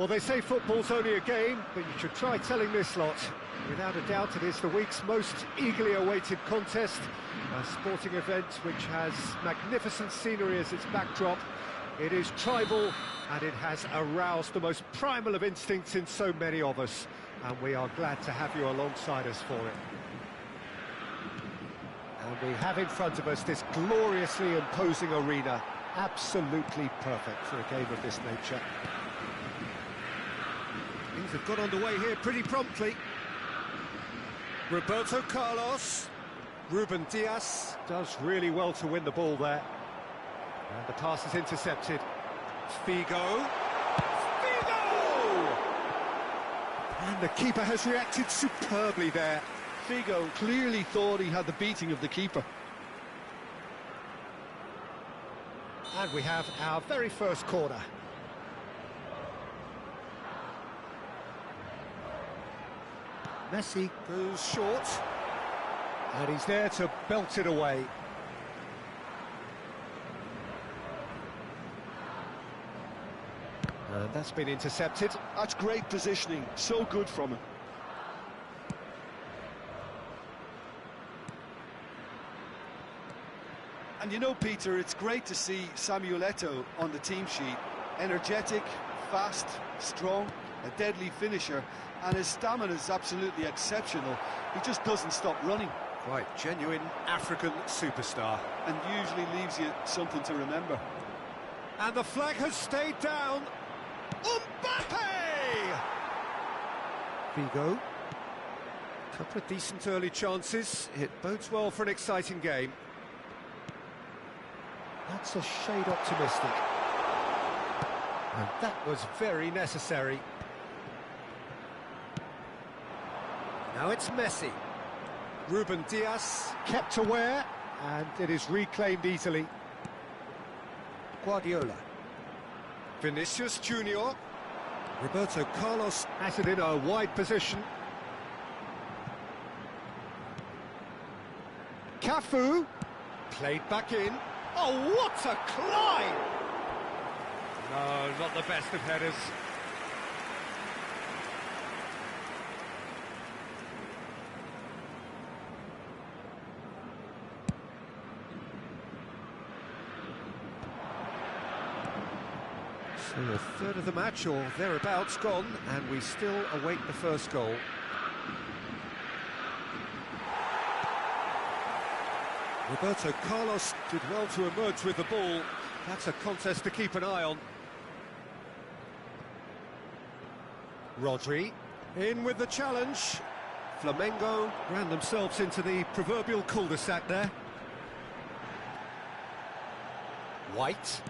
Well, they say football's only a game, but you should try telling this lot. Without a doubt, it is the week's most eagerly awaited contest, a sporting event which has magnificent scenery as its backdrop. It is tribal, and it has aroused the most primal of instincts in so many of us, and we are glad to have you alongside us for it. And we have in front of us this gloriously imposing arena, absolutely perfect for a game of this nature. Things have got underway here pretty promptly. Roberto Carlos, Ruben Dias does really well to win the ball there. And the pass is intercepted. Figo! Figo! And the keeper has reacted superbly there. Figo clearly thought he had the beating of the keeper. And we have our very first corner. Messi goes short, and he's there to belt it away. And that's been intercepted. That's great positioning, so good from him. And you know, Peter, it's great to see Samuel Eto'o on the team sheet. Energetic, fast, strong, a deadly finisher, and his stamina is absolutely exceptional. He just doesn't stop running. Quite genuine African superstar. And usually leaves you something to remember. And the flag has stayed down. Mbappe! Figo. Couple of decent early chances. It bodes well for an exciting game. That's a shade optimistic. And that was very necessary. Now it's Messi. Ruben Dias kept aware, and it is reclaimed easily. Guardiola. Vinicius Junior. Roberto Carlos has it in a wide position. Cafu. Played back in. Oh, what a climb! No, not the best of headers. So a third of the match, or thereabouts, gone, and we still await the first goal. Roberto Carlos did well to emerge with the ball. That's a contest to keep an eye on. Rodri, in with the challenge. Flamengo ran themselves into the proverbial cul-de-sac there. White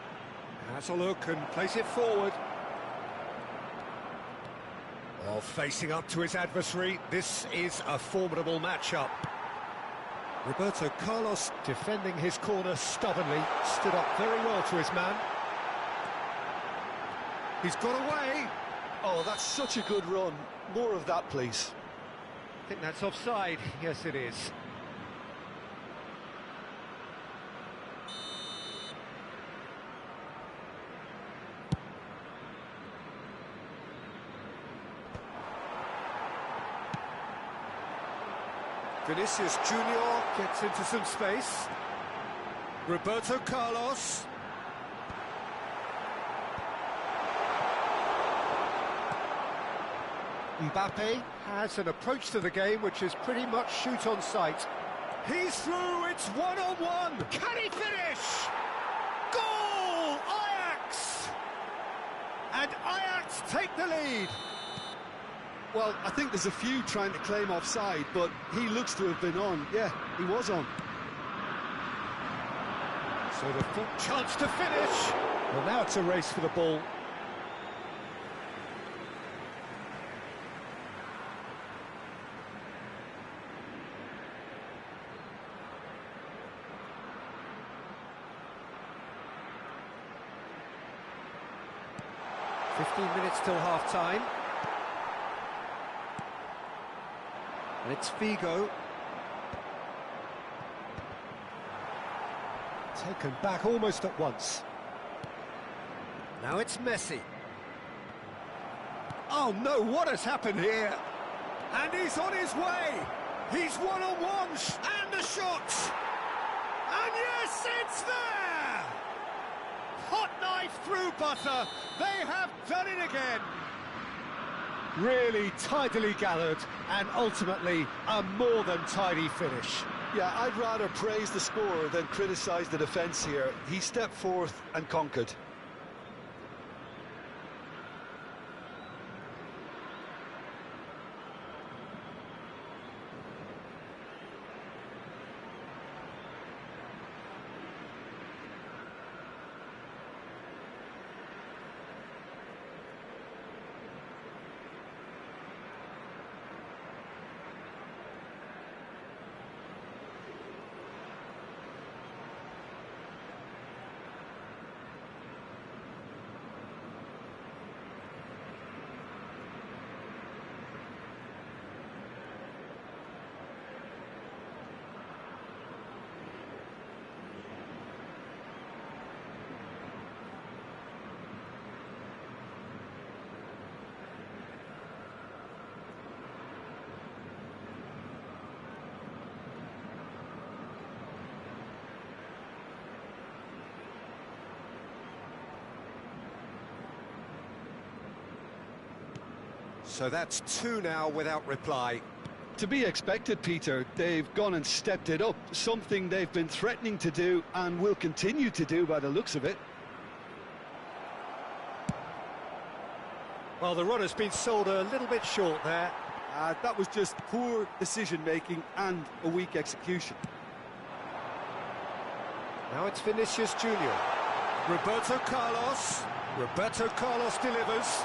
has a look and plays it forward. While facing up to his adversary, this is a formidable matchup. Roberto Carlos, defending his corner stubbornly, stood up very well to his man. He's got away. Oh, that's such a good run. More of that, please. I think that's offside. Yes, it is. Vinicius Junior gets into some space. Roberto Carlos. Mbappe has an approach to the game which is pretty much shoot on sight. He's through, it's one-on-one. Can he finish? Goal! Ajax! And Ajax take the lead. Well, I think there's a few trying to claim offside, but he looks to have been on. Yeah, he was on. So the full chance to finish. Well, now it's a race for the ball. Minutes till half-time. And it's Figo. Taken back almost at once. Now it's Messi. Oh no, what has happened here? And he's on his way. He's one-on-ones. And the shot. And yes, it's there! Hot knife through butter. They have done it again. Really tidily gathered and ultimately a more than tidy finish. Yeah, I'd rather praise the scorer than criticise the defence here. He stepped forth and conquered. So that's two now without reply. To be expected, Peter. They've gone and stepped it up, something they've been threatening to do and will continue to do by the looks of it. Well, the run has been sold a little bit short there. That was just poor decision-making and a weak execution. Now it's Vinicius Junior. Roberto Carlos. Roberto Carlos delivers.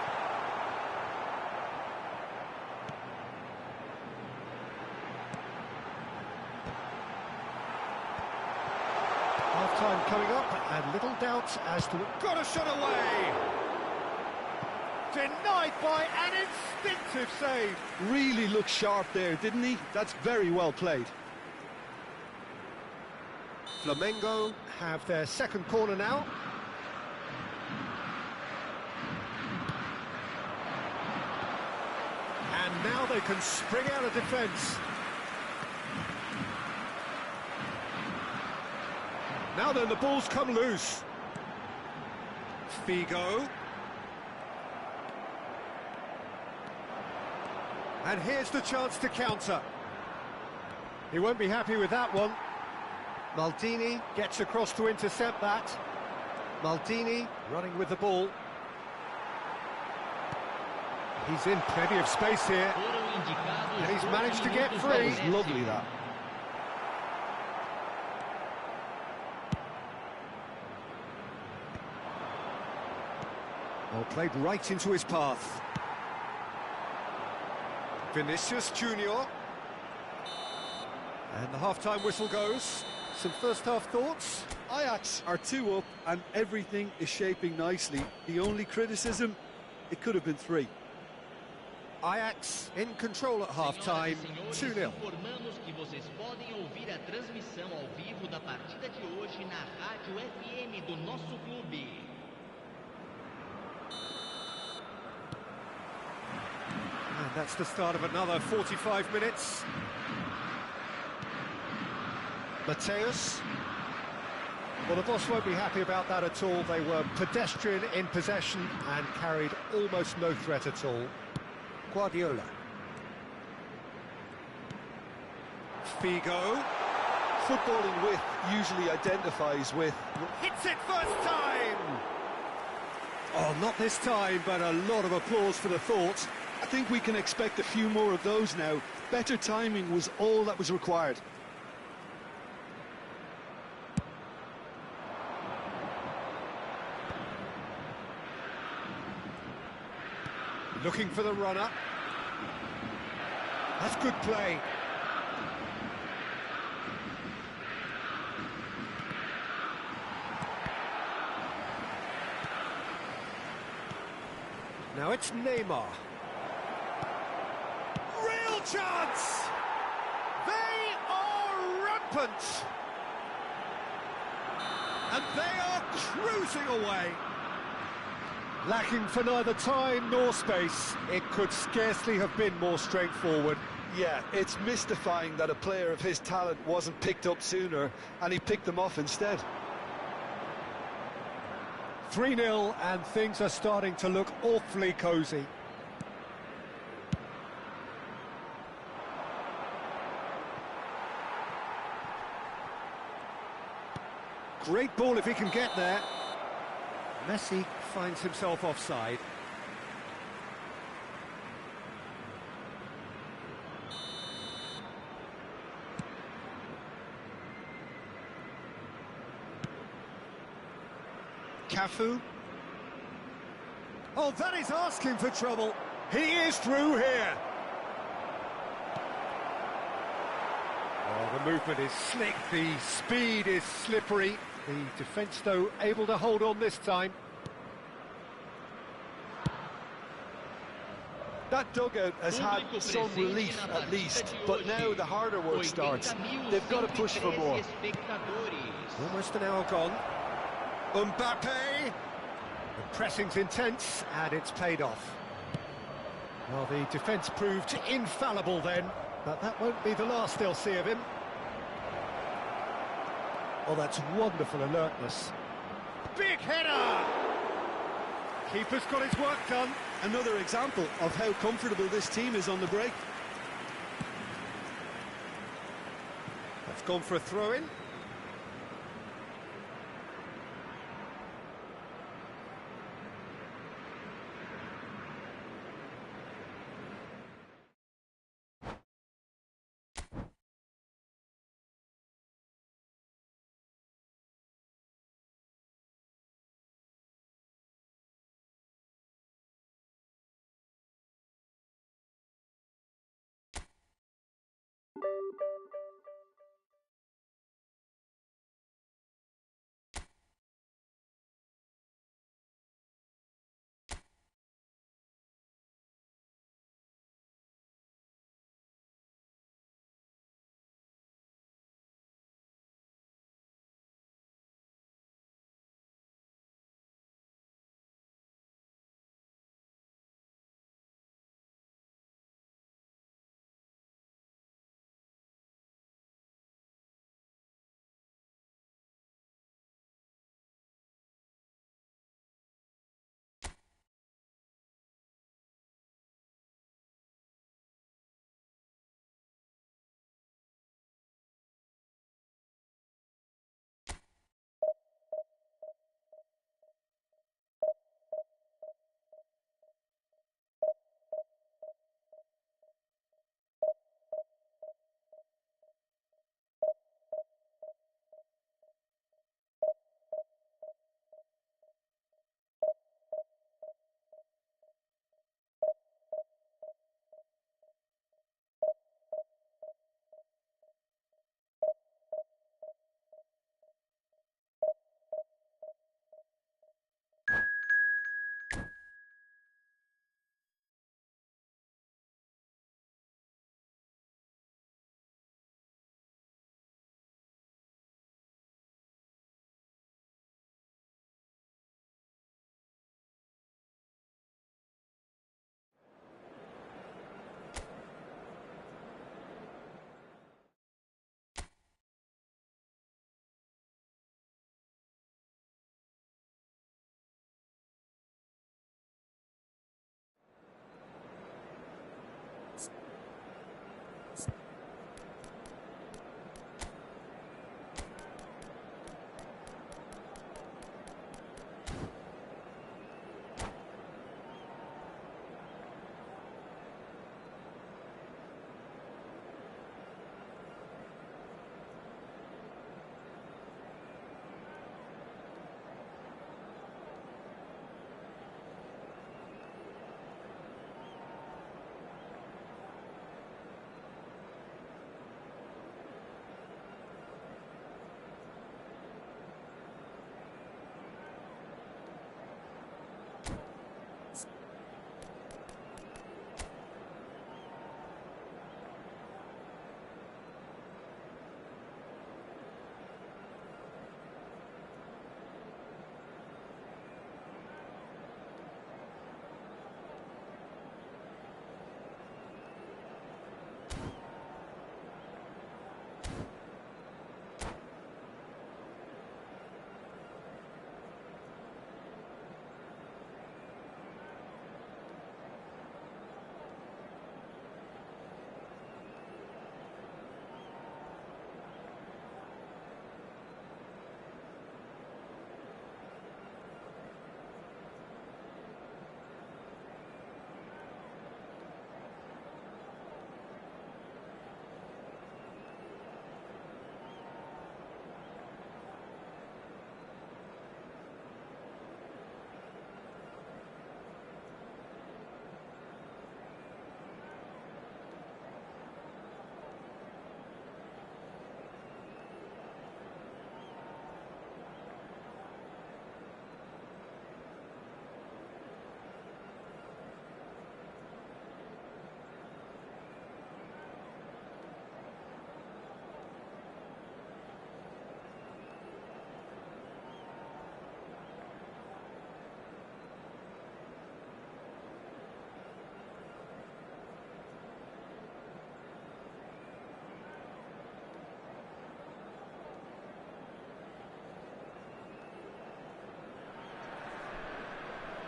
Half-time coming up, and little doubt as to... Got a shot away! Denied by an instinctive save. Really looked sharp there, didn't he? That's very well played. Flamengo have their second corner now. And now they can spring out of defence. Now then, the ball's come loose. Figo. And here's the chance to counter. He won't be happy with that one. Maldini gets across to intercept that. Maldini running with the ball. He's in plenty of space here. And he's managed to get free. That was lovely, that. Well, played right into his path. Vinicius Junior. And the half-time whistle goes. Some first-half thoughts? Ajax are 2 up and everything is shaping nicely. The only criticism, it could have been 3. Ajax in control at half-time, 2-0. Informamos que vocês podem ouvir a transmissão ao vivo da partida de hoje na Rádio FM do nosso clube. And that's the start of another 45 minutes. Mateus. Well, the boss won't be happy about that at all. They were pedestrian in possession and carried almost no threat at all. Guardiola. Figo. Footballing with usually identifies with... Hits it first time! Oh, not this time, but a lot of applause for the thought. I think we can expect a few more of those now. Better timing was all that was required. Looking for the runner. That's good play. Now it's Neymar. Real chance! They are rampant! And they are cruising away. Lacking for neither time nor space. It could scarcely have been more straightforward. Yeah, it's mystifying that a player of his talent wasn't picked up sooner, and he picked them off instead. 3-0, and things are starting to look awfully cosy. Great ball if he can get there. Messi finds himself offside. Cafu. Oh, that is asking for trouble. He is through here. Oh, the movement is slick, the speed is slippery. The defence, though, able to hold on this time. That dugout has had some relief at least, but now the harder work starts. They've got to push for more. Almost an hour gone. Mbappe! The pressing's intense, and it's paid off. Well, the defence proved infallible then, but that won't be the last they'll see of him. Oh, that's wonderful alertness. Big header! Keeper's got his work done. Another example of how comfortable this team is on the break. That's gone for a throw-in.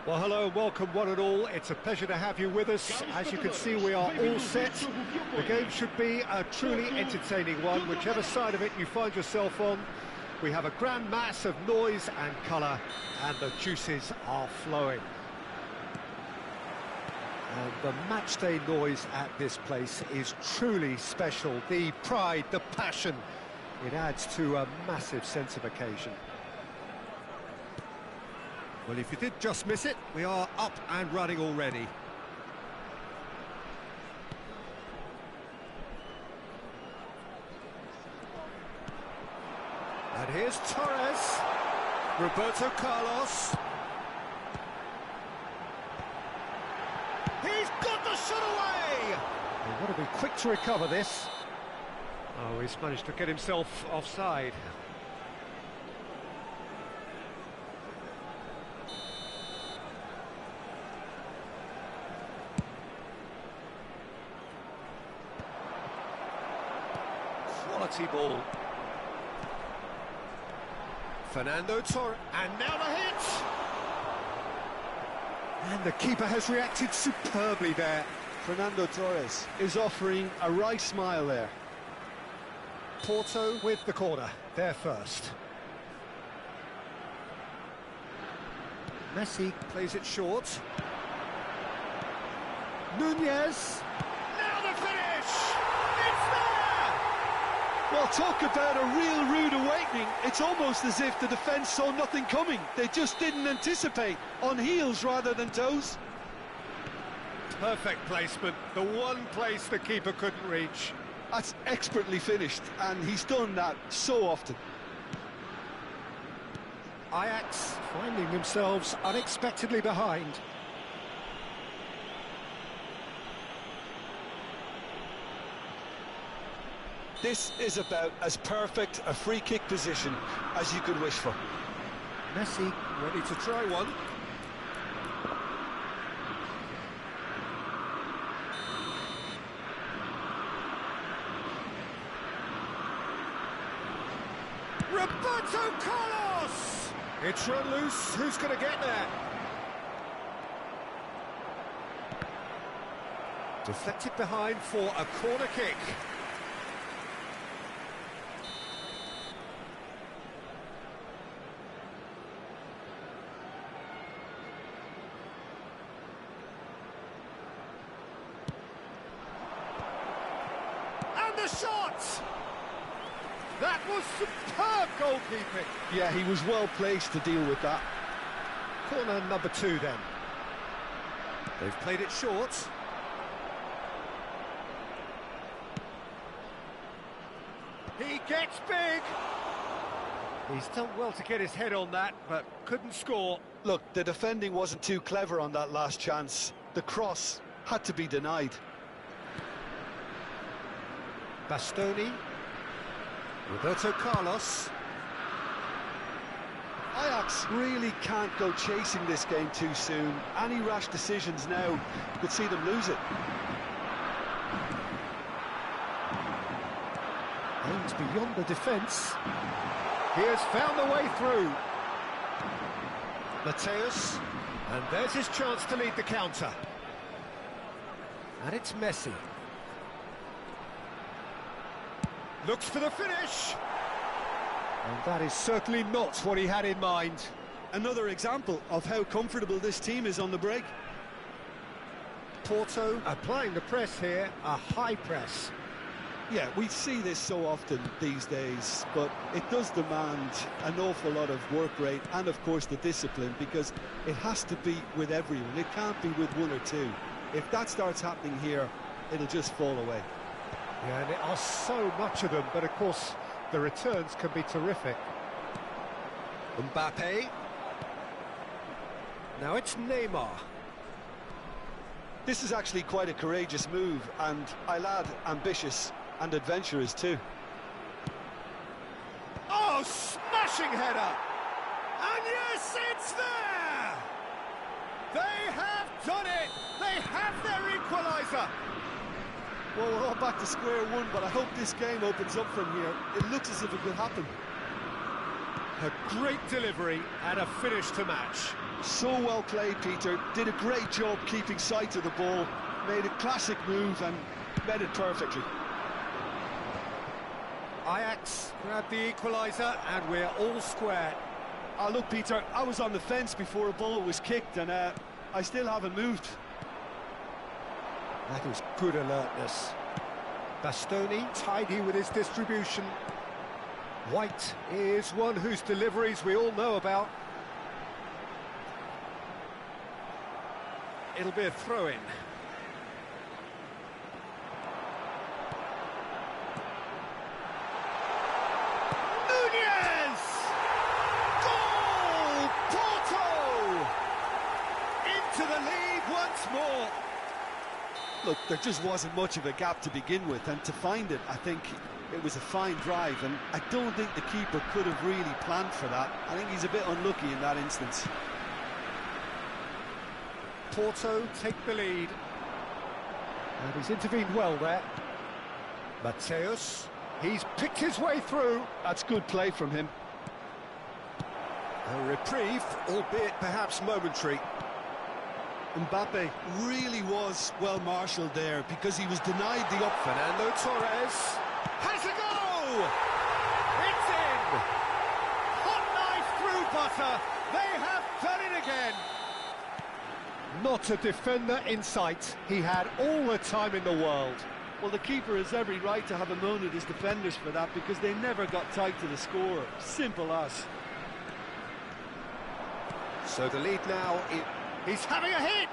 Well, hello and welcome one and all. It's a pleasure to have you with us. As you can see, we are all set. The game should be a truly entertaining one, whichever side of it you find yourself on. We have a grand mass of noise and colour, and the juices are flowing. And the matchday noise at this place is truly special. The pride, the passion, it adds to a massive sense of occasion. Well, if you did just miss it, we are up and running already. And here's Torres, Roberto Carlos. He's got the shot away! He's got to be quick to recover this. Oh, he's managed to get himself offside. Quality ball. Fernando Torres, and now the hit! And the keeper has reacted superbly there. Fernando Torres is offering a wry smile there. Porto with the corner, there first. Messi plays it short. Nunez. Now the finish! It's there! Well, talk about a real rude awakening. It's almost as if the defence saw nothing coming. They just didn't anticipate, on heels rather than toes. Perfect placement, the one place the keeper couldn't reach. That's expertly finished, and he's done that so often. Ajax finding themselves unexpectedly behind. This is about as perfect a free kick position as you could wish for. Messi ready to try one. Roberto Carlos! It's run loose, who's going to get there? Deflected behind for a corner kick. And the shot! That was superb goalkeeping. Yeah, he was well placed to deal with that. Corner number 2 then. They've played it short. He gets big. He's done well to get his head on that, but couldn't score. Look, the defending wasn't too clever on that last chance. The cross had to be denied. Bastoni. Roberto Carlos. Ajax really can't go chasing this game too soon. Any rash decisions now could see them lose it. Aims beyond the defence. He has found the way through. Mateus. And there's his chance to lead the counter. And it's Messi. Looks for the finish. And that is certainly not what he had in mind. Another example of how comfortable this team is on the break. Porto applying the press here, a high press. Yeah, we see this so often these days, but it does demand an awful lot of work rate and, of course, the discipline, because it has to be with everyone. It can't be with one or two. If that starts happening here, it'll just fall away. Yeah, and there are so much of them, but of course the returns can be terrific. Mbappe. Now it's Neymar. This is actually quite a courageous move, and I'll add ambitious and adventurous too. Oh, smashing header! And yes, it's there! They have done it! They have their equaliser! Well, we're all back to square one, but I hope this game opens up from here. It looks as if it could happen. A great delivery and a finish to match. So well played, Peter. Did a great job keeping sight of the ball. Made a classic move and read it perfectly. Ajax grabbed the equaliser and we're all square. Look, Peter, I was on the fence before a ball was kicked and I still haven't moved. That is good alertness. Bastoni tidy with his distribution. White is one whose deliveries we all know about. It'll be a throw-in. Nunez! Goal! Porto! Into the lead once more. Look, there just wasn't much of a gap to begin with, and to find it, I think it was a fine drive, and I don't think the keeper could have really planned for that. I think he's a bit unlucky in that instance. Porto take the lead. And he's intervened well there. Mateus, he's picked his way through. That's good play from him. A reprieve, albeit perhaps momentary. Mbappe really was well marshalled there because he was denied the up. Fernando Torres has a go! It's in! Hot knife through butter. They have done it again. Not a defender in sight. He had all the time in the world. Well, the keeper has every right to have a moan at his defenders for that because they never got tight to the score. Simple as. So the lead now, he's having a hit!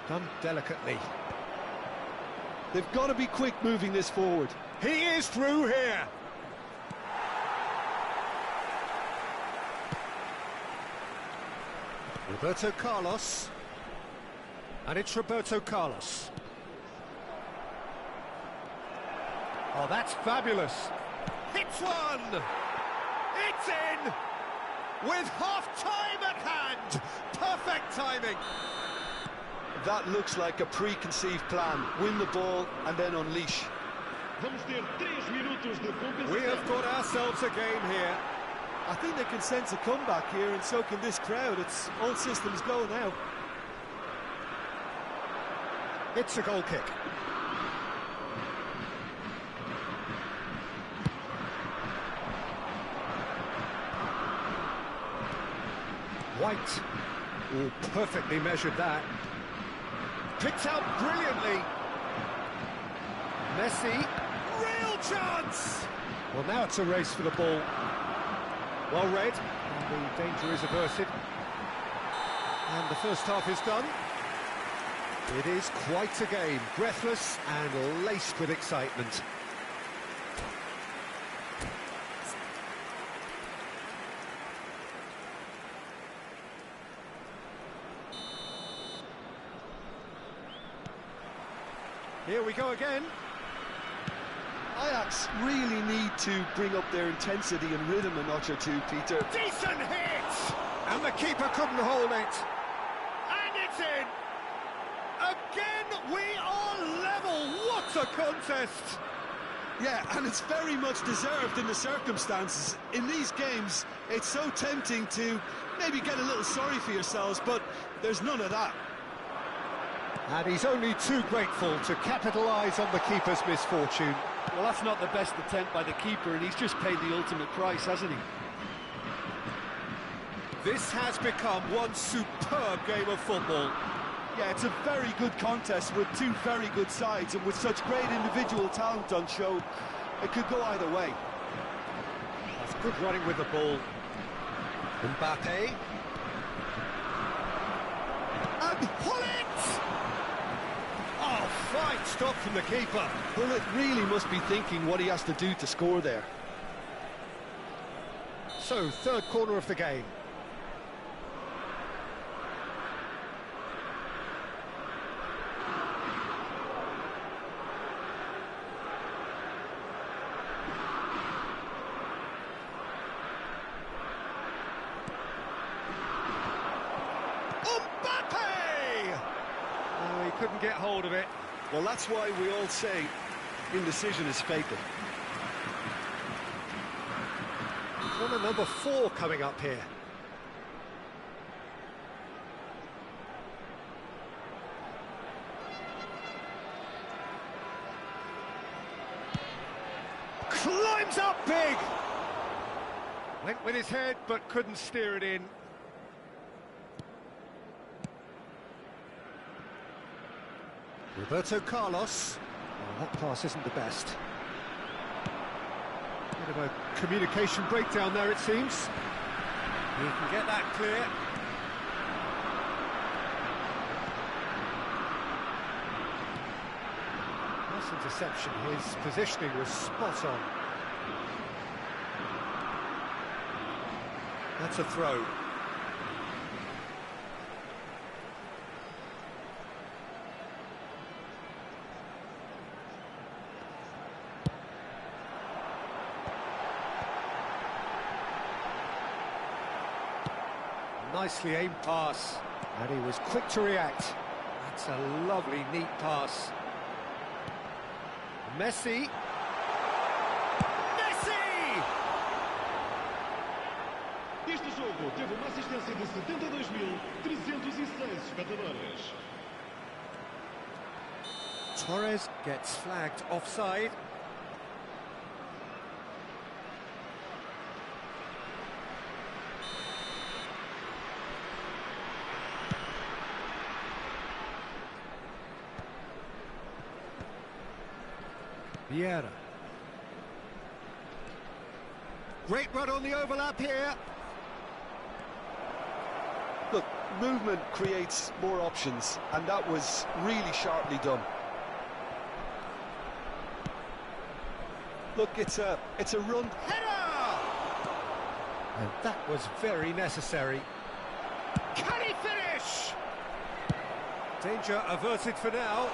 Done delicately. They've got to be quick moving this forward. He is through here! Roberto Carlos. And it's Roberto Carlos. Oh, that's fabulous. Hits one! It's in! With half-time at hand! Perfect timing! That looks like a preconceived plan. Win the ball and then unleash. We have got ourselves a game here. I think they can sense a comeback here, and so can this crowd. It's all systems go now. It's a goal kick. White. Oh, perfectly measured that. Picked out brilliantly. Messi. Real chance! Well, now it's a race for the ball. Well read. And the danger is averted. And the first half is done. It is quite a game. Breathless and laced with excitement. Here we go again. Ajax really need to bring up their intensity and rhythm a notch or two, Peter. Decent hit! And the keeper couldn't hold it. And it's in! Again, we are level! What a contest! Yeah, and it's very much deserved in the circumstances. In these games, it's so tempting to maybe get a little sorry for yourselves, but there's none of that. And he's only too grateful to capitalise on the keeper's misfortune. Well, that's not the best attempt by the keeper, and he's just paid the ultimate price, hasn't he? This has become one superb game of football. Yeah, it's a very good contest with two very good sides, and with such great individual talent on show, it could go either way. That's good running with the ball. Mbappe. And Hullet! Oh, fine stop from the keeper. Hullet really must be thinking what he has to do to score there. So, third corner of the game. Couldn't get hold of it. Well, that's why we all say indecision is fatal. Corner number 4 coming up here. Climbs up big! Went with his head, but couldn't steer it in. Roberto Carlos. Oh, that pass isn't the best. Bit of a communication breakdown there, it seems. He can get that clear. Nice interception. His positioning was spot on. That's a throw. Nicely aimed pass, and he was quick to react. That's a lovely, neat pass. Messi! Messi! Este jogo teve uma assistência de 72.306 espectadores. Torres gets flagged offside. Vieira. Great run on the overlap here. Look, movement creates more options, and that was really sharply done. Look, it's a run Header! And that was very necessary. Can he finish? Danger averted for now.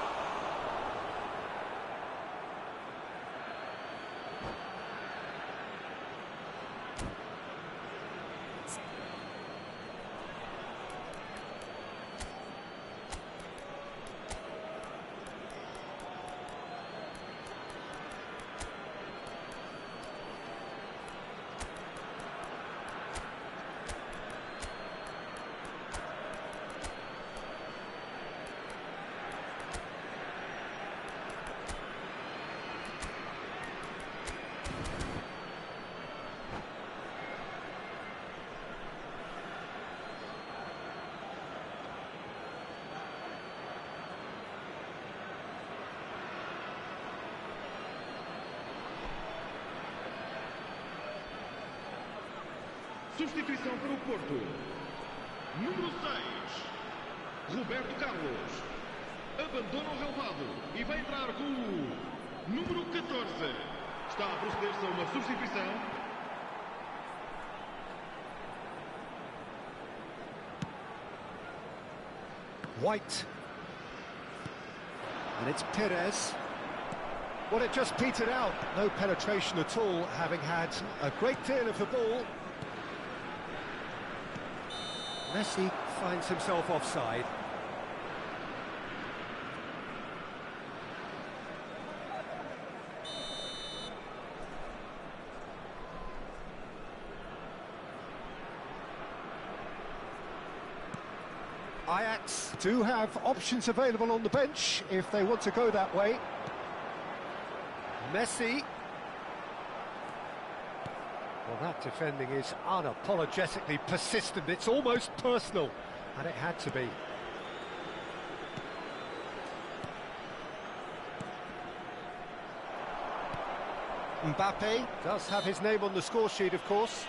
Substituição para o Porto. Número 6. Roberto Carlos. Abandona o relvado e vai entrar com o número 14. Está a proceder-se a uma substituição. White. And it's Perez. Well, it just petered out. No penetration at all, having had a great deal of the ball. Messi finds himself offside. Ajax do have options available on the bench if they want to go that way. Messi. Well, that defending is unapologetically persistent. It's almost personal, and it had to be. Mbappe does have his name on the score sheet, of course.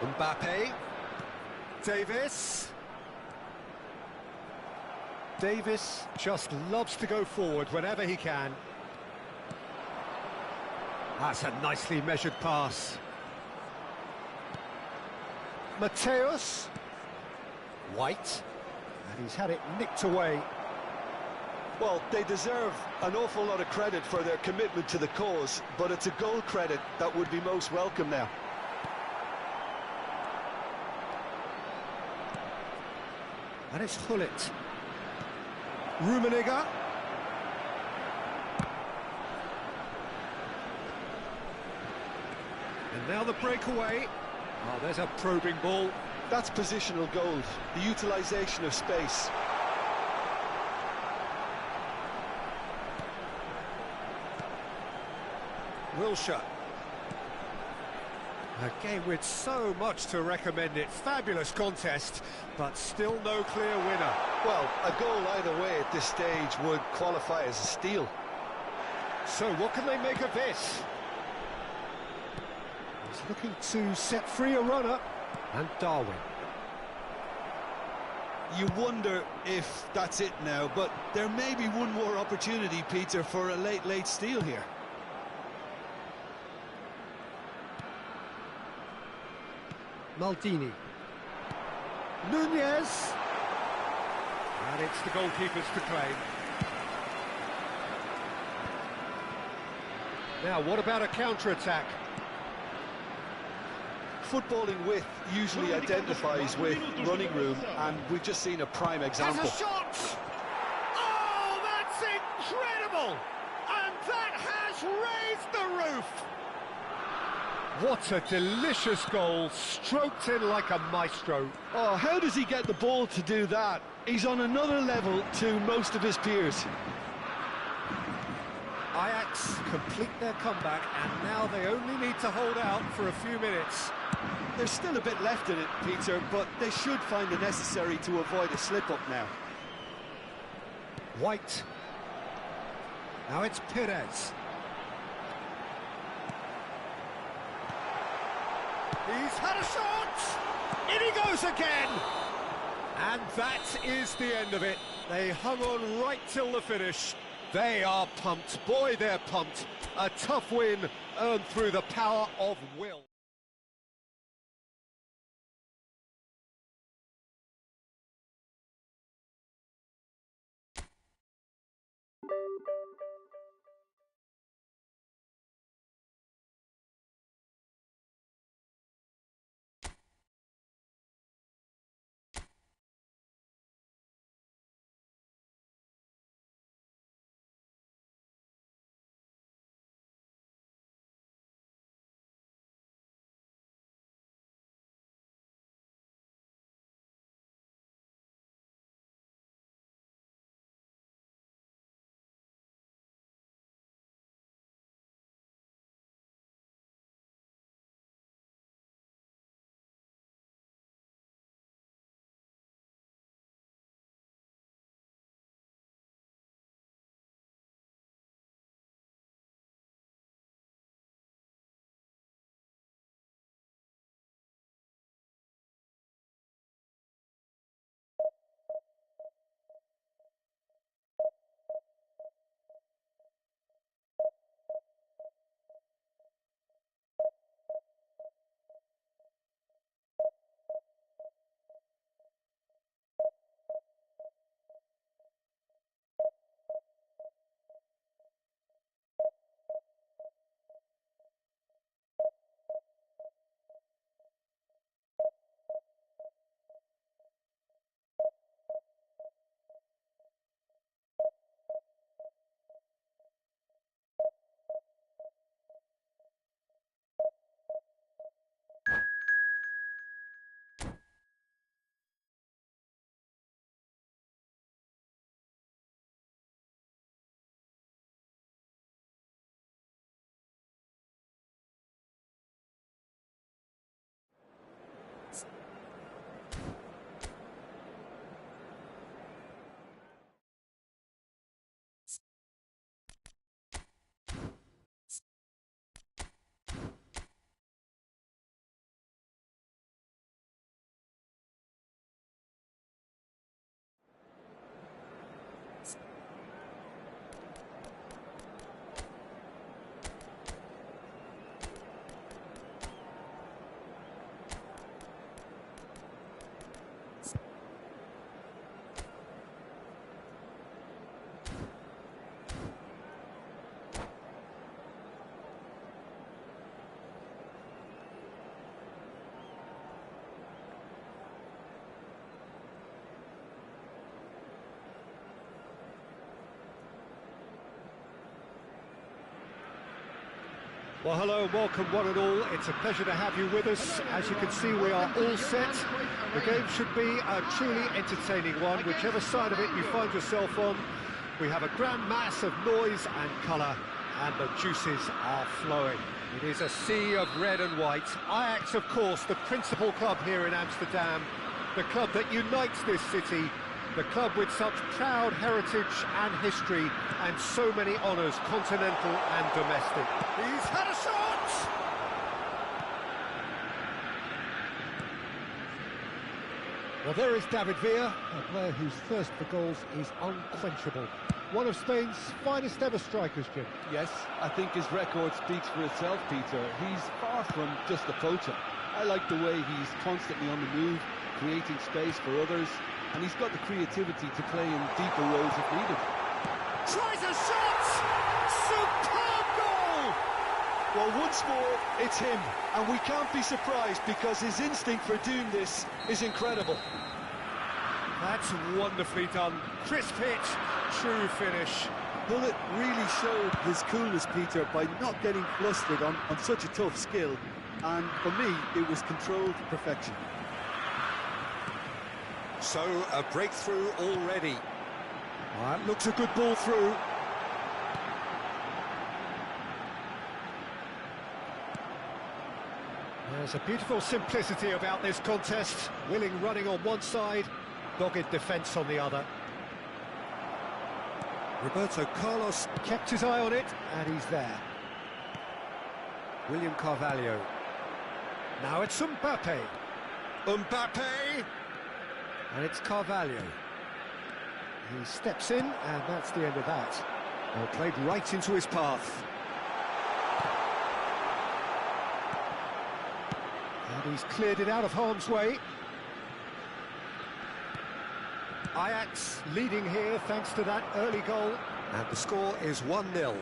Mbappe. Davis. Davis just loves to go forward whenever he can. That's a nicely measured pass. Mateus. White. And he's had it nicked away. Well, they deserve an awful lot of credit for their commitment to the cause, but it's a goal credit that would be most welcome now. And it's Hullet. Rummenigge. And now the breakaway. Oh, there's a probing ball. That's positional gold, the utilisation of space. Wilshere. A game with so much to recommend it. Fabulous contest, but still no clear winner. Well, a goal either way at this stage would qualify as a steal. So what can they make of this? He's looking to set free a runner. And Darwin. You wonder if that's it now, but there may be one more opportunity, Peter, for a late steal here. Maldini. Nunez. And it's the goalkeepers to claim. Now, what about a counter-attack? Footballing width usually identifies with running room, and we've just seen a prime example. Has a shot! Oh, that's incredible! And that has raised the roof! What a delicious goal, stroked in like a maestro. Oh, how does he get the ball to do that? He's on another level to most of his peers. Ajax complete their comeback, and now they only need to hold out for a few minutes. There's still a bit left in it, Peter, but they should find it necessary to avoid a slip-up now. White. Now it's Perez. He's had a shot! In he goes again! And that is the end of it. They hung on right till the finish. They are pumped. Boy, they're pumped. A tough win earned through the power of will. Well, hello and welcome one and all. It's a pleasure to have you with us. As you can see, we are all set. The game should be a truly entertaining one, whichever side of it you find yourself on. We have a grand mass of noise and colour, and the juices are flowing. It is a sea of red and white. Ajax, of course, the principal club here in Amsterdam, the club that unites this city, the club with such proud heritage and history and so many honours, continental and domestic. He's had a shot! Well, there is David Villa, a player whose thirst for goals is unquenchable. One of Spain's finest ever strikers, Jim. Yes, I think his record speaks for itself, Peter. He's far from just a poacher. I like the way he's constantly on the move, creating space for others, and he's got the creativity to play in deeper roles if needed. Tries a shot! Superb goal! Well, once more, it's him, and we can't be surprised because his instinct for doing this is incredible. That's wonderfully done. Crisp hit, true finish. Bullet really showed his coolness, Peter, by not getting flustered on such a tough skill, and for me, it was controlled perfection. So, a breakthrough already. That looks a good ball through. There's a beautiful simplicity about this contest. Willing running on one side, dogged defence on the other. Roberto Carlos kept his eye on it, and he's there. William Carvalho. Now it's Mbappe. Mbappe! And it's Carvalho. He steps in, and that's the end of that. Well, played right into his path. And he's cleared it out of harm's way. Ajax leading here thanks to that early goal. And the score is 1-0.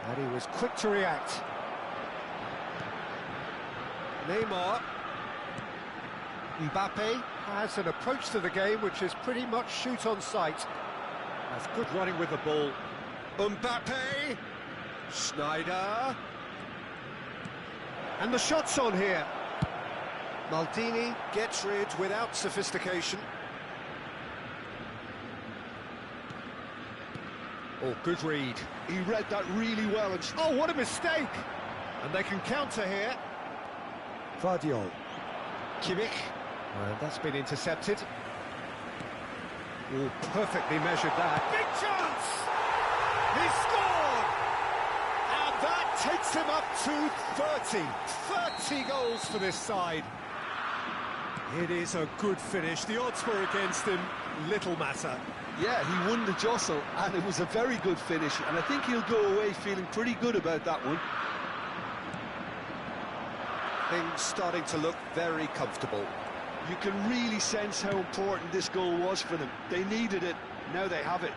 And he was quick to react. Neymar. Mbappe has an approach to the game which is pretty much shoot on sight. That's good running with the ball. Mbappe! Schneider! And the shot's on here. Maldini gets rid without sophistication. Oh, good read. He read that really well. And oh, what a mistake! And they can counter here. Vardiol. Kimmich. And that's been intercepted. Oh, perfectly measured that. Big chance! He scored! And that takes him up to 30. 30 goals for this side. It is a good finish. The odds were against him. Little matter. Yeah, he won the jostle, and it was a very good finish, and I think he'll go away feeling pretty good about that one. Things starting to look very comfortable. You can really sense how important this goal was for them. They needed it, now they have it.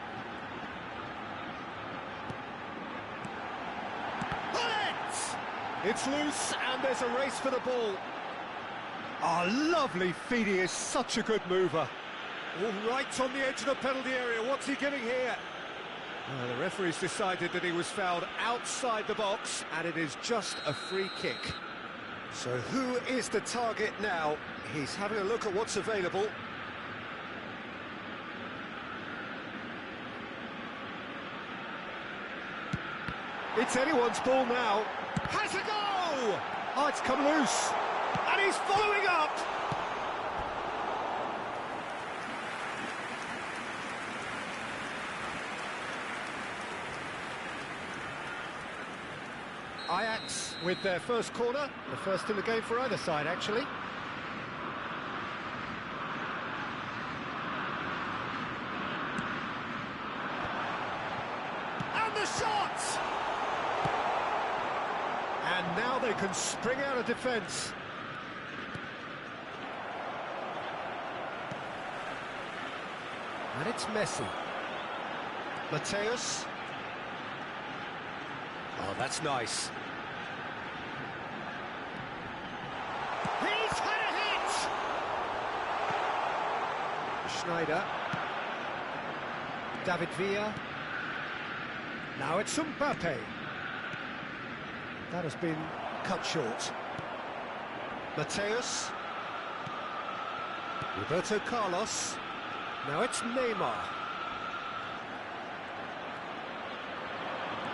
It's loose, and there's a race for the ball. Oh, lovely feed. He is such a good mover. All right on the edge of the penalty area. What's he getting here? The referee's decided that he was fouled outside the box, and it is just a free kick. So who is the target now? He's having a look at what's available. It's anyone's ball now. Has a go! Oh, it's come loose. And he's following up. Ajax with their first corner, the first in the game for either side, actually. And the shot! And now they can spring out of defence. And it's Messi. Mateus. Oh, that's nice. He's had a hit! Schneider. David Villa. Now it's Mbappe. That has been cut short. Mateus. Roberto Carlos. Now it's Neymar.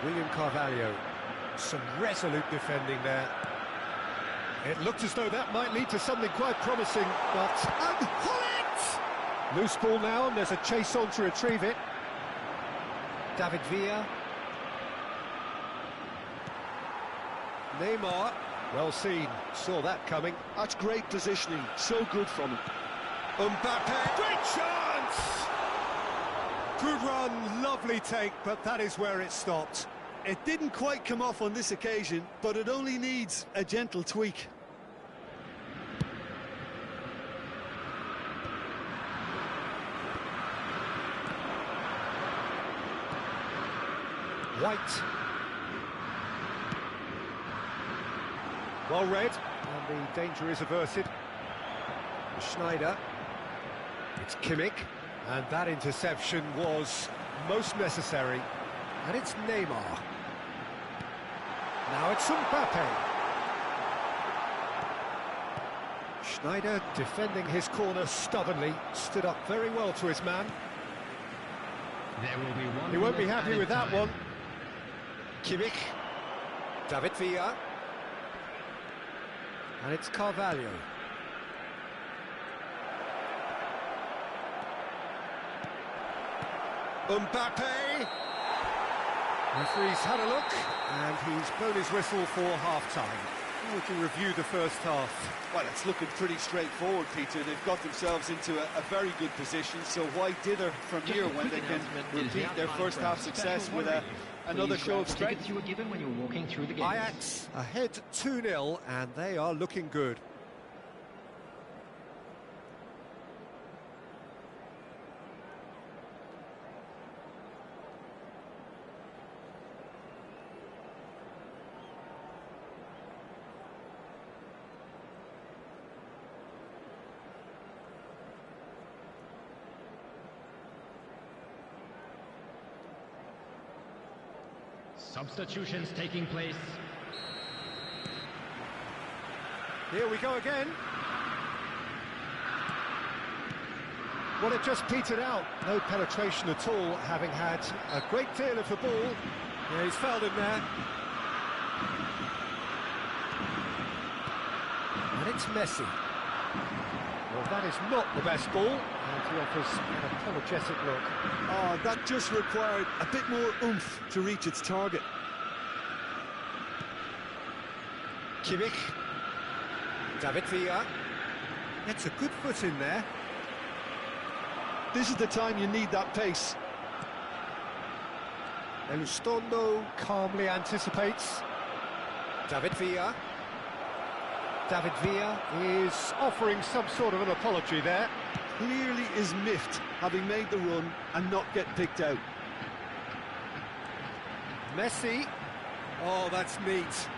William Carvalho. Some resolute defending there. It looked as though that might lead to something quite promising, but... And Hullet! Loose ball now, and there's a chase on to retrieve it. David Villa. Neymar. Well seen. Saw that coming. That's great positioning. So good from him. Mbappe. Great chance! Good run, lovely take, but that is where it stopped. It didn't quite come off on this occasion, but it only needs a gentle tweak. White. Well read, and the danger is averted. Schneider. It's Kimmich, and that interception was most necessary. And it's Neymar. Now it's Mbappe. Schneider defending his corner stubbornly, stood up very well to his man. There will be one. He won't be happy with that one. Kimmich. David Villa. And it's Carvalho. Mbappe. Referee's had a look, and he's blown his whistle for half-time. We can review the first half. Well, it's looking pretty straightforward, Peter. They've got themselves into a very good position, so why dither from here when they can repeat their first half success with another show of strength? You were given when you were walking through the gates. Ajax ahead 2-0, and they are looking good. Substitutions taking place. Here we go again. Well, it just petered out. No penetration at all, having had a great deal of the ball. Yeah, he's fouled him there. And it's Messi. Well, that is not the best ball, and he offers an apologetic look. Oh, that just required a bit more oomph to reach its target. Kimmich. David Villa. Gets a good foot in there. This is the time you need that pace. Elustondo calmly anticipates. David Villa. David Villa is offering some sort of an apology there. Clearly is miffed, having made the run and not get picked out. Messi. Oh, that's neat.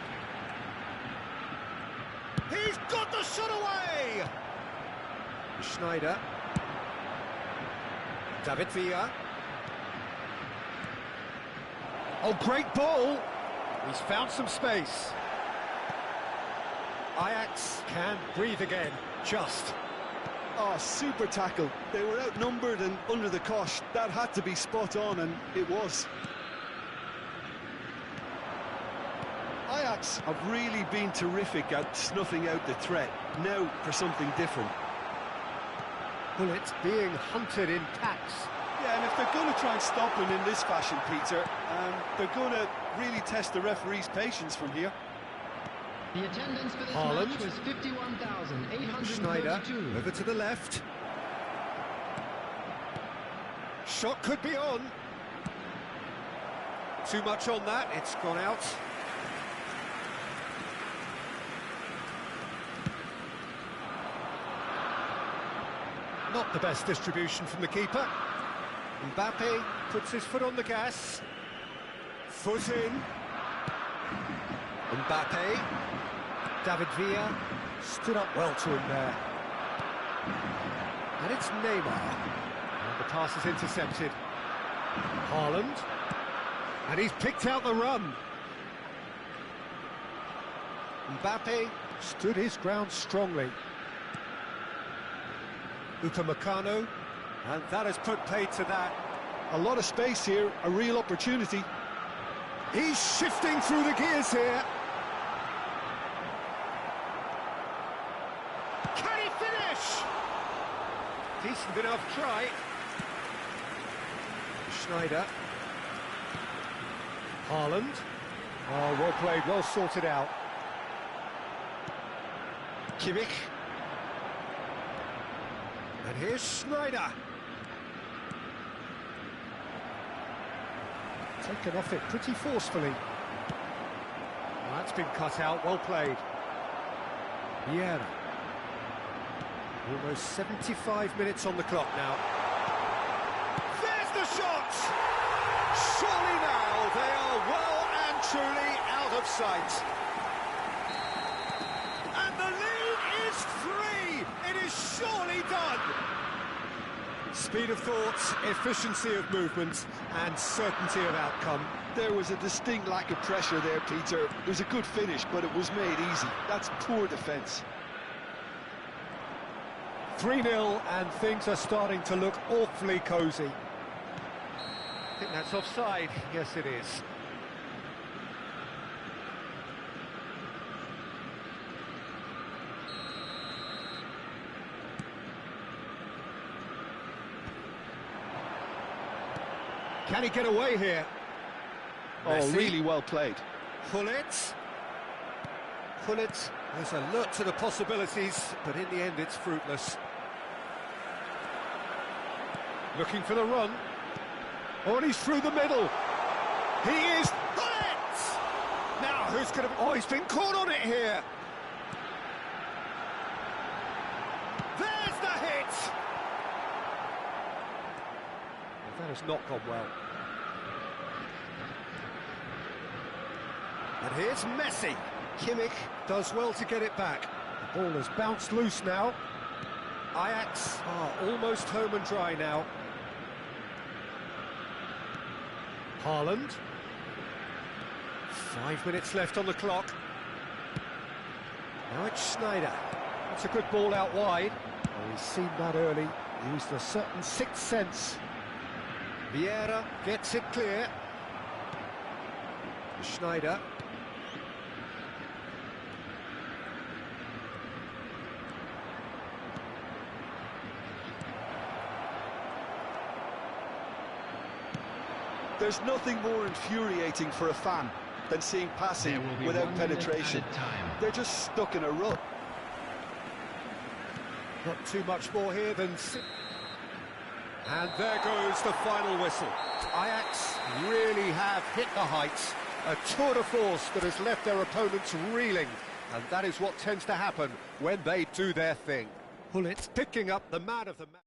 He's got the shot away! Schneider. David Villa. Oh, great ball! He's found some space. Ajax can breathe again, just. Oh, super tackle. They were outnumbered and under the cosh. That had to be spot on, and it was. Ajax have really been terrific at snuffing out the threat. Now for something different. Hullet being hunted in packs. Yeah, and if they're going to try and stop him in this fashion, Peter, they're going to really test the referee's patience from here. The attendance for this Haaland. match was 51,832. Schneider over to the left. Shot could be on. Too much on that, it's gone out. Not the best distribution from the keeper. Mbappe puts his foot on the gas. Foot in. Mbappe. David Villa stood up well to him there. And it's Neymar. And the pass is intercepted. Haaland. And he's picked out the run. Mbappe stood his ground strongly. Upamecano, and that has put paid to that. A lot of space here, a real opportunity. He's shifting through the gears here. Can he finish? Decent enough try. Schneider. Haaland. Oh, well played, well sorted out. Kimmich. And here's Schneider. Taken off it pretty forcefully. Well, that's been cut out, well played. Vieira. Almost 75 minutes on the clock now. There's the shot! Surely now they are well and truly out of sight. And the lead is 3! It is surely done! Speed of thought, efficiency of movement, and certainty of outcome. There was a distinct lack of pressure there, Peter. It was a good finish, but it was made easy. That's poor defence. 3-0, and things are starting to look awfully cosy. I think that's offside. Yes, it is. Can he get away here? Oh, Messi. really well played. Gullit. There's alert to the possibilities, but in the end it's fruitless. Looking for the run. Oh, and he's through the middle. He is Gullit! Now, who's going to... Oh, he's been caught on it here. There's the hit! That has not gone well. And here's Messi. Kimmich does well to get it back. The ball has bounced loose now. Ajax are almost home and dry now. Haaland. 5 minutes left on the clock. Now it's Schneider. That's a good ball out wide. Oh, he's seen that early. Used a certain sixth sense. Vieira gets it clear. Schneider. There's nothing more infuriating for a fan than seeing passing without penetration. They're just stuck in a rut. Not too much more here than... And there goes the final whistle. Ajax really have hit the heights. A tour de force that has left their opponents reeling. And that is what tends to happen when they do their thing. Gullit picking up the man of the match.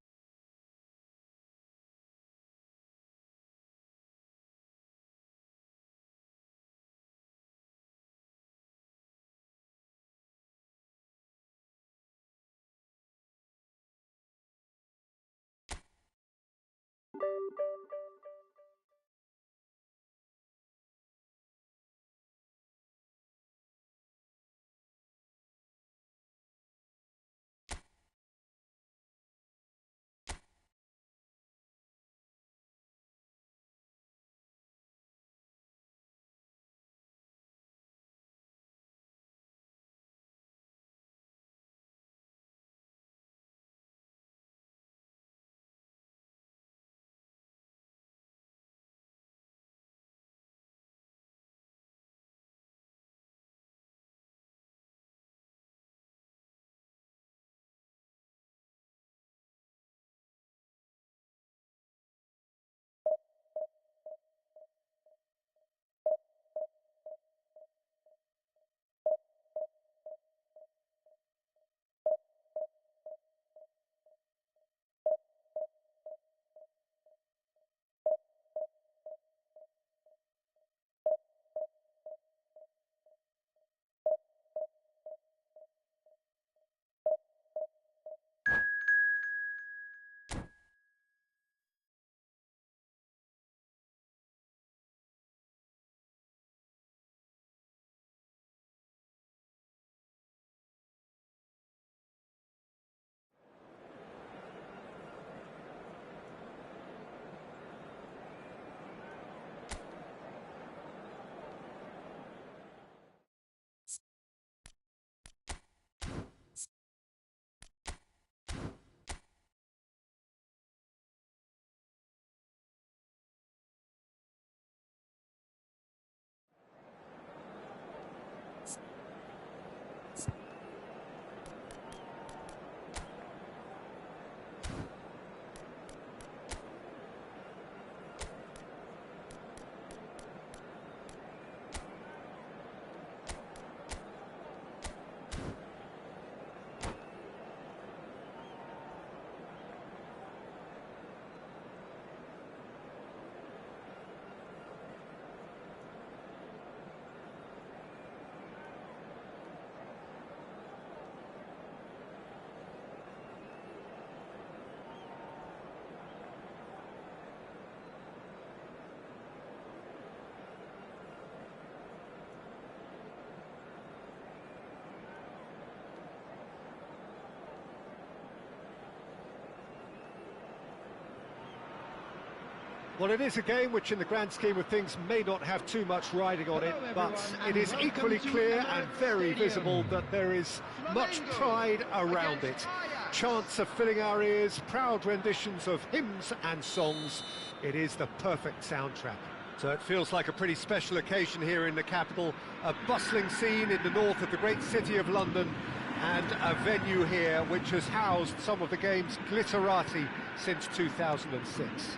Well, it is a game which in the grand scheme of things may not have too much riding on it, but it is equally clear and very visible that there is much pride around it. Chants are filling our ears, proud renditions of hymns and songs. It is the perfect soundtrack. So it feels like a pretty special occasion here in the capital, a bustling scene in the north of the great city of London, and a venue here which has housed some of the game's glitterati since 2006.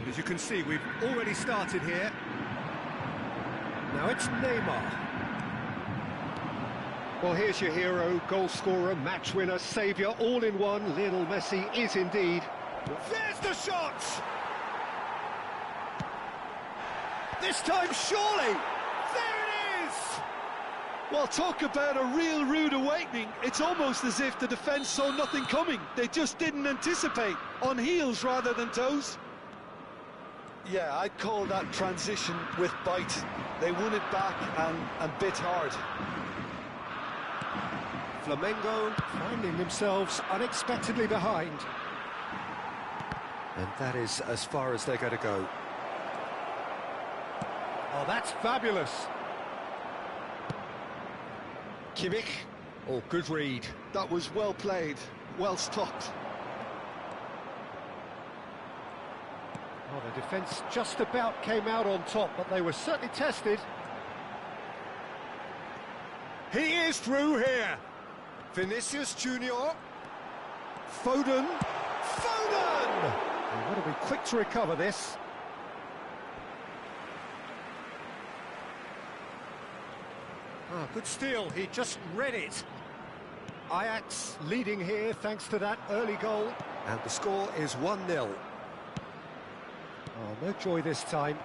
As you can see, we've already started here. Now it's Neymar. Well, here's your hero, goal scorer, match winner, saviour, all in one. Lionel Messi is indeed. There's the shot! This time, surely! There it is! Well, talk about a real rude awakening. It's almost as if the defence saw nothing coming. They just didn't anticipate, on heels rather than toes. Yeah, I'd call that transition with bite. They won it back and bit hard. Flamengo finding themselves unexpectedly behind. And that is as far as they're going to go. Oh, that's fabulous. Kimmich. Oh, good read. That was well played, well stopped. Oh, the defence just about came out on top, but they were certainly tested. He is through here. Vinicius Junior. Foden. Foden! They want to be quick to recover this. Ah, good steal, he just read it. Ajax leading here thanks to that early goal. And the score is 1-0. Oh, no joy this time.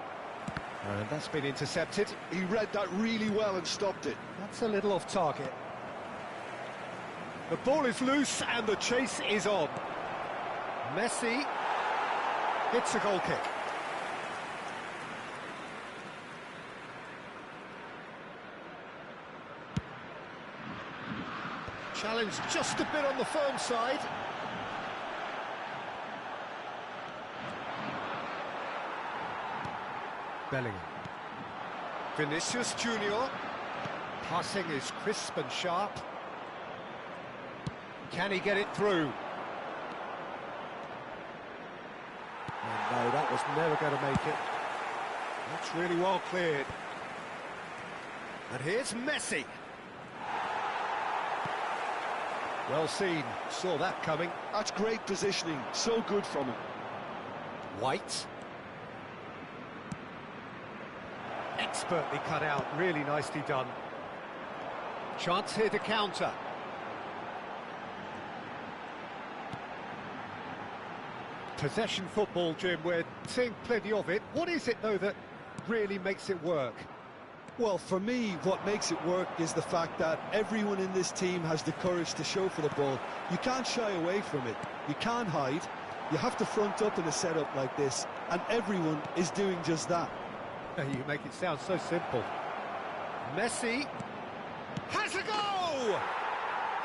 And that's been intercepted. He read that really well and stopped it. That's a little off target. The ball is loose and the chase is on. Messi hits a goal kick. Challenge just a bit on the firm side. Bellingham. Vinicius Junior. Passing is crisp and sharp. Can he get it through? Oh, no, that was never going to make it. That's really well cleared. And here's Messi. Well seen, saw that coming. That's great positioning, so good from him. White. Expertly cut out, really nicely done. Chance here to counter. Possession football, Jim, we're seeing plenty of it. What is it, though, that really makes it work? Well, for me, what makes it work is the fact that everyone in this team has the courage to show for the ball. You can't shy away from it. You can't hide. You have to front up in a setup like this, and everyone is doing just that. You make it sound so simple. Messi has a go!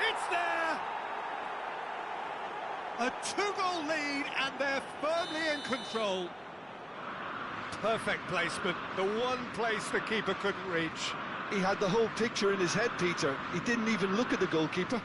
It's there! A two-goal lead, and they're firmly in control. Perfect placement, the one place the keeper couldn't reach. He had the whole picture in his head, Peter. He didn't even look at the goalkeeper.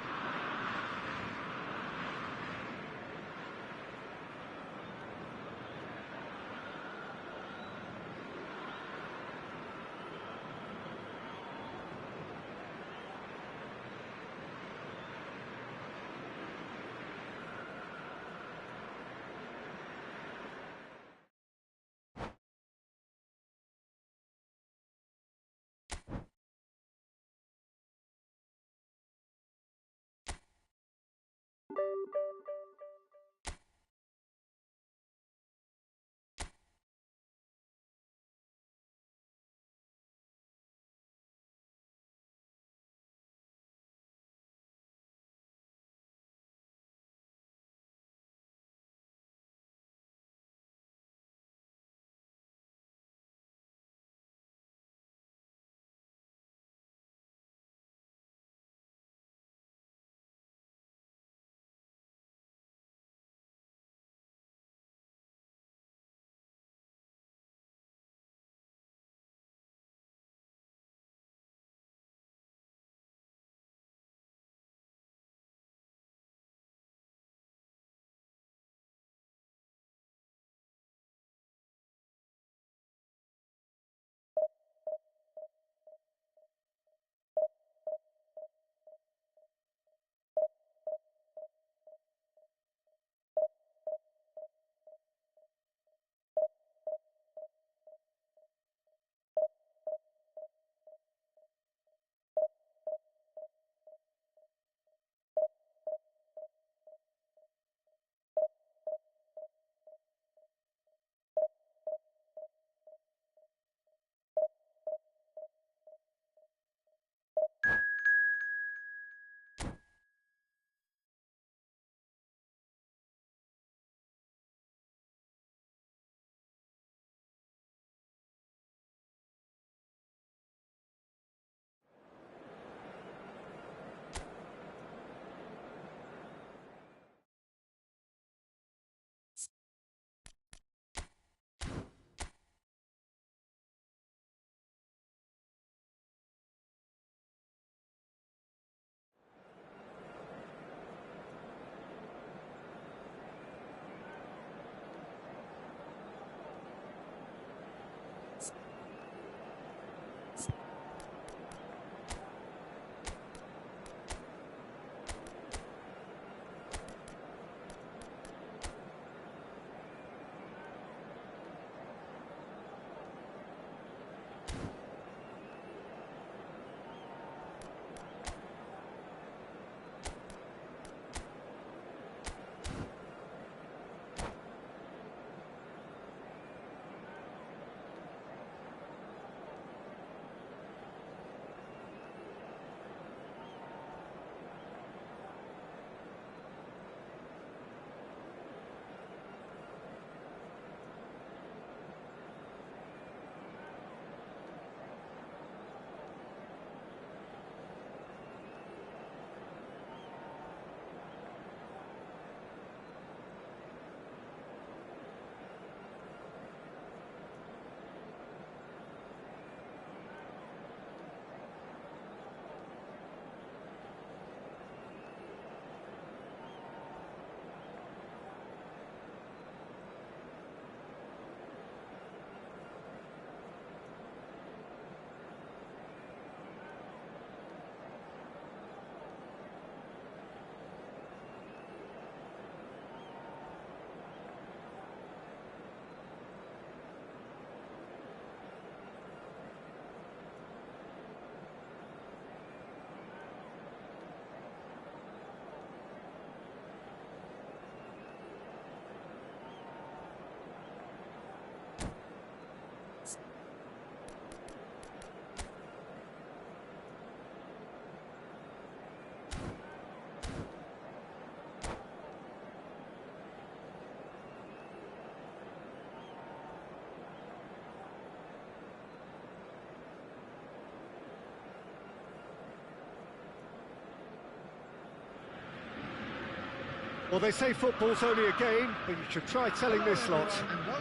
Well, they say football's only a game, but you should try telling this lot.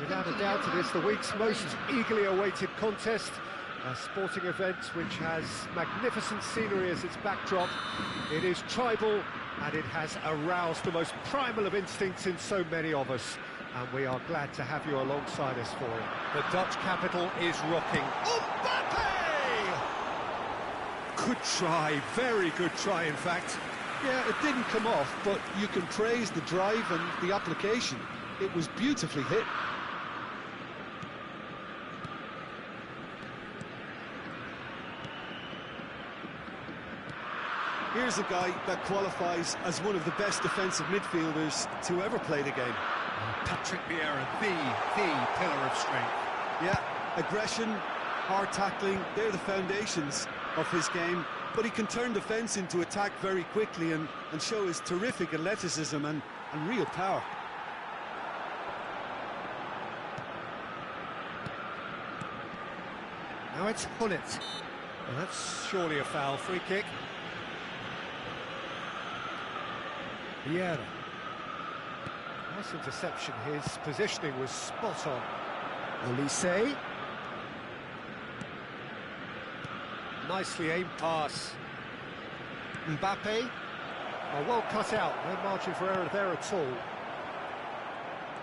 Without a doubt, it is the week's most eagerly awaited contest. A sporting event which has magnificent scenery as its backdrop. It is tribal, and it has aroused the most primal of instincts in so many of us. And we are glad to have you alongside us for it. The Dutch capital is rocking. Mbappe! Good try, very good try, in fact. Yeah, it didn't come off, but you can praise the drive and the application. It was beautifully hit. Here's a guy that qualifies as one of the best defensive midfielders to ever play the game. Patrick Vieira, the pillar of strength. Yeah, aggression, hard tackling, they're the foundations of his game. But he can turn defence into attack very quickly and show his terrific athleticism and real power. Now it's Hullet. Well, that's surely a foul. Free kick. Vieira. Nice interception. His positioning was spot on. Olise. Nicely aimed pass. Mbappe. Oh, well cut out. No margin for error there at all.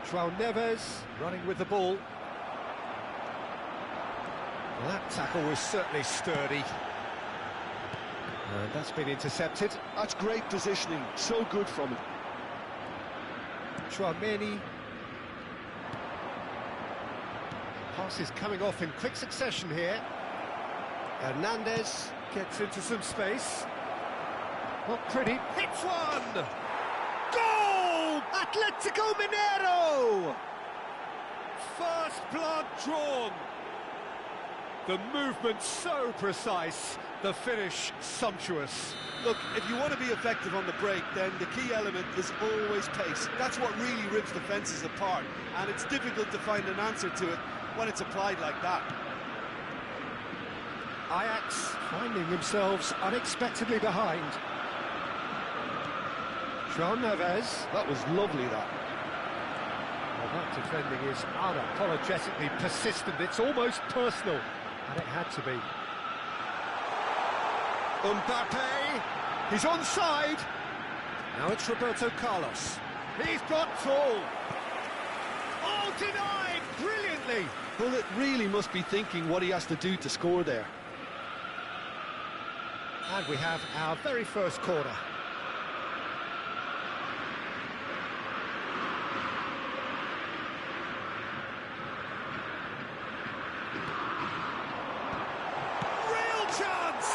João Neves running with the ball. Well, that tackle was certainly sturdy. And that's been intercepted. That's great positioning. So good from him. Chouameni. Passes coming off in quick succession here. Hernandez gets into some space. Not pretty. Hits one! Goal! Atletico Mineiro! First blood drawn. The movement so precise, the finish sumptuous. Look, if you want to be effective on the break, then the key element is always pace. That's what really rips defences apart, and it's difficult to find an answer to it when it's applied like that. Ajax finding themselves unexpectedly behind. João Neves. That was lovely, that. Well, that defending is unapologetically persistent. It's almost personal, and it had to be. Mbappe. He's onside. Now it's Roberto Carlos. He's blocked all. Oh, denied brilliantly. Well, it really must be thinking what he has to do to score there. And we have our very first corner. Real chance!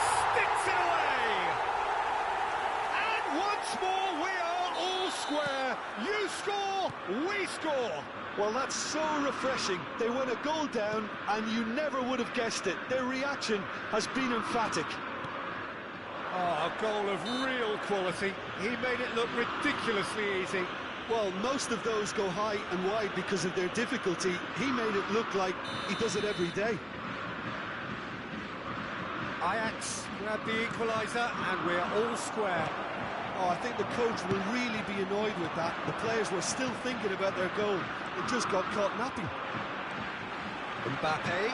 Sticks it away! And once more we are all square. You score, we score. Well, that's so refreshing. They went a goal down, and you never would have guessed it. Their reaction has been emphatic. Oh, a goal of real quality. He made it look ridiculously easy. Well, most of those go high and wide because of their difficulty. He made it look like he does it every day. Ajax grabbed the equaliser, and we're all square. Oh, I think the coach will really be annoyed with that. The players were still thinking about their goal. It just got caught napping. Mbappe.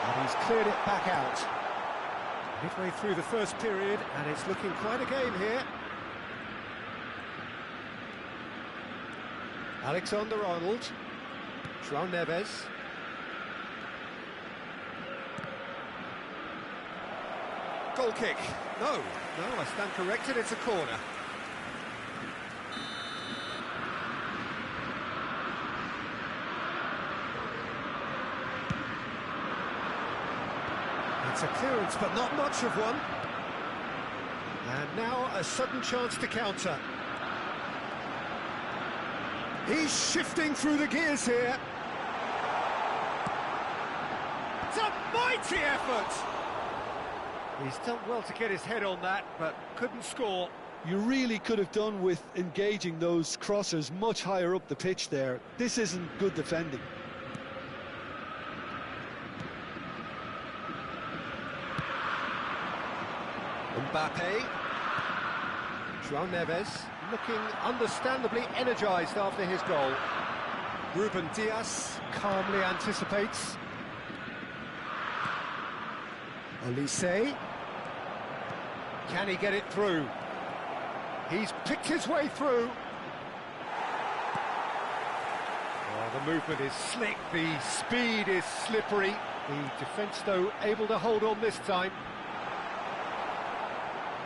And he's cleared it back out. Midway through the first period, and it's looking quite a game here. Alexander-Arnold. João Neves. Goal kick. No, I stand corrected, it's a corner. It's a clearance, but not much of one. And now a sudden chance to counter. He's shifting through the gears here. It's a mighty effort! He's done well to get his head on that, but couldn't score. You really could have done with engaging those crossers much higher up the pitch there. This isn't good defending. Mbappe. João Neves looking understandably energised after his goal. Ruben Dias calmly anticipates. Olise. Can he get it through? He's picked his way through. Oh, the movement is slick, the speed is slippery. The defence, though, able to hold on this time.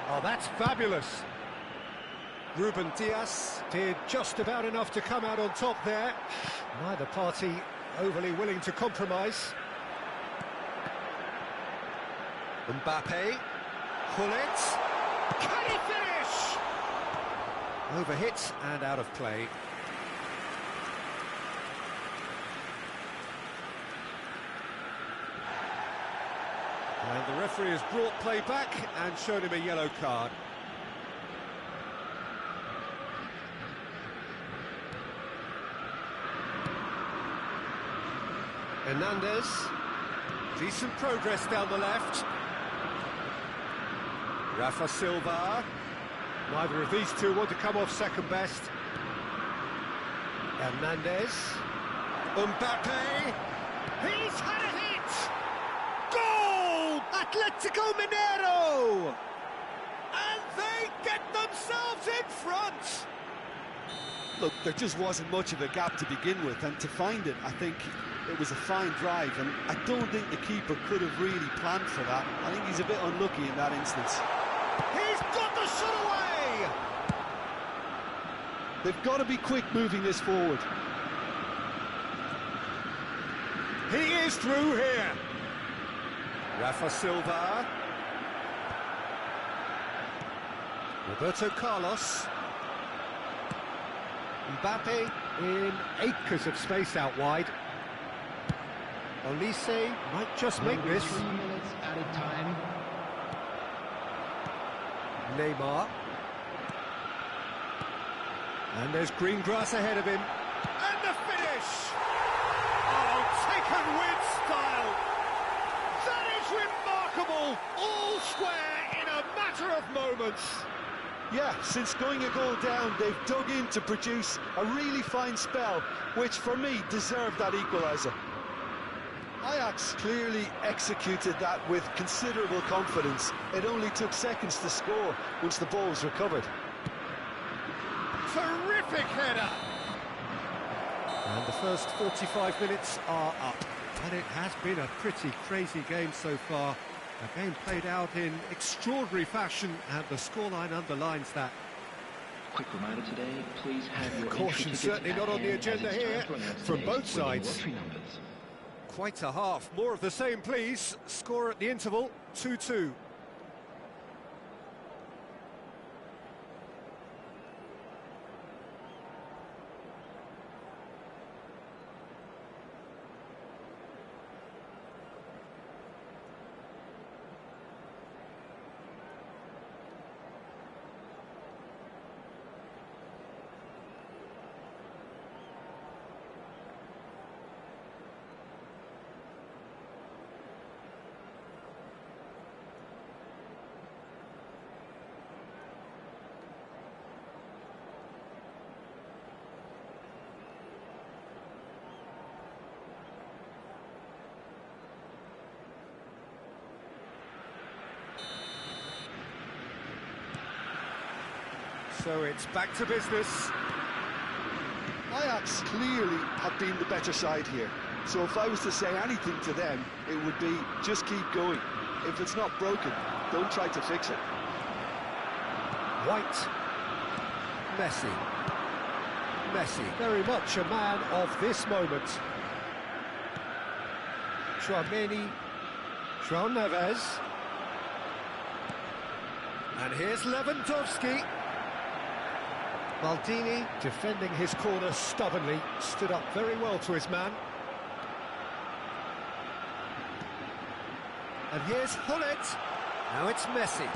Oh, that's fabulous. Ruben Dias did just about enough to come out on top there. Neither party overly willing to compromise. Mbappe. Gullit. Can he finish? Overhit and out of play. And the referee has brought play back and shown him a yellow card. Hernandez, decent progress down the left. Rafa Silva. Neither of these two want to come off second best. Hernandez. Mbappe. He's had a hit! Goal! Atletico Mineiro! And they get themselves in front! Look, there just wasn't much of a gap to begin with, and to find it, I think it was a fine drive, and I don't think the keeper could have really planned for that. I think he's a bit unlucky in that instance. He's got the shot away! They've got to be quick moving this forward. He is through here. Rafa Silva. Roberto Carlos. Mbappe in acres of space out wide. Olise might just make this. 3 minutes at a time. Neymar. And there's green grass ahead of him. And the finish! Oh, taken with style! That is remarkable! All square in a matter of moments. Yeah, since going a goal down, they've dug in to produce a really fine spell, which for me deserved that equaliser. Ajax clearly executed that with considerable confidence. It only took seconds to score once the ball was recovered. Terrific header! And the first 45 minutes are up. And it has been a pretty crazy game so far. A game played out in extraordinary fashion, and the scoreline underlines that. Quick reminder today, please have your Caution certainly not on the agenda here from both sides. Quite a half. More of the same, please. Score at the interval, 2-2. So it's back to business. Ajax clearly have been the better side here. So if I was to say anything to them, it would be just keep going. If it's not broken, don't try to fix it. White. Messi. Messi, very much a man of this moment. Tchouameni. João Neves. And here's Lewandowski. Maldini, defending his corner stubbornly, stood up very well to his man. And here's Gullit. Now it's Messi.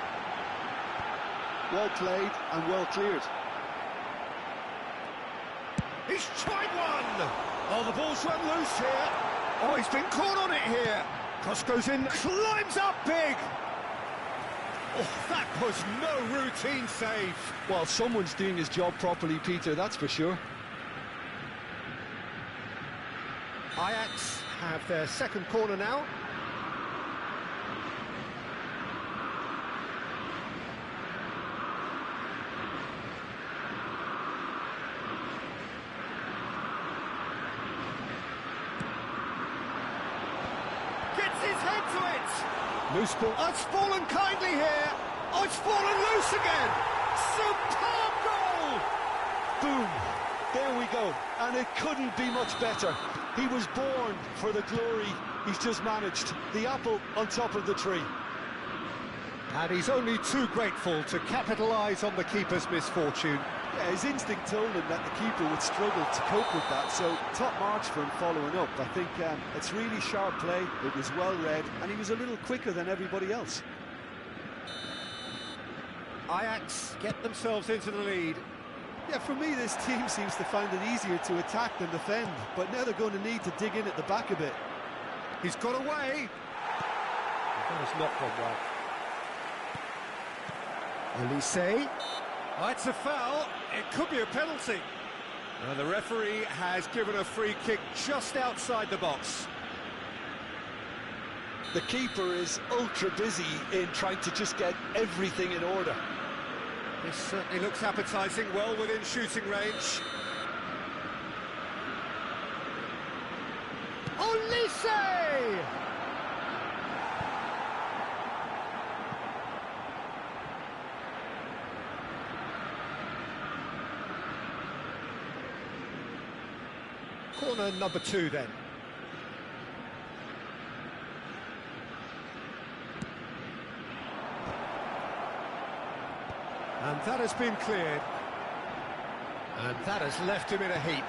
Well played and well cleared. He's tried one! Oh, the ball's run loose here. Oh, he's been caught on it here. Cross goes in, climbs up big. Oh, that was no routine save. Well, someone's doing his job properly, Peter, that's for sure. Ajax have their second corner now. Gets his head to it. Loose ball. Oh, it's fallen kindly here. Oh, it's fallen loose again. Superb goal. Boom. There we go. And it couldn't be much better. He was born for the glory he's just managed. The apple on top of the tree. And he's only too grateful to capitalise on the keeper's misfortune. Yeah, his instinct told him that the keeper would struggle to cope with that, so top marks for him following up. I think it's really sharp play, it was well read, and he was a little quicker than everybody else. Ajax get themselves into the lead. Yeah, for me, this team seems to find it easier to attack than defend, but now they're going to need to dig in at the back a bit. He's got away. That has not gone well. Elise. Oh, it's a foul. It could be a penalty. Now the referee has given a free kick just outside the box. The keeper is ultra busy in trying to just get everything in order. This certainly looks appetising, well within shooting range. Elise! Corner number 2 then. And that has been cleared. And that has left him in a heap.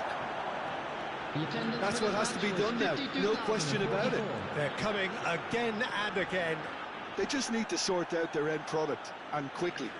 That's what has to be done now, no question about it. They're coming again and again. They just need to sort out their end product, and quickly.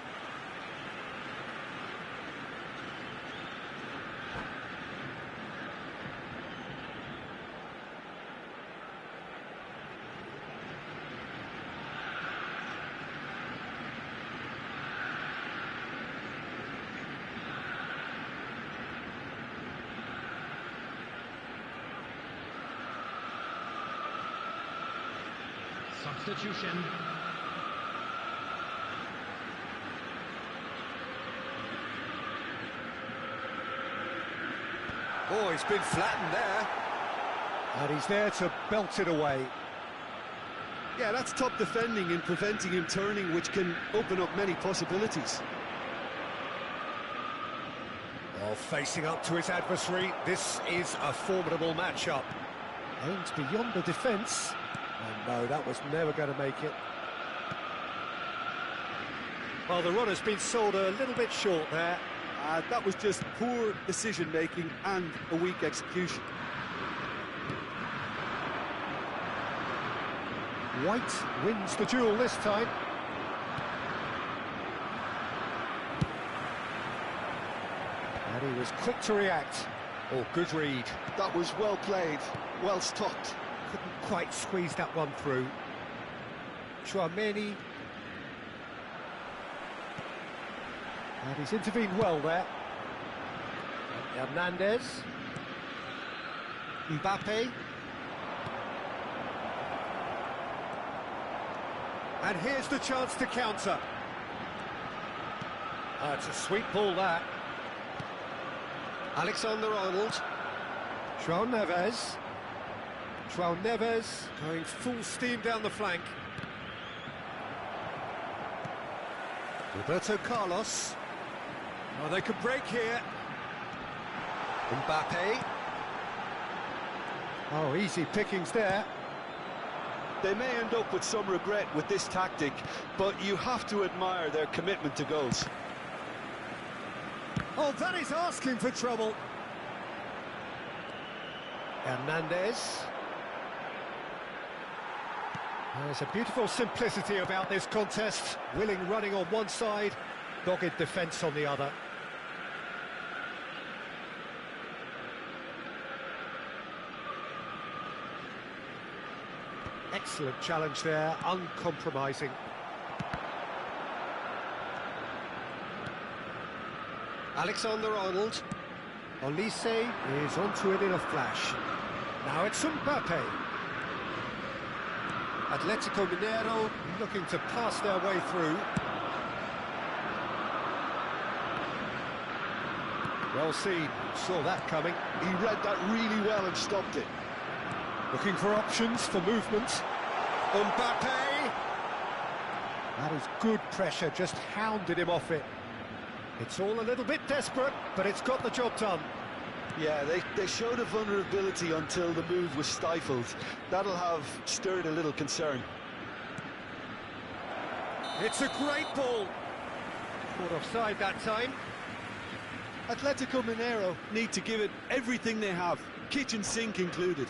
Substitution. Oh, he's been flattened there. And he's there to belt it away. Yeah, that's top defending and preventing him turning, which can open up many possibilities. Well, facing up to his adversary, this is a formidable matchup. Aims beyond the defence. Oh no, that was never going to make it. Well, the runner's been sold a little bit short there. That was just poor decision-making and a weak execution. White wins the duel this time. And he was quick to react. Oh, good read. That was well played, well stopped. Couldn't quite squeeze that one through. Chouameni. And he's intervened well there. Hernandez. Mbappe. And here's the chance to counter. It's a sweet ball, that. Alexander-Arnold. João Neves. João Neves going full steam down the flank. Roberto Carlos. Oh, they could break here. Mbappe. Oh, easy pickings there. They may end up with some regret with this tactic, but you have to admire their commitment to goals. Oh, that is asking for trouble. Hernandez. There's a beautiful simplicity about this contest. Willing running on one side, dogged defence on the other. Excellent challenge there, uncompromising. Alexander-Arnold. Olise is onto it in a flash. Now it's Mbappe. Atletico Mineiro looking to pass their way through. Well seen, saw that coming. He read that really well and stopped it. Looking for options for movement. Mbappe! That is good pressure, just hounded him off it. It's all a little bit desperate, but it's got the job done. Yeah, they showed a vulnerability until the move was stifled. That'll have stirred a little concern. It's a great ball. Caught offside that time. Atletico Mineiro need to give it everything they have, kitchen sink included.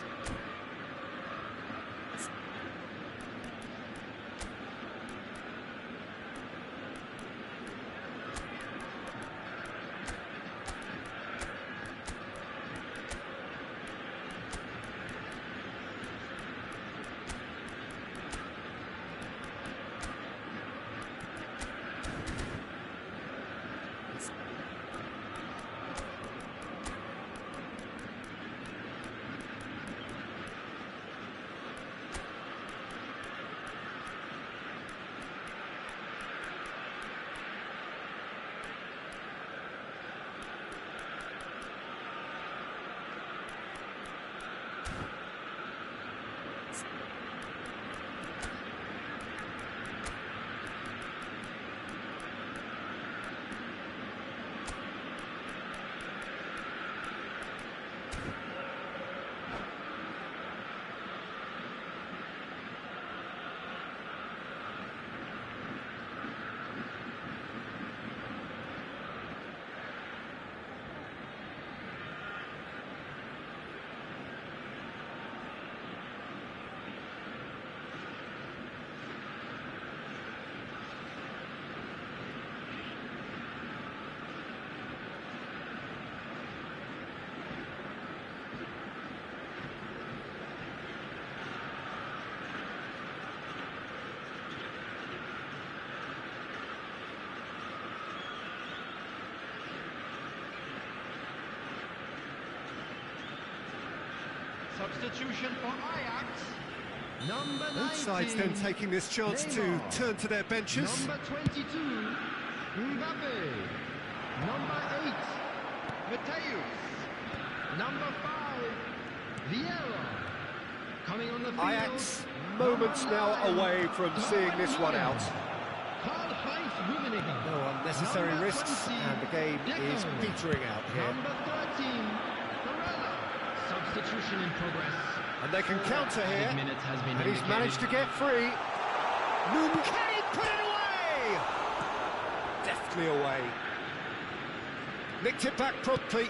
Substitution for Ajax. Number 19. Both sides then taking this chance Neymar. to turn to their benches. Number 22, Mbappe. Number 8, Mateus. Number 5, Vieira. Coming on the field. Ajax moments now away from seeing this one out. No unnecessary Number risks, 20, and the game is Deco. petering out here. Number 13, Barella. Substitution in progress. And they can counter here, Minutes has been and he's managed to get free. Can he put it away? Deftly away. Nicked it back promptly.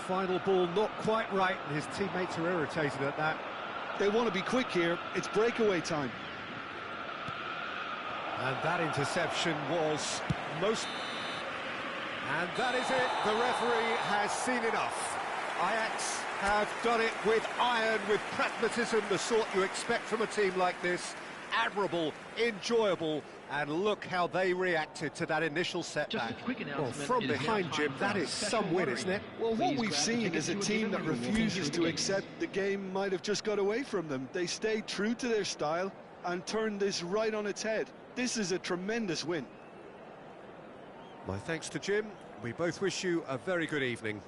Final ball not quite right, and his teammates are irritated at that. They want to be quick here, it's breakaway time. And that interception was most... And that is it, the referee has seen enough. Ajax have done it with iron, with pragmatism, the sort you expect from a team like this. Admirable, enjoyable, and look how they reacted to that initial setback. Just a quick Well, announcement. from It is now behind, time Jim, for that our is special some win, lottery. isn't it? Well, what Please we've grab seen tickets is a to a team that given room. We'll refuses continue to again. accept the game might have just got away from them. They stayed true to their style and turned this right on its head. This is a tremendous win. My thanks to Jim. We both wish you a very good evening.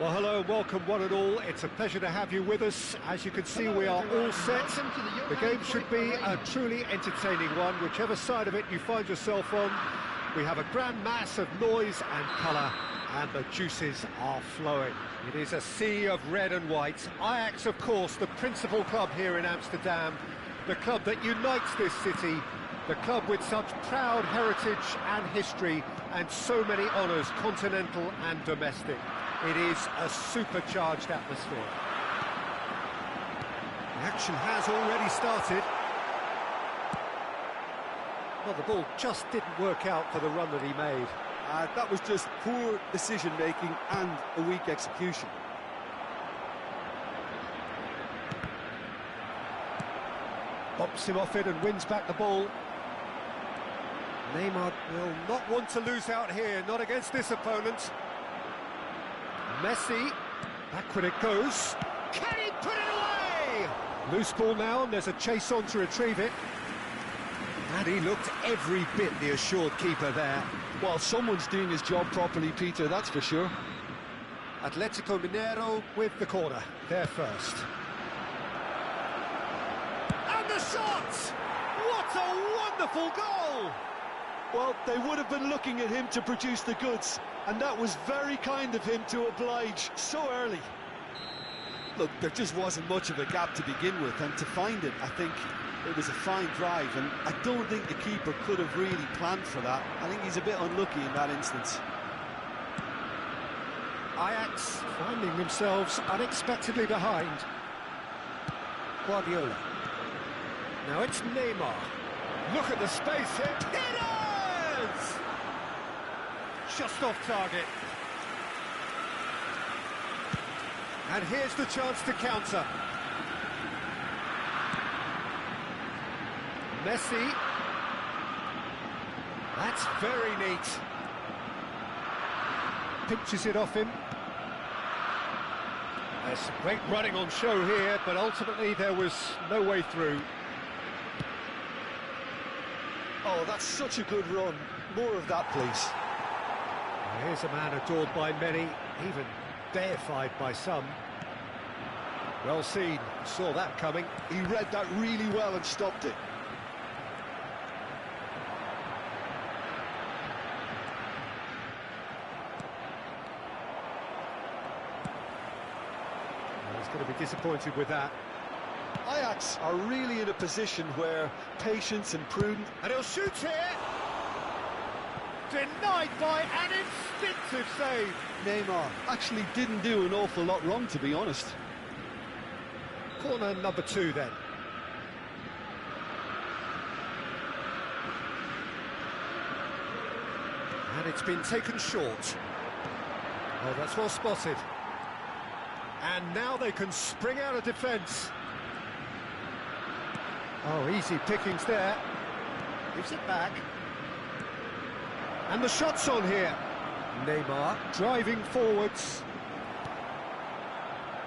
Well, hello and welcome one and all. It's a pleasure to have you with us. As you can see, we are all set. The game should be a truly entertaining one, whichever side of it you find yourself on. We have a grand mass of noise and colour, and the juices are flowing. It is a sea of red and white. Ajax, of course, the principal club here in Amsterdam, the club that unites this city, the club with such proud heritage and history, and so many honours, continental and domestic. It is a supercharged atmosphere. The action has already started. Well, the ball just didn't work out for the run that he made. That was just poor decision-making and a weak execution. Bops him off it and wins back the ball. Neymar will not want to lose out here, not against this opponent. Messi, backward it goes. Can he put it away? Loose ball now, and there's a chase on to retrieve it. And he looked every bit the assured keeper there. Well, someone's doing his job properly, Peter, that's for sure. Atletico Mineiro with the corner, there first. And the shot! What a wonderful goal! Well, they would have been looking at him to produce the goods, and that was very kind of him to oblige so early. Look, there just wasn't much of a gap to begin with, and to find it, I think it was a fine drive, and I don't think the keeper could have really planned for that. I think he's a bit unlucky in that instance. Ajax finding themselves unexpectedly behind. Guardiola. Now it's Neymar. Look at the space here. It is! Just off target. And here's the chance to counter. Messi. That's very neat. Pinches it off him. There's some great running on show here, but ultimately there was no way through. Oh, that's such a good run. More of that, please. Here's a man adored by many, even deified by some. Well seen, saw that coming. He read that really well and stopped it. He's going to be disappointed with that. Ajax are really in a position where patience and prudence... And he'll shoot here! Denied by an instinctive save. Neymar actually didn't do an awful lot wrong, to be honest. Corner number 2 then. And it's been taken short. Oh, that's well spotted. And now they can spring out of defence. Oh, easy pickings there. Gives it back. And the shot's on here. Neymar driving forwards.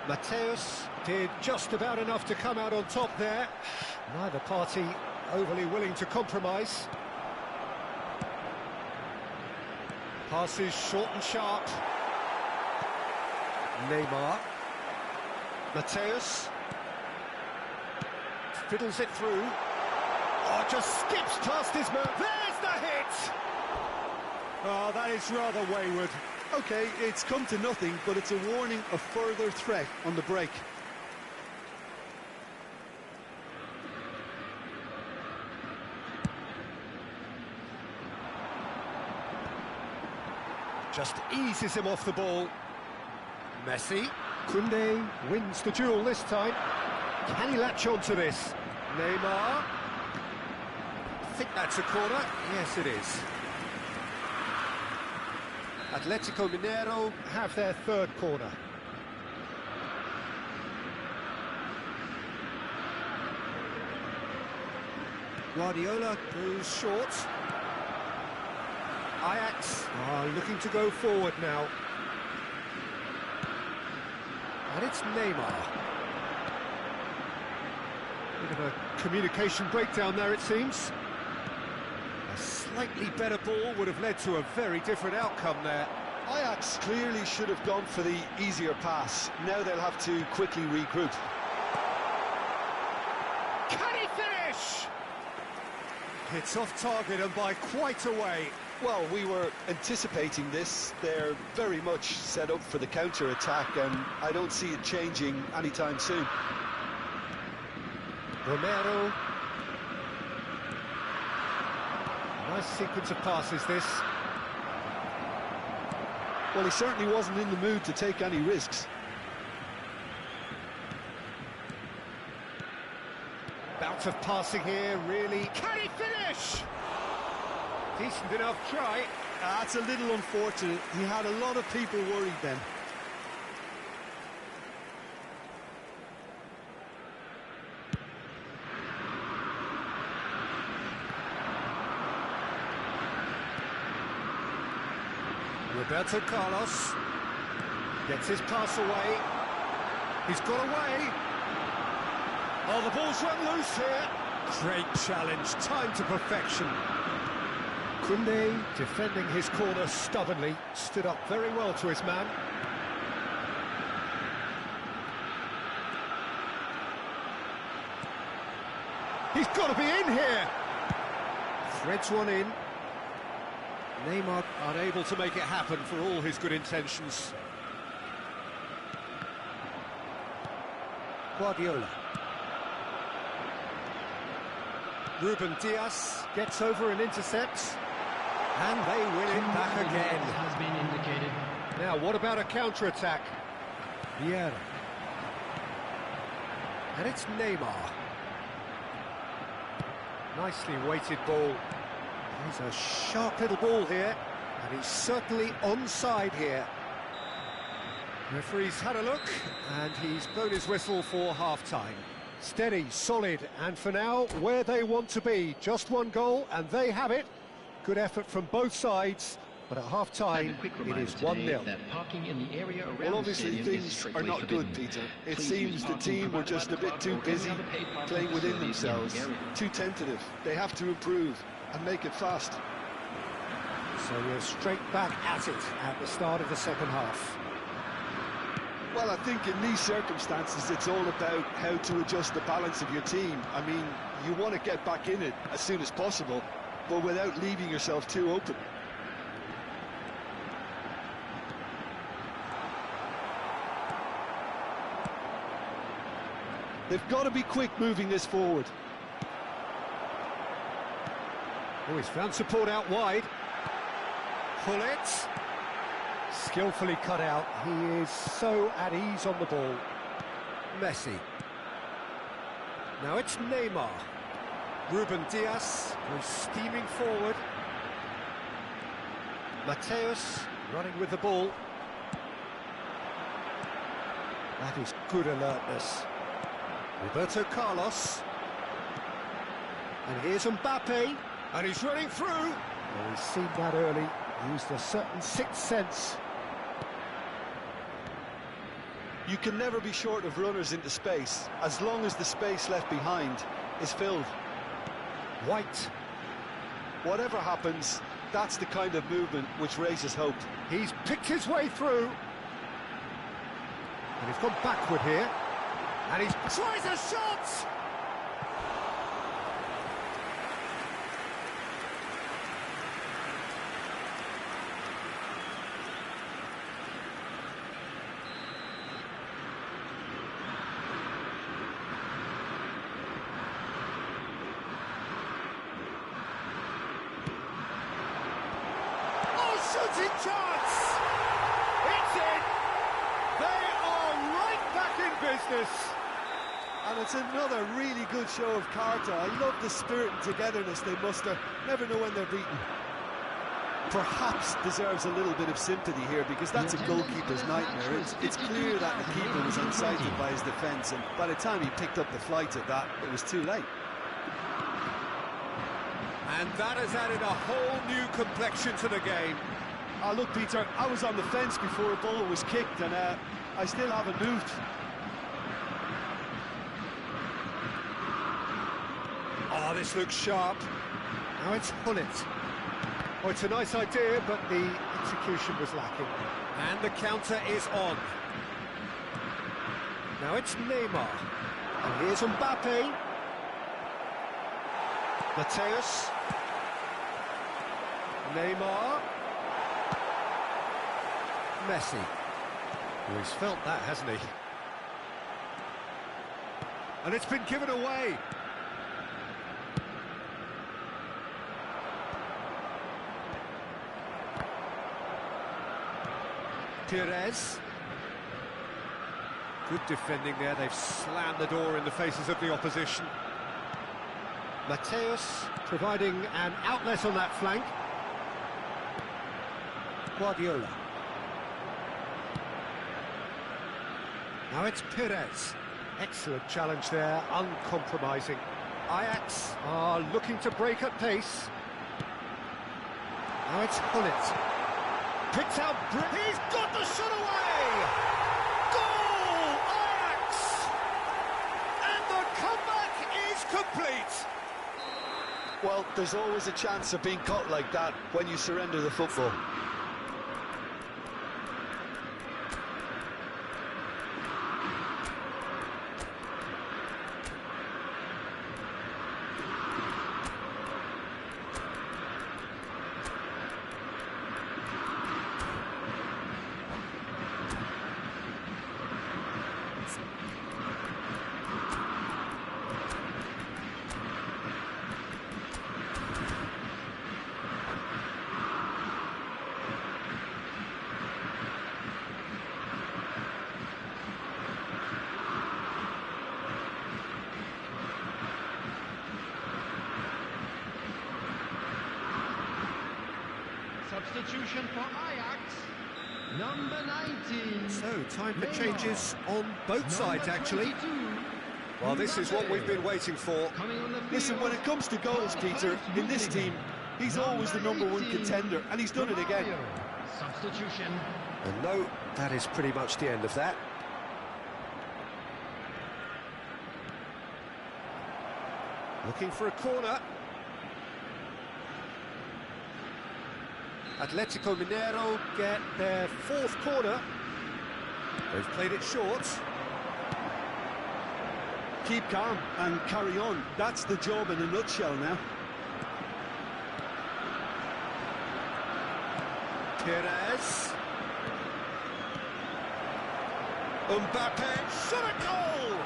Mateus did just about enough to come out on top there. Neither party overly willing to compromise. Passes short and sharp. Neymar. Mateus. Fiddles it through. Oh, just skips past his man. There's the hit! Oh, that is rather wayward. OK, it's come to nothing, but it's a warning of further threat on the break. Just eases him off the ball. Messi. Koundé wins the duel this time. Can he latch on to this? Neymar. I think that's a corner. Yes, it is. Atletico Mineiro have their third corner. Guardiola goes short. Ajax are looking to go forward now. And it's Neymar. Bit of a communication breakdown there, it seems. A slightly better ball would have led to a very different outcome there. Ajax clearly should have gone for the easier pass. Now they'll have to quickly regroup. Can he finish? It's off target and by quite a way. Well, we were anticipating this. They're very much set up for the counter-attack, and I don't see it changing anytime soon. Romero. Nice sequence of passes, this. Well, he certainly wasn't in the mood to take any risks. Bout of passing here, really. Can he finish? Decent enough try. That's a little unfortunate. He had a lot of people worried then. Roberto Carlos gets his pass away. He's got away. Oh, the ball's run loose here. Great challenge, time to perfection. Kunde, defending his corner stubbornly, stood up very well to his man. He's got to be in here. Threads one in. Neymar unable to make it happen for all his good intentions. Guardiola. Ruben Dias gets over and intercepts. And they win it back again. Has been indicated. Now, what about a counter-attack? Vieira. And it's Neymar. Nicely weighted ball. He's a sharp little ball here, and he's certainly onside here. Referee's had a look, and he's blown his whistle for half-time. Steady, solid, and for now, where they want to be. Just one goal, and they have it. Good effort from both sides, but at half-time, it is 1-0. Well, obviously things are not good, Peter. It seems the team were just a bit too busy playing within themselves, too tentative. They have to improve and make it fast. So we're straight back at it at the start of the second half. Well, I think in these circumstances it's all about how to adjust the balance of your team. I mean, you want to get back in it as soon as possible, but without leaving yourself too open. They've got to be quick moving this forward. Oh, he's found support out wide. Pullet. Skillfully cut out. He is so at ease on the ball. Messi. Now it's Neymar. Ruben Dias goes steaming forward. Mateus running with the ball. That is good alertness. Roberto Carlos. And here's Mbappe. And he's running through. Well, he's seen that early. Used a certain sixth sense. You can never be short of runners into space, as long as the space left behind is filled. White. Whatever happens, that's the kind of movement which raises hope. He's picked his way through. And he's gone backward here. And he tries a shot! Shooting chance! It's in! They are right back in business! And it's another really good show of character. I love the spirit and togetherness they muster. Never know when they're beaten. Perhaps deserves a little bit of sympathy here, because that's a goalkeeper's nightmare. It's clear that the keeper was unsighted by his defence, and by the time he picked up the flight at that, it was too late. And that has added a whole new complexion to the game. Oh, look, Peter, I was on the fence before a ball was kicked, and I still haven't moved. Oh, this looks sharp. Now it's Pullet. Oh, it's a nice idea, but the execution was lacking. And the counter is on. Now it's Neymar. And here's Mbappe. Mateus. Neymar. Messi. Well, he's felt that, hasn't he? And it's been given away. Perez. Good defending there, they've slammed the door in the faces of the opposition. Mateus providing an outlet on that flank. Guardiola. Now it's Perez. Excellent challenge there, uncompromising. Ajax are looking to break at pace. Now it's Hullet. Picks out he's got the shot away! Goal! Ajax! And the comeback is complete! Well, there's always a chance of being caught like that when you surrender the football. Substitution for Ajax, number 19. So, time for changes on both sides, actually. 22, Well, this is what we've been waiting for. coming on the field. Listen, when it comes to goals, Peter, in this team, he's always the #1 contender, and he's done it again. Substitution. And no, that is pretty much the end of that. Looking for a corner. Atletico Mineiro get their 4th corner. They've played it short. Keep calm and carry on. That's the job in a nutshell now. Perez. Mbappe, shot a goal!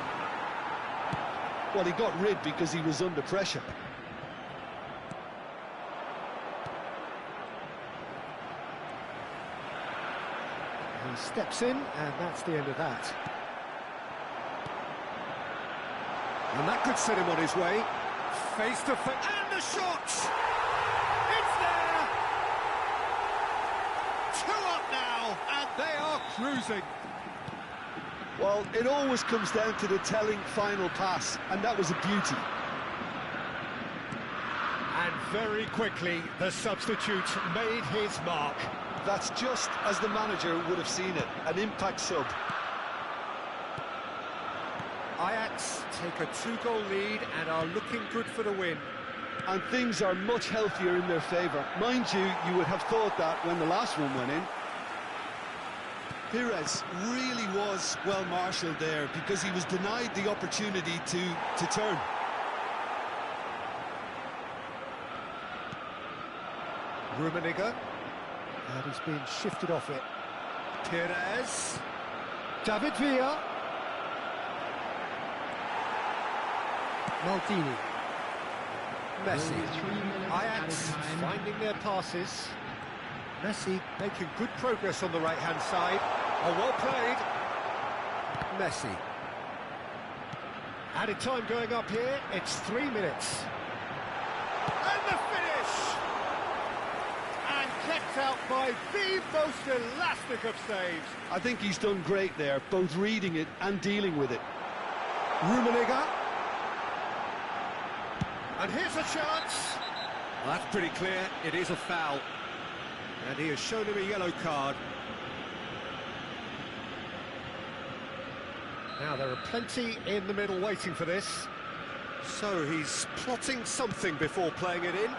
Well, he got rid because he was under pressure. He steps in, and that's the end of that. And that could set him on his way. Face to face, and the shot! It's there! 2 up now, and they are cruising. Well, it always comes down to the telling final pass, and that was a beauty. And very quickly, the substitute made his mark. That's just as the manager would have seen it, an impact sub. Ajax take a 2-goal lead and are looking good for the win. And things are much healthier in their favour. Mind you, you would have thought that when the last one went in. Perez really was well marshalled there because he was denied the opportunity to turn. Rummenigge, and he's been shifted off it. Perez, David Villa, Maldini, Messi. Ajax finding their passes. Messi making good progress on the right-hand side. Oh, well played. Messi. Added time going up here. It's 3 minutes. And the finish! And kept out by the most elastic of saves. I think he's done great there, both reading it and dealing with it. Rummenigge. And here's a chance. Well, that's pretty clear. It is a foul. And he has shown him a yellow card. Now, there are plenty in the middle waiting for this. So he's plotting something before playing it in.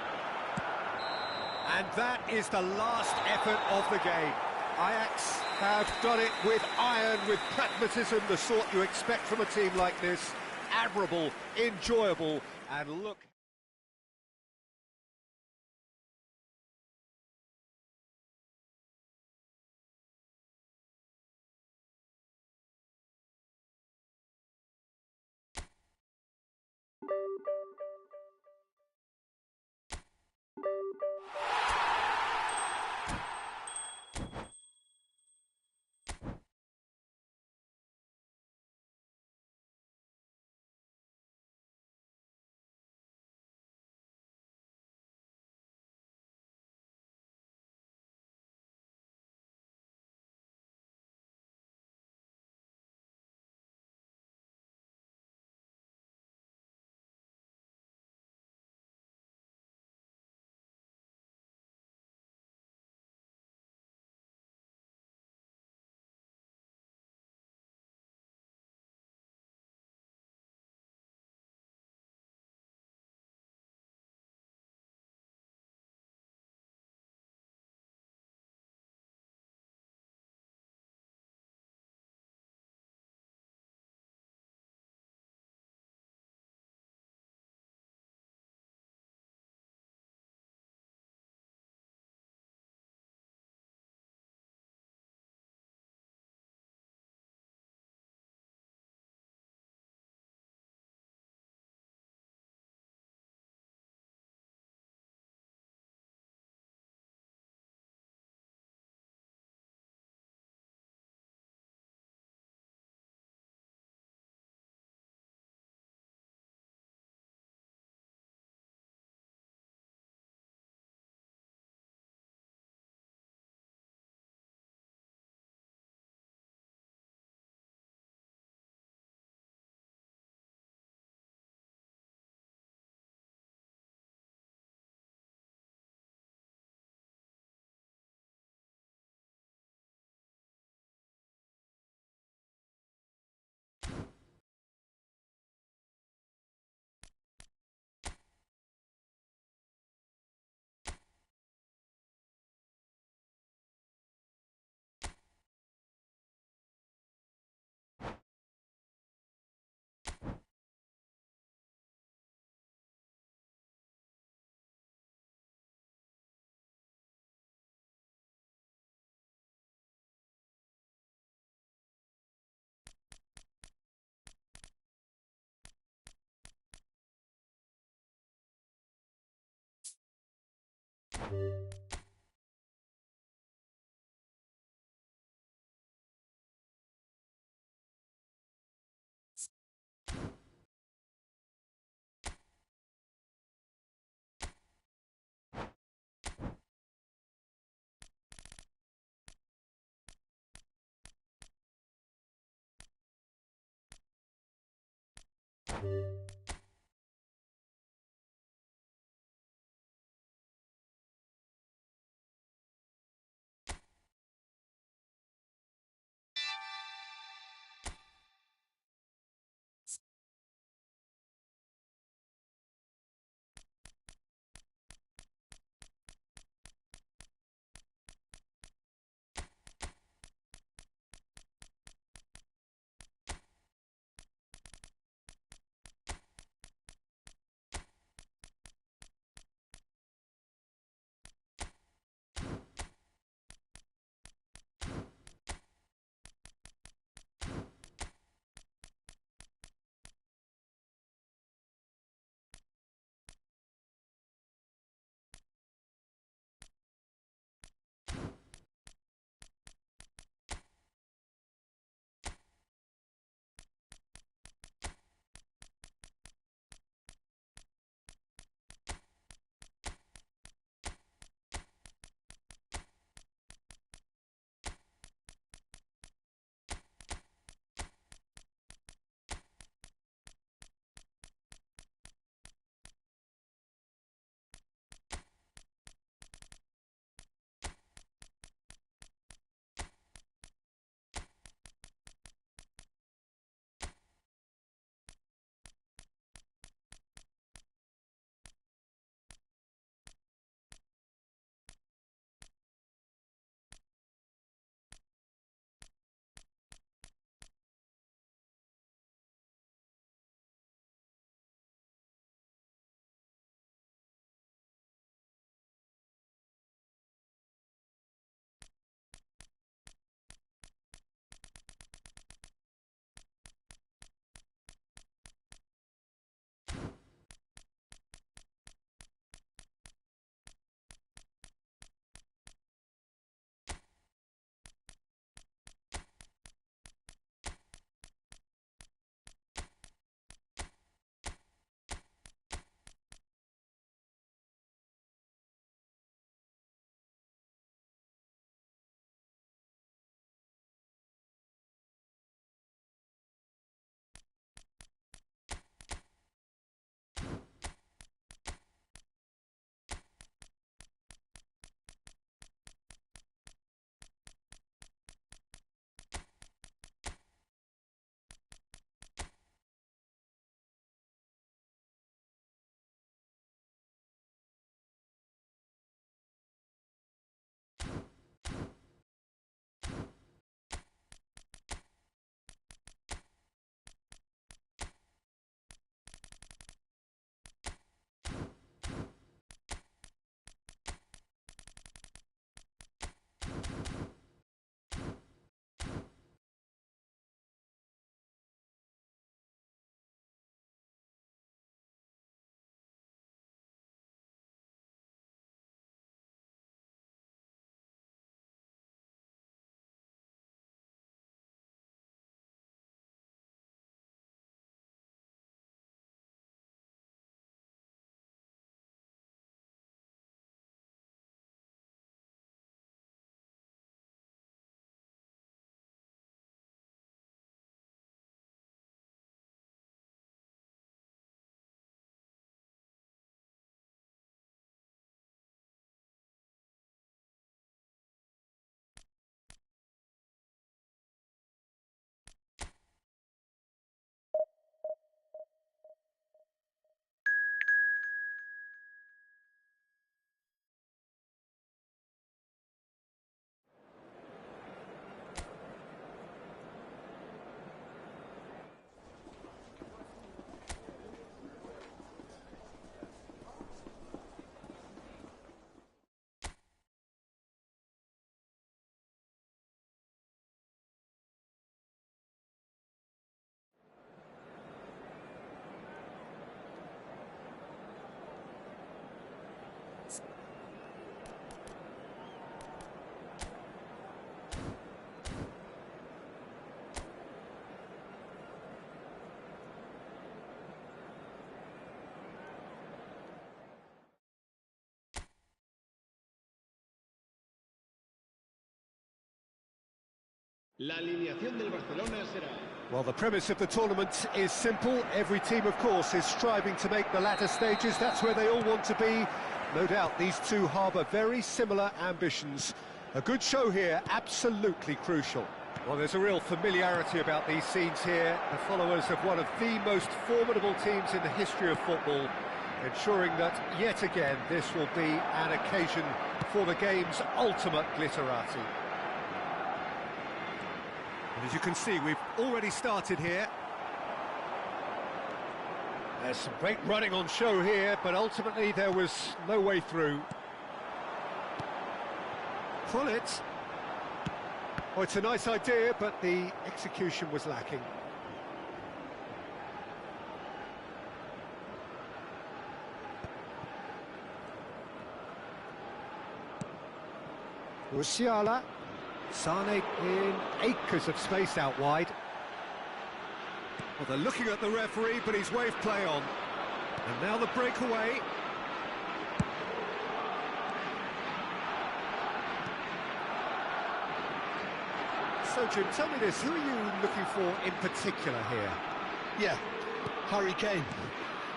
And that is the last effort of the game. Ajax have done it with iron, with pragmatism, the sort you expect from a team like this. Admirable, enjoyable, and look... La alineación del Barcelona será... Well, the premise of the tournament is simple. Every team, of course, is striving to make the latter stages. That's where they all want to be. No doubt these two harbour very similar ambitions. A good show here, absolutely crucial. Well, there's a real familiarity about these scenes here. The followers of one of the most formidable teams in the history of football, ensuring that, yet again, this will be an occasion for the game's ultimate glitterati. And as you can see, we've already started here. There's some great running on show here, but ultimately there was no way through. Pull it. Oh, it's a nice idea, but the execution was lacking. Musiala. Sane in acres of space out wide. Well, they're looking at the referee, but he's waved play on. And now the breakaway. So, Jim, tell me this, who are you looking for in particular here? Yeah, Harry Kane.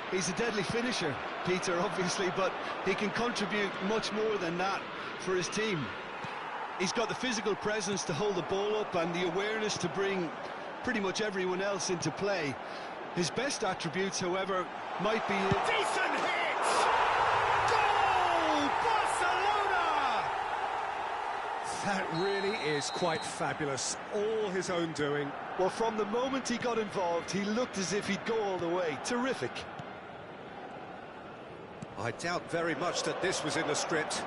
He's a deadly finisher, Peter, obviously, but he can contribute much more than that for his team. He's got the physical presence to hold the ball up and the awareness to bring pretty much everyone else into play. His best attributes, however, might be... Decent hit! Goal! Barcelona! That really is quite fabulous. All his own doing. Well, from the moment he got involved, he looked as if he'd go all the way. Terrific. I doubt very much that this was in the script.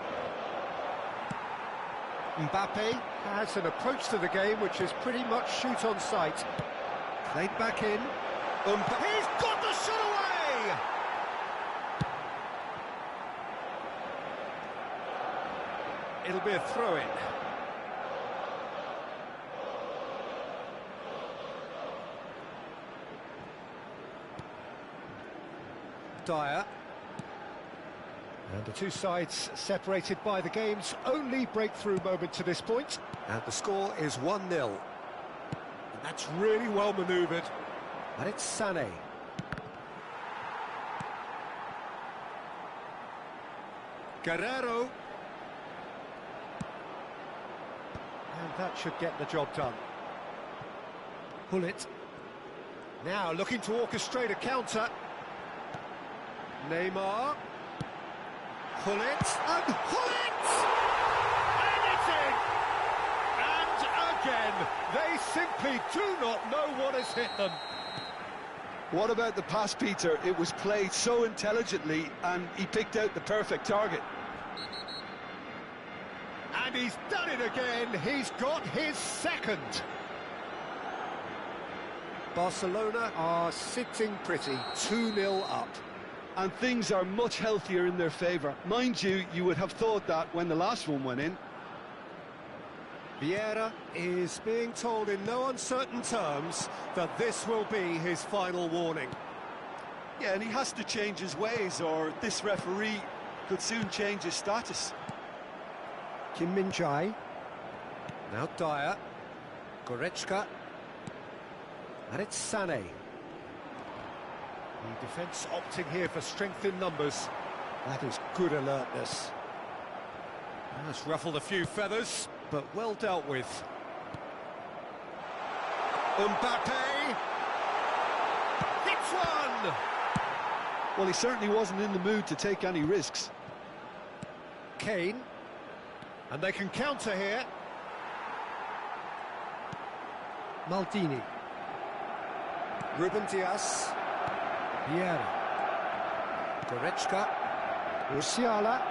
Mbappe has an approach to the game which is pretty much shoot on sight. Played back in. He's got the shot away! It'll be a throw-in. Dyer. And the two sides separated by the game's only breakthrough moment to this point. And the score is 1-0. And that's really well manoeuvred. And it's Sané. Guerrero. And that should get the job done. Pull it. Now looking to orchestrate a counter. Neymar. Pull it, and pull it! And it's in! And again, they simply do not know what has hit them. What about the pass, Peter? It was played so intelligently, and he picked out the perfect target. And he's done it again, he's got his second. Barcelona are sitting pretty, 2-0 up. And things are much healthier in their favour. Mind you, you would have thought that when the last one went in. Vieira is being told in no uncertain terms that this will be his final warning. Yeah, and he has to change his ways, or this referee could soon change his status. Kim Min-jae. Now Dyer. Goretzka. And it's Sané. The defence opting here for strength in numbers. That is good alertness. That's ruffled a few feathers, but well dealt with. Mbappe! Hits one! Well, he certainly wasn't in the mood to take any risks. Kane. And they can counter here. Maldini. Ruben Dias. Vieira. Goretzka. Musiala.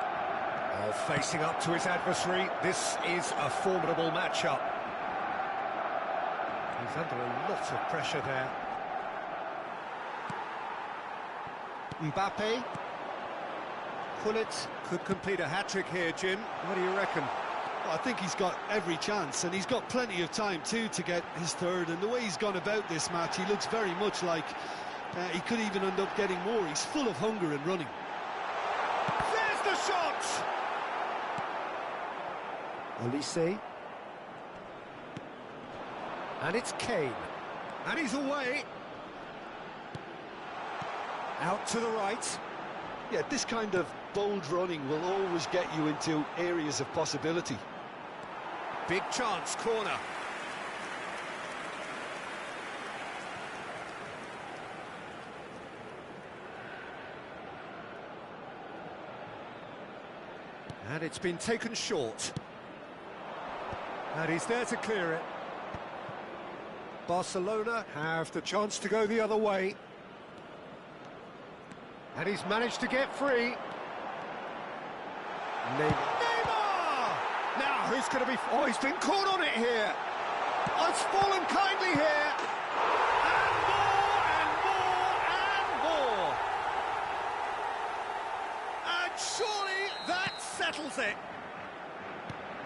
Oh, facing up to his adversary. This is a formidable matchup. He's under a lot of pressure there. Mbappe. Pullet could complete a hat-trick here, Jim. What do you reckon? Well, I think he's got every chance, and he's got plenty of time too to get his third. And the way he's gone about this match, he looks very much like he could even end up getting more. He's full of hunger and running. There's the shot! Olise. And it's Kane. And he's away. Out to the right. Yeah, this kind of bold running will always get you into areas of possibility. Big chance, corner. And it's been taken short. And he's there to clear it. Barcelona have the chance to go the other way. And he's managed to get free. Neymar! Now, who's going to be... Oh, he's been caught on it here. Oh, it's fallen kindly here. And more, and more, and more. And surely that settles it.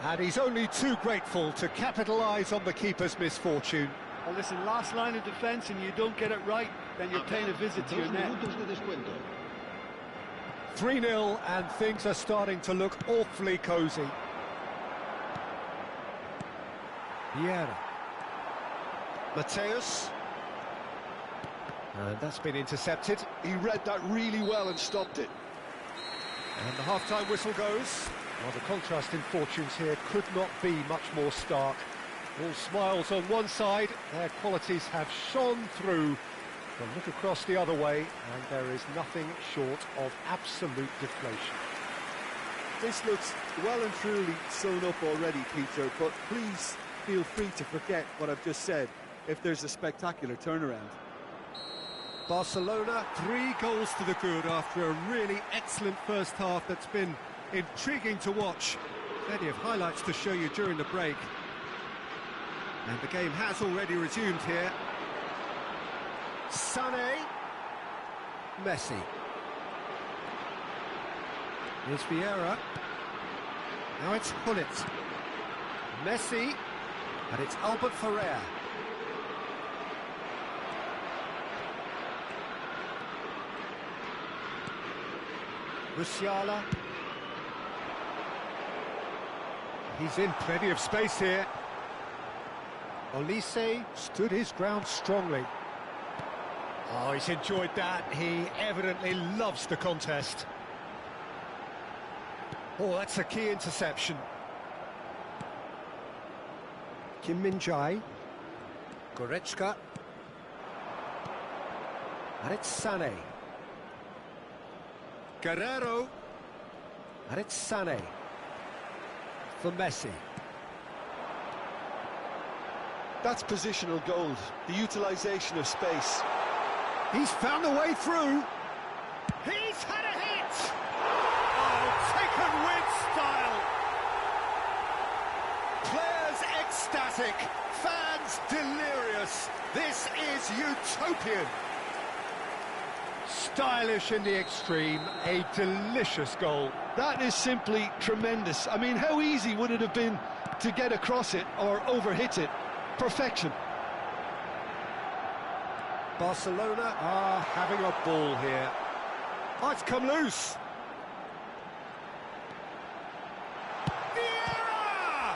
And he's only too grateful to capitalise on the keeper's misfortune. Well, listen, last line of defence and you don't get it right, then you're paying a visit to your net. 3-0 and things are starting to look awfully cosy. Vieira. Mateus. And that's been intercepted. He read that really well and stopped it. And the half-time whistle goes. Well, the contrast in fortunes here could not be much more stark. All smiles on one side, their qualities have shone through. But look across the other way, and there is nothing short of absolute deflation. This looks well and truly sewn up already, Peter, but please feel free to forget what I've just said if there's a spectacular turnaround. Barcelona, 3 goals to the good after a really excellent first half that's been intriguing to watch. Plenty of highlights to show you during the break. And the game has already resumed here. Sané. Messi. Here's Vieira. Now it's Hullet. Messi. And it's Albert Ferrer. Musiala. He's in plenty of space here. Olise stood his ground strongly. Oh, he's enjoyed that. He evidently loves the contest. Oh, that's a key interception. Kim Min-jae. Goretzka. And it's Sané. Guerrero. And it's Sané. For Messi. That's positional gold, the utilisation of space. He's found a way through. He's had a hit! Oh, taken with style. Players ecstatic, fans delirious. This is utopian. Stylish in the extreme, a delicious goal. That is simply tremendous. I mean, how easy would it have been to get across it or overhit it? Perfection. Barcelona are having a ball here. Oh, it's come loose. Vieira!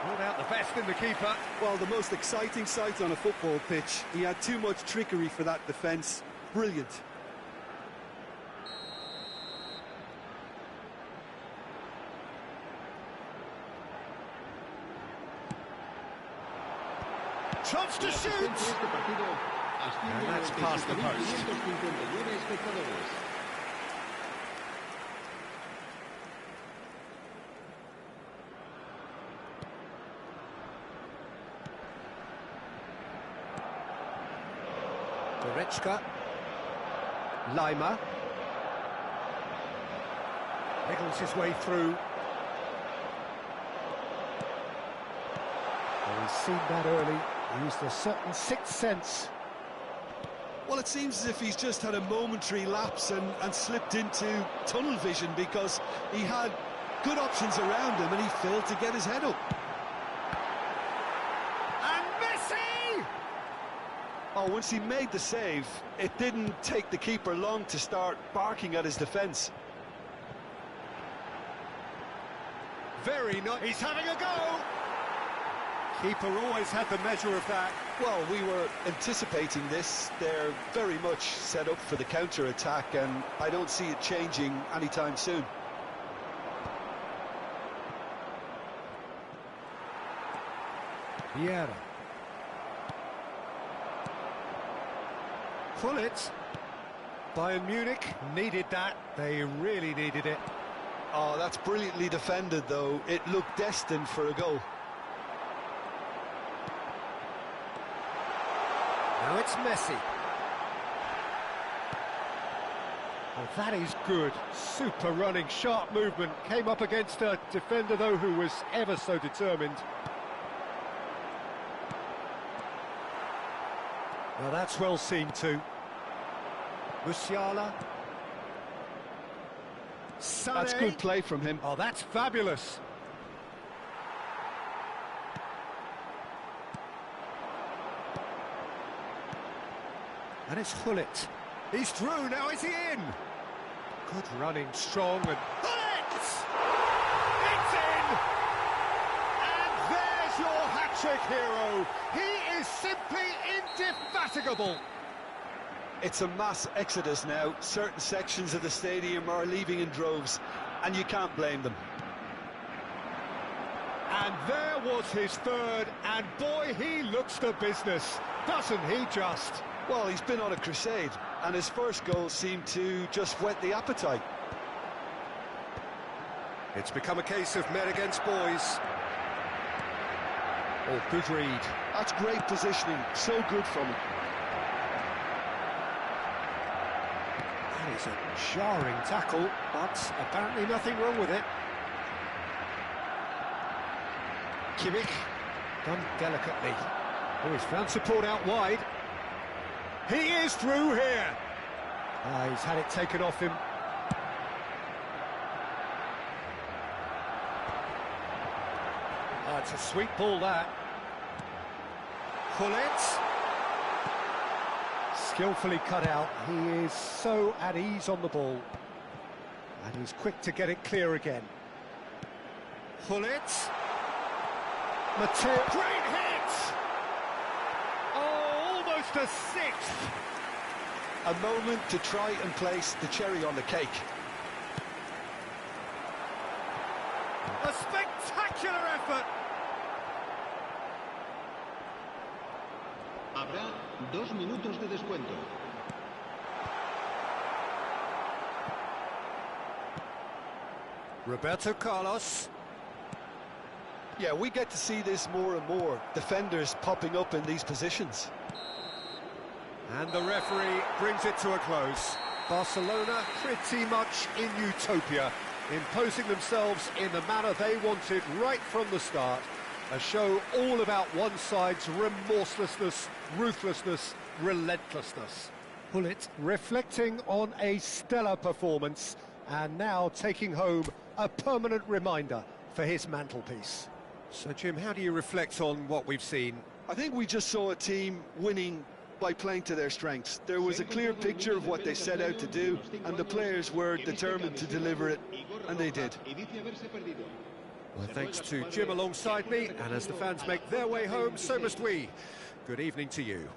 Brought out the best in the keeper. Well, the most exciting sight on a football pitch. He had too much trickery for that defence. Brilliant. Chance to shoot! And that's past the post. Goretzka. Lima. Wiggles his way through. Oh, he's seen that early. Used a certain sixth sense. Well, it seems as if he's just had a momentary lapse and slipped into tunnel vision because he had good options around him and he failed to get his head up. And Messi! Oh, once he made the save, it didn't take the keeper long to start barking at his defence. Very nice. He's having a go. Keeper always had the measure of that. Well, we were anticipating this. They're very much set up for the counter-attack, and I don't see it changing anytime soon. Vieira. Pull it. Bayern Munich needed that. They really needed it. Oh, that's brilliantly defended, though. It looked destined for a goal. Now it's Messi. Oh, that is good. Super running, sharp movement. Came up against a defender, though, who was ever so determined. Now that's well seen too. Musiala. Sané. That's good play from him. Oh, that's fabulous. And it's Hullet. He's through, now is he in? Good running, strong, and Hullet! It's in! And there's your hat-trick hero. He is simply indefatigable. It's a mass exodus now. Certain sections of the stadium are leaving in droves, and you can't blame them. And there was his third, and boy, he looks the business, doesn't he just? Well, he's been on a crusade, and his first goal seemed to just whet the appetite. It's become a case of men against boys. Oh, good read. That's great positioning, so good from him. That is a jarring tackle, but apparently nothing wrong with it. Kimmich, done delicately. Oh, he's found support out wide. He is through here. He's had it taken off him. It's a sweet ball, that. Hullet. Skillfully cut out. He is so at ease on the ball. And he's quick to get it clear again. Hullet. Mateo. Great hit! Oh, almost a sixth. A moment to try and place the cherry on the cake. A spectacular effort. Habrá 2 minutos de descuento. Roberto Carlos. Yeah, we get to see this more and more. Defenders popping up in these positions. And the referee brings it to a close. Barcelona pretty much in utopia, imposing themselves in the manner they wanted right from the start. A show all about one side's remorselessness, ruthlessness, relentlessness. Hullet reflecting on a stellar performance and now taking home a permanent reminder for his mantelpiece. So, Jim, how do you reflect on what we've seen? I think we just saw a team winning by playing to their strengths. There was a clear picture of what they set out to do, and the players were determined to deliver it, and they did. Well, thanks to Jim alongside me, and as the fans make their way home, so must we. Good evening to you.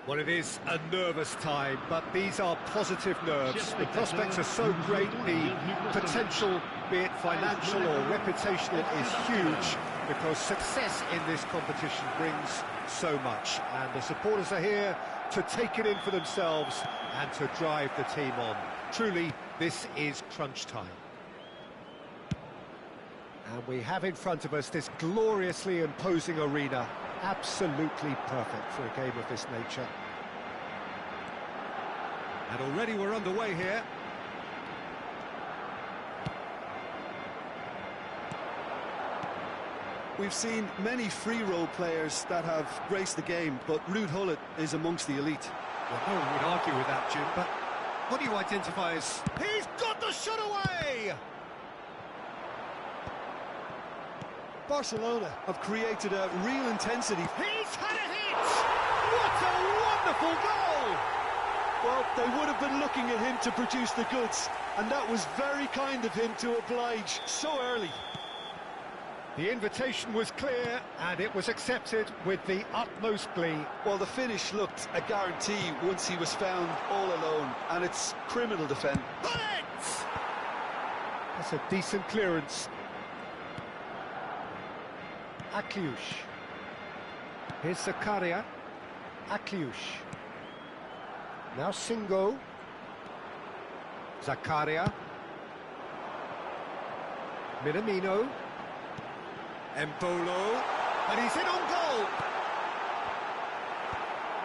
Well, it is a nervous time, but these are positive nerves. The prospects are so great, the potential, be it financial or reputational, is huge, because success in this competition brings so much. And the supporters are here to take it in for themselves and to drive the team on. Truly, this is crunch time. And we have in front of us this gloriously imposing arena. Absolutely perfect for a game of this nature. And already we're underway here. We've seen many free role players that have graced the game, but Ruud Gullit is amongst the elite. Well, no one would argue with that, Jim, but what do you identify as... He's got the shot away! Barcelona have created a real intensity. He's had a hit! What a wonderful goal! Well, they would have been looking at him to produce the goods, and that was very kind of him to oblige so early. The invitation was clear, and it was accepted with the utmost glee. Well, the finish looked a guarantee once he was found all alone, and it's criminal defence. Bullets! That's a decent clearance. Akliush. Here's Zakaria. Akliush. Now Singo. Zakaria. Minamino. Embolo. And he's in on goal.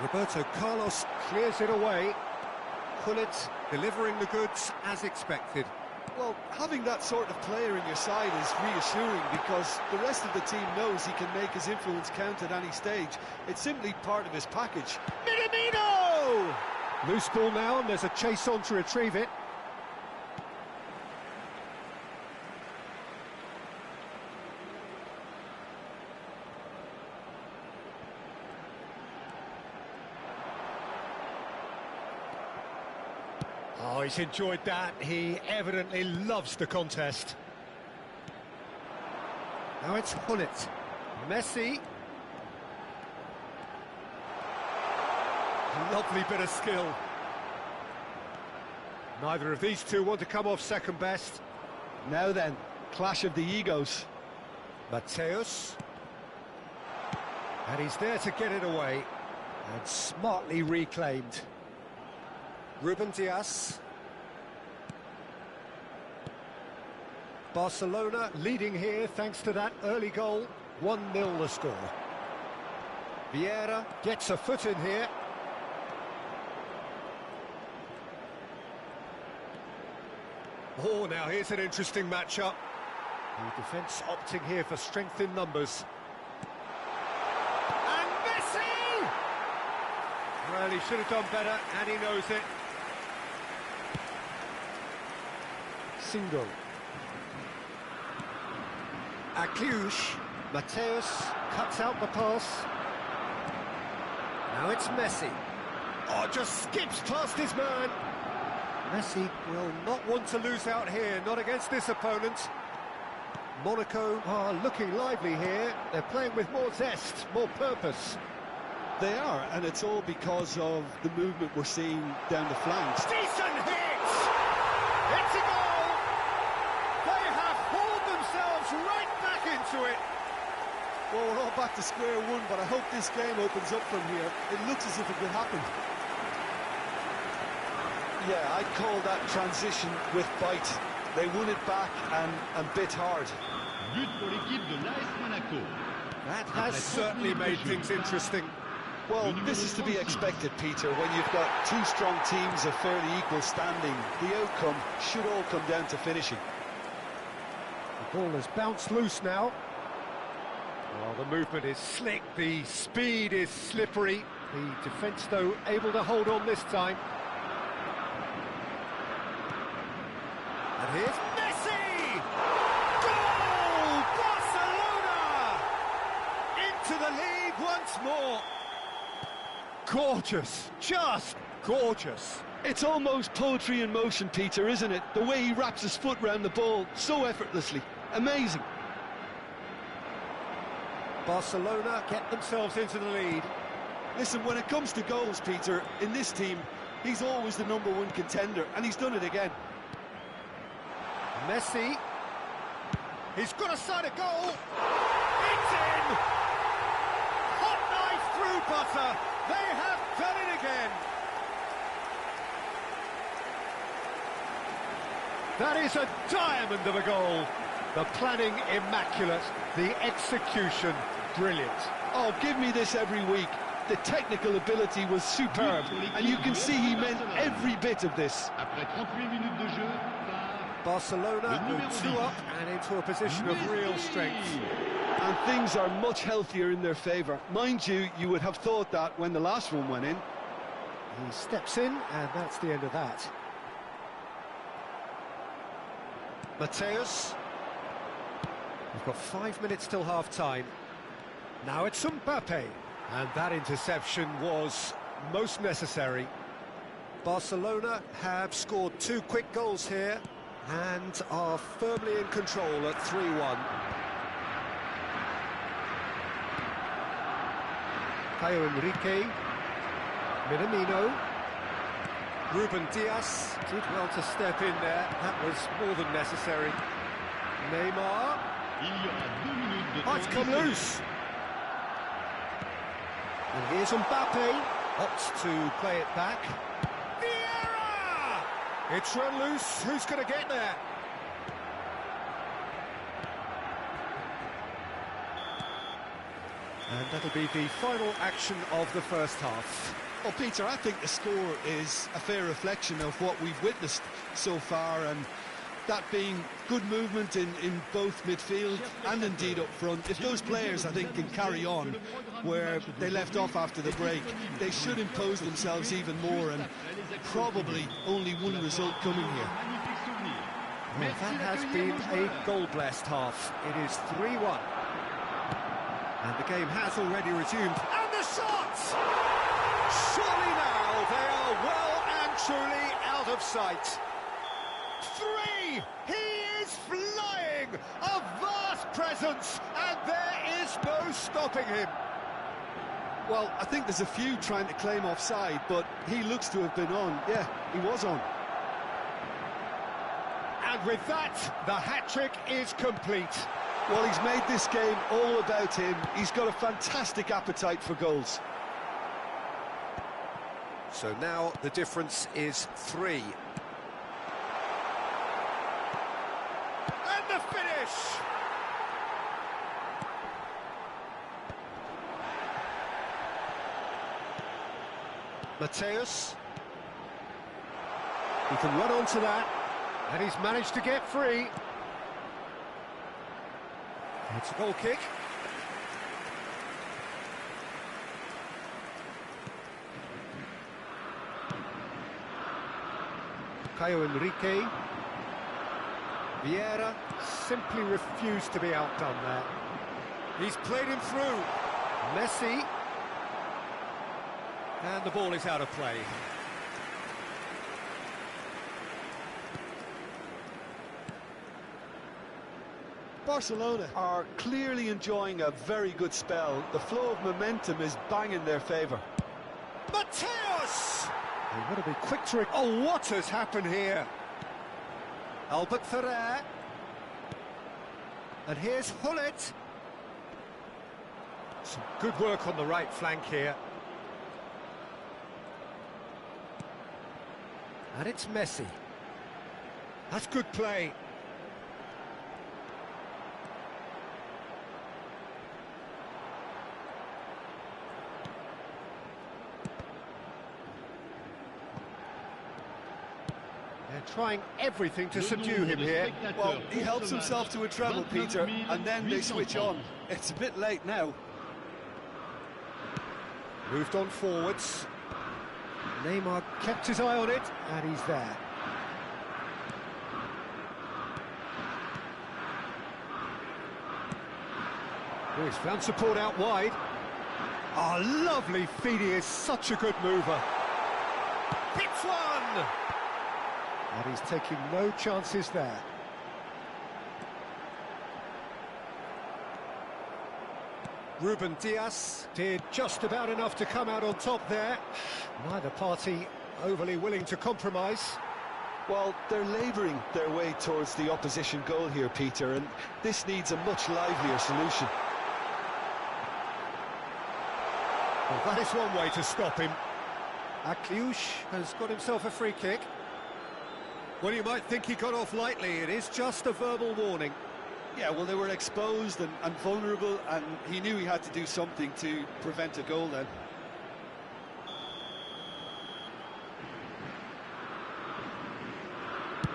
Roberto Carlos clears it away. Gullit delivering the goods as expected. Well, having that sort of player in your side is reassuring, because the rest of the team knows he can make his influence count at any stage. It's simply part of his package. Minamino! Loose ball now, and there's a chase on to retrieve it. Oh, he's enjoyed that. He evidently loves the contest. Now it's Gullit. Messi. Lovely bit of skill. Neither of these two want to come off second best. Now then, clash of the egos. Mateus. And he's there to get it away. And smartly reclaimed. Ruben Dias. Barcelona leading here thanks to that early goal. 1-0 the score. Vieira gets a foot in here. Oh, now here's an interesting matchup. The defence opting here for strength in numbers. And Messi! Well, he should have done better, and he knows it. Singo. Akliush. Mateus cuts out the pass. Now it's Messi. Oh, just skips past his man. Messi will not want to lose out here, not against this opponent. Monaco are looking lively here. They're playing with more zest, more purpose. They are, and it's all because of the movement we're seeing down the flanks. Decent hit! It's a goal! They have hauled themselves right back into it. Well, we're all back to square one, but I hope this game opens up from here. It looks as if it could happen. Yeah, I'd call that transition with bite. They won it back and bit hard. That has certainly made things interesting. Well, this is to be expected, Peter. When you've got two strong teams of fairly equal standing, the outcome should all come down to finishing. The ball has bounced loose now. Oh, the movement is slick, the speed is slippery. The defence, though, able to hold on this time. And here's Messi! Goal! Barcelona! Into the lead once more. Gorgeous, just gorgeous. It's almost poetry in motion, Peter, isn't it? The way he wraps his foot round the ball so effortlessly. Amazing. Barcelona get themselves into the lead. Listen, when it comes to goals, Peter, in this team, he's always the #1 contender, and he's done it again. Messi. He's got a sight of goal. It's in! Hot knife through butter. They have done it again. That is a diamond of a goal. The planning immaculate, the execution brilliant. Oh, give me this every week. The technical ability was superb, and you can see he meant every bit of this. Après 38 minutes de jeu, Barcelona go 2 up and into a position of real strength. And things are much healthier in their favour. Mind you, you would have thought that when the last one went in. He steps in, and that's the end of that. Mateus. We've got 5 minutes till half-time. Now it's Mbappe. And that interception was most necessary. Barcelona have scored 2 quick goals here and are firmly in control at 3-1. Caio Henrique. Minamino. Ruben Diaz did well to step in there. That was more than necessary. Neymar. il y aura 2 minutes de Oh, it's come temps. loose. And here's Mbappe. Opts to play it back. Vieira! It's run loose. Who's going to get there? And that'll be the final action of the first half. Well, Peter, I think the score is a fair reflection of what we've witnessed so far, and that being good movement in both midfield and indeed up front. If those players, I think, can carry on where they left off after the break, they should impose themselves even more, and probably only one result coming here. Well, that has been a goal-blessed half. It is 3-1. And the game has already resumed. And the shot! Surely now they are well and truly out of sight. 3! He is flying! A vast presence, and there is no stopping him. Well, I think there's a few trying to claim offside, but he looks to have been on. Yeah, he was on. And with that, the hat-trick is complete. Well, he's made this game all about him. He's got a fantastic appetite for goals. So now the difference is 3. And the finish! Mateus. He can run onto that, and he's managed to get free. It's a goal kick. Caio Henrique. Vieira simply refused to be outdone there. He's played him through. Messi. And the ball is out of play. Barcelona are clearly enjoying a very good spell. The flow of momentum is bang in their favour. Mateus! They want to be quick to... Oh, what has happened here? Albert Ferrer. And here's Hullet. Some good work on the right flank here. And it's Messi. That's good play. They're trying everything to subdue him here. Well, he helps himself to a treble, Peter, and then they switch on. It's a bit late now. Moved on forwards. Neymar kept his eye on it, and he's there. Oh, he's found support out wide. Oh, lovely feed, he is such a good mover. Hits one! And he's taking no chances there. Ruben Dias did just about enough to come out on top there. Neither party overly willing to compromise. Well, they're labouring their way towards the opposition goal here, Peter, and this needs a much livelier solution. Well, that is one way to stop him. Akliouche has got himself a free kick. Well, you might think he got off lightly. It is just a verbal warning. Yeah, well, they were exposed and vulnerable, and he knew he had to do something to prevent a goal then.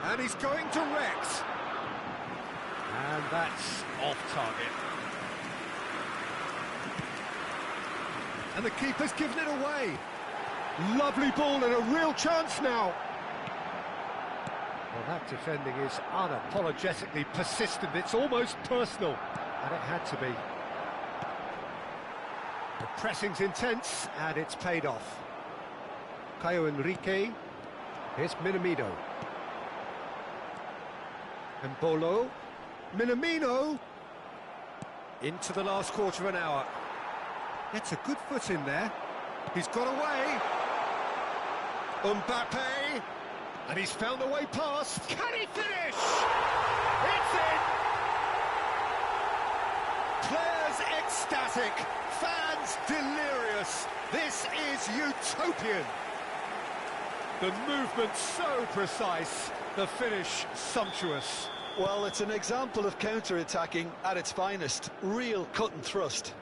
And he's going direct. And that's off target. And the keeper's given it away. Lovely ball and a real chance now. Well, that defending is unapologetically persistent. It's almost personal, and it had to be. The pressing's intense, and it's paid off. Caio Henrique. Here's Minamino. And Bolo. Minamino. Into the last quarter of an hour. Gets a good foot in there. He's got away. Mbappe. And he's found the way past. Can he finish? It's in! Players ecstatic. Fans delirious. This is utopian. The movement so precise. The finish sumptuous. Well, it's an example of counter-attacking at its finest. Real cut and thrust.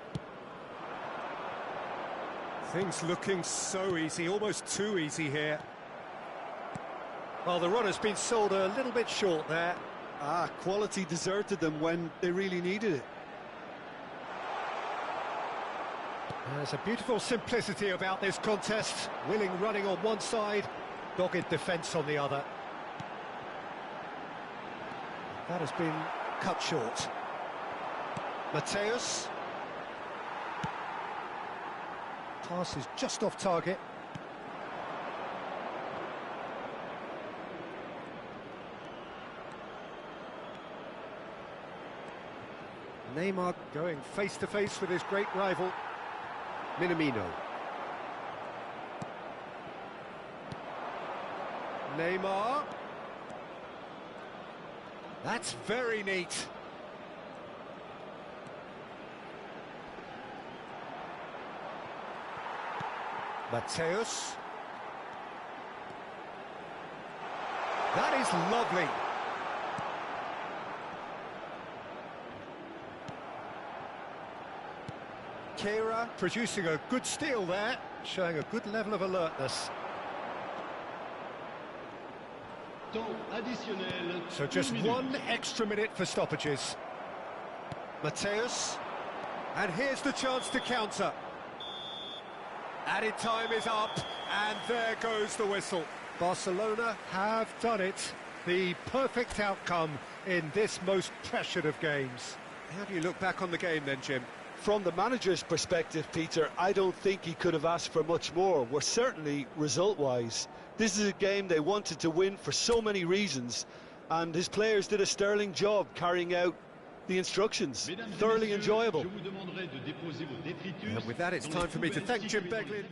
Things looking so easy, almost too easy here. Well, the run has been sold a little bit short there. Quality deserted them when they really needed it. There's a beautiful simplicity about this contest. Willing running on one side, dogged defence on the other. That has been cut short. Mateus. Pass is just off target. Neymar going face-to-face with his great rival, Minamino. Neymar. That's very neat. Mateus. That is lovely. Kehra producing a good steal there, showing a good level of alertness. So just 1 extra minute for stoppages. Mateus. And here's the chance to counter. Added time is up, and there goes the whistle. Barcelona have done it. The perfect outcome in this most pressured of games. How do you look back on the game then, Jim? From the manager's perspective, Peter, I don't think he could have asked for much more. We're certainly result-wise. This is a game they wanted to win for so many reasons, and his players did a sterling job carrying out the instructions. Thoroughly enjoyable. And with that, it's time for me to thank Jim Beglin.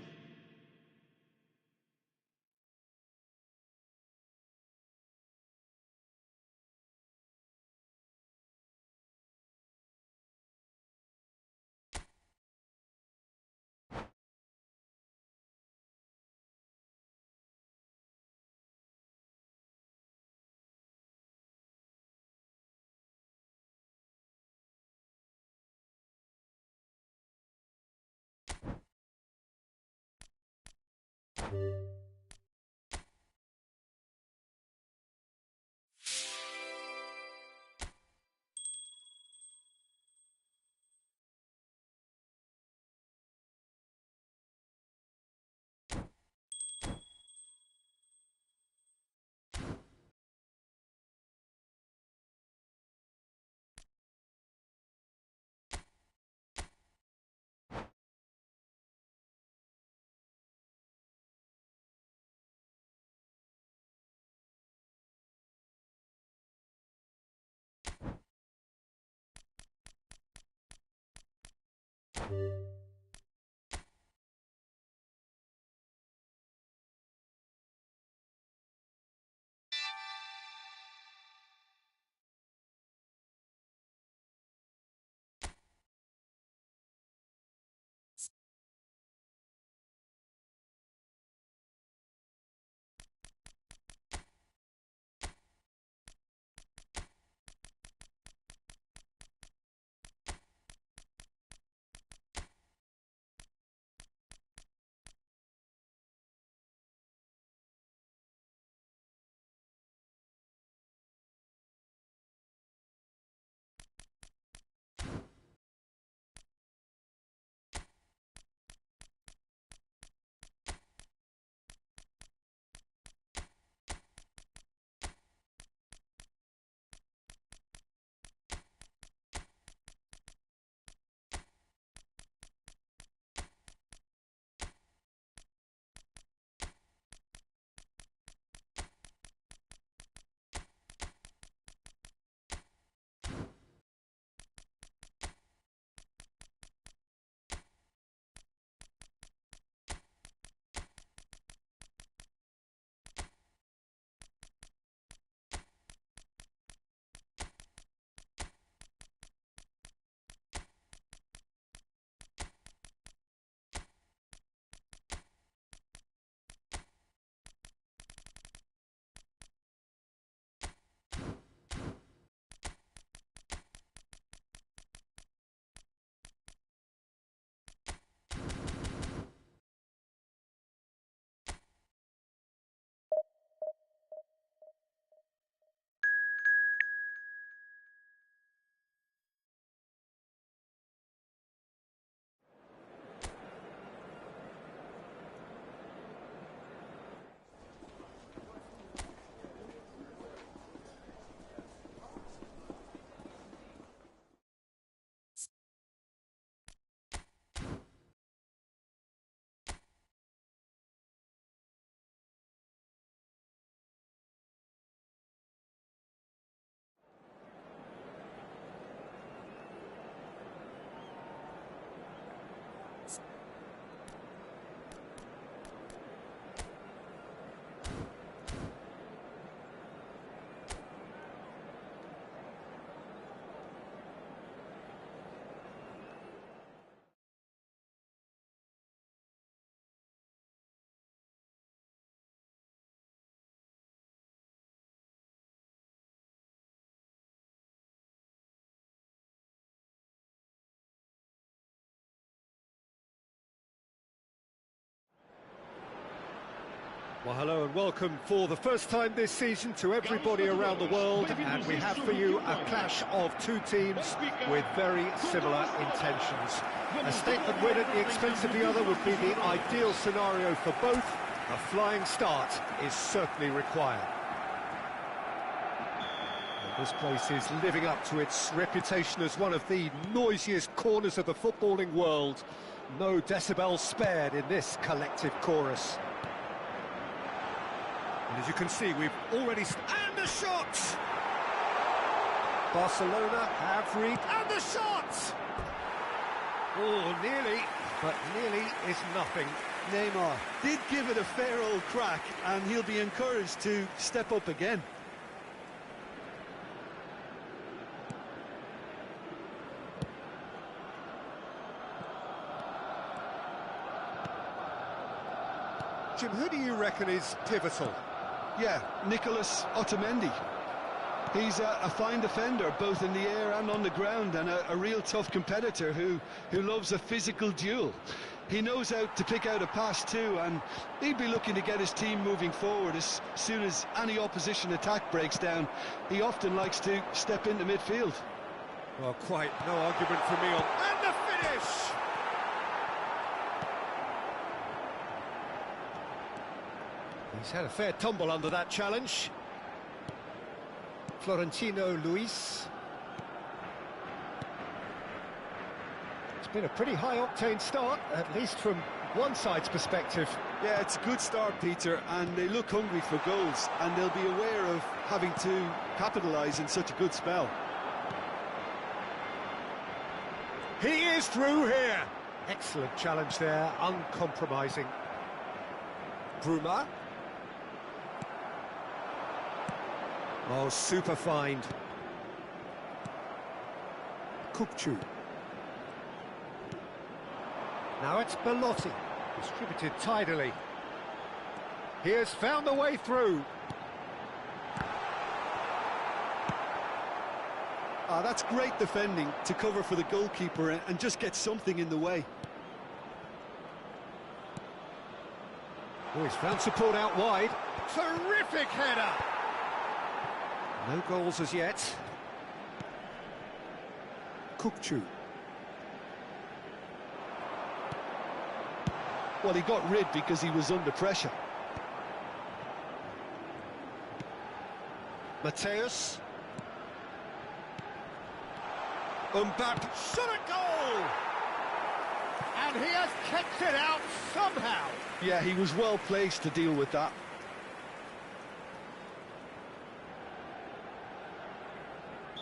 Well, hello and welcome for the first time this season to everybody around the world, and we have for you a clash of two teams with very similar intentions. A statement win at the expense of the other would be the ideal scenario for both. A flying start is certainly required. And this place is living up to its reputation as one of the noisiest corners of the footballing world. No decibels spared in this collective chorus. And as you can see, we've already... And the shot! Barcelona have read... And the shot! Oh, nearly, but nearly is nothing. Neymar did give it a fair old crack, and he'll be encouraged to step up again. Jim, who do you reckon is pivotal? Yeah, Nicolas Otamendi. He's a fine defender, both in the air and on the ground, and a real tough competitor who loves a physical duel. He knows how to pick out a pass too, and he'd be looking to get his team moving forward as soon as any opposition attack breaks down. He often likes to step into midfield. Well, quite no argument for me on... And the finish! He's had a fair tumble under that challenge. Florentino Luis. It's been a pretty high-octane start, at least from one side's perspective. Yeah, it's a good start, Peter, and they look hungry for goals, and they'll be aware of having to capitalise in such a good spell. He is through here. Excellent challenge there, uncompromising. Bruma. Oh, super find. Kukcu. Now it's Belotti, distributed tidily. He has found the way through. That's great defending to cover for the goalkeeper and just get something in the way. Oh, he's found support out wide. Terrific header! No goals as yet. Kukcu. Well, he got rid because he was under pressure. Mateus. Mbappe, shot a goal! And he has kept it out somehow. Yeah, he was well placed to deal with that.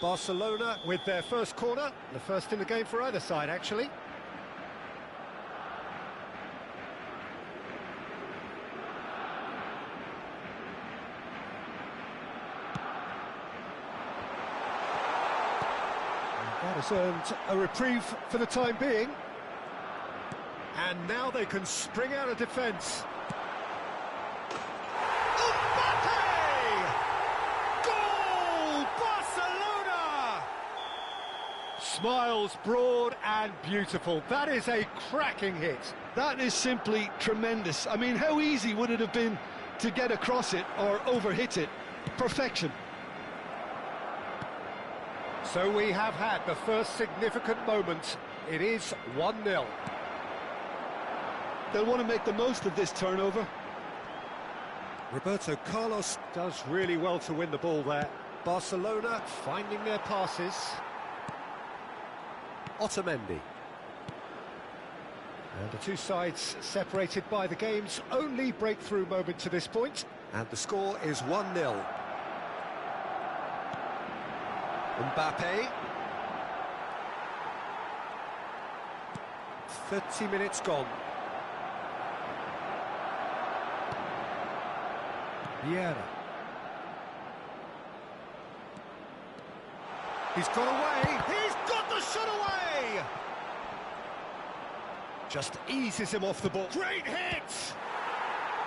Barcelona with their first corner, the first in the game for either side, actually. That has earned a reprieve for the time being. And now they can spring out of defence. Mbappe! Goal! Barcelona! Smiles broad and beautiful. That is a cracking hit. That is simply tremendous. I mean, how easy would it have been to get across it or overhit it? Perfection. So we have had the first significant moment. It is 1-0. They'll want to make the most of this turnover. Roberto Carlos does really well to win the ball there. Barcelona finding their passes. Otamendi. And the two sides separated by the game's only breakthrough moment to this point. And the score is 1-0. Mbappe. 30 minutes gone. Vieira. He's got away. He's got the shot away. Just eases him off the ball. Great hit.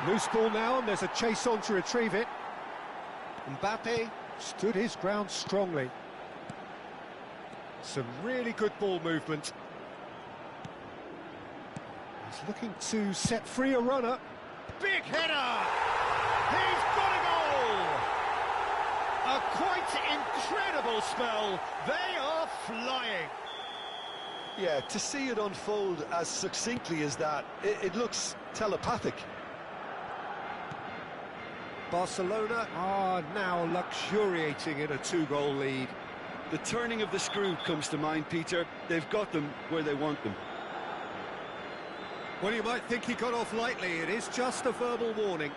Loose ball now, and there's a chase on to retrieve it. Mbappe stood his ground strongly. Some really good ball movement. He's looking to set free a runner. Big header! He's got a goal! A quite incredible spell. They are flying. Yeah, to see it unfold as succinctly as that, it looks telepathic. Barcelona are now luxuriating in a two-goal lead. The turning of the screw comes to mind, Peter. They've got them where they want them. Well, you might think he got off lightly. It is just a verbal warning.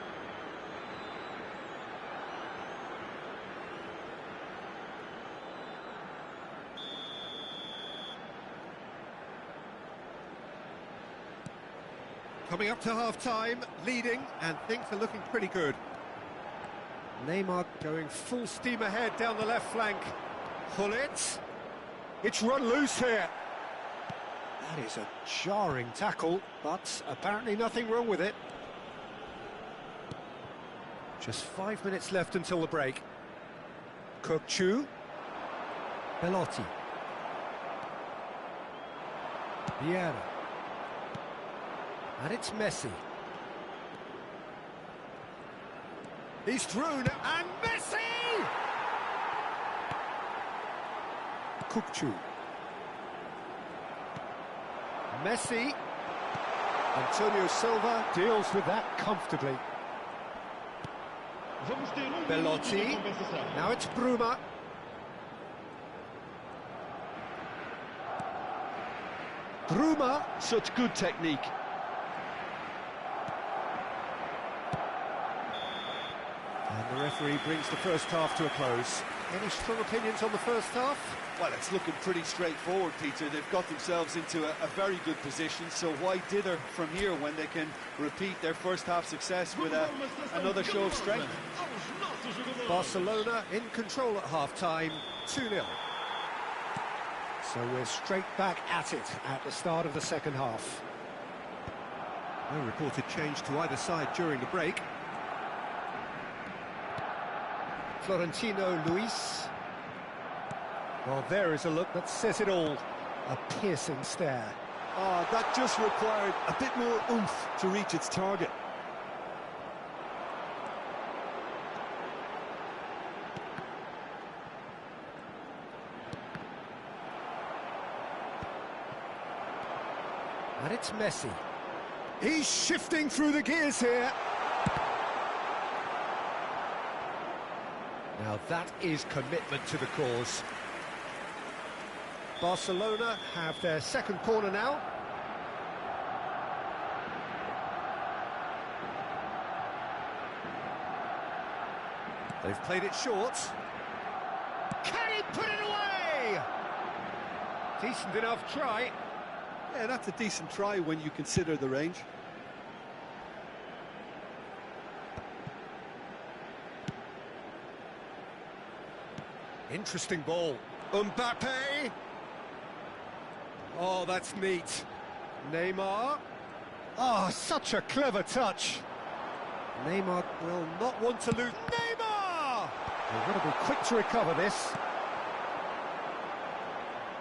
Coming up to half-time, leading, and things are looking pretty good. Neymar going full steam ahead down the left flank. Gullit. It's run loose here. That is a jarring tackle, but apparently nothing wrong with it. Just 5 minutes left until the break. Kukcu. Belotti. Vieira. And it's Messi. He's through, and Messi! Kukcu. Messi. Antonio Silva deals with that comfortably. Belotti. Now it's Bruma. Bruma. Such good technique. And the referee brings the first half to a close. Any strong opinions on the first half? Well, it's looking pretty straightforward, Peter. They've got themselves into a very good position, so why dither from here when they can repeat their first half success with another show of strength? Barcelona in control at half-time, 2-0. So we're straight back at it at the start of the second half. No reported change to either side during the break. Florentino Luis. Well, there is a look that says it all. A piercing stare. Oh, that just required a bit more oomph to reach its target. And it's Messi. He's shifting through the gears here. Now that is commitment to the cause. Barcelona have their second corner now. They've played it short. Can he put it away? Decent enough try. Yeah, that's a decent try when you consider the range. Interesting ball. Mbappe. Oh, that's neat. Neymar. Oh, such a clever touch. Neymar will not want to lose. Neymar! They've got to be quick to recover this.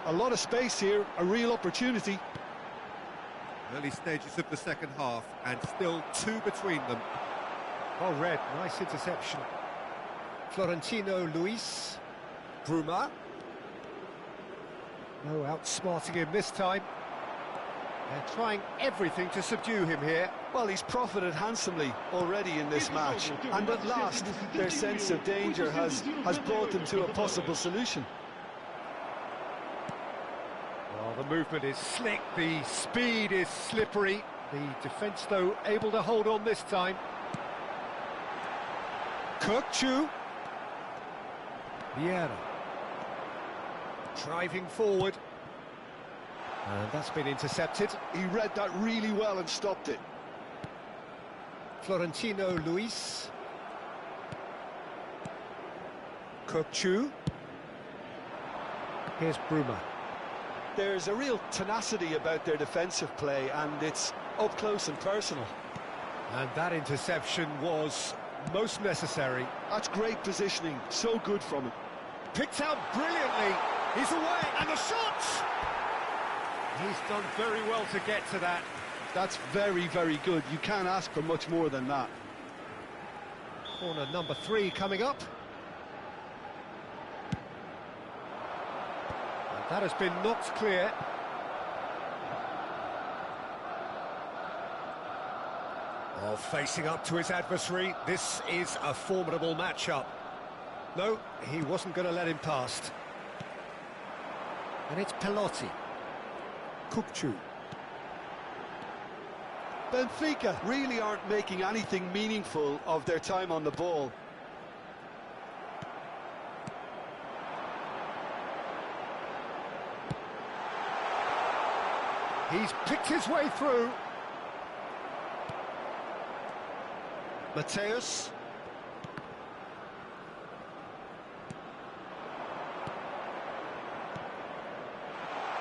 A lot of space here, a real opportunity. Early stages of the second half, and still two between them. Well read, nice interception. Florentino Luis. Bruma. No outsmarting him this time. They're trying everything to subdue him here. Well, he's profited handsomely already in this match, and at last their sense of danger has brought them to a possible solution. Well, the movement is slick, the speed is slippery. The defence, though, able to hold on this time. Kirkchu. Vieira. Driving forward. And that's been intercepted. He read that really well and stopped it. Florentino Luis. Kirkchu. Here's Bruma. There's a real tenacity about their defensive play, and it's up close and personal. And that interception was most necessary. That's great positioning, so good from him. Picked out brilliantly. He's away, and the shot! He's done very well to get to that. That's very, very good. You can't ask for much more than that. Corner number 3 coming up. And that has been knocked clear. Oh, facing up to his adversary, this is a formidable matchup. No, he wasn't going to let him past. And it's Pelotti. Kirkchu. Benfica really aren't making anything meaningful of their time on the ball. He's picked his way through. Mateus.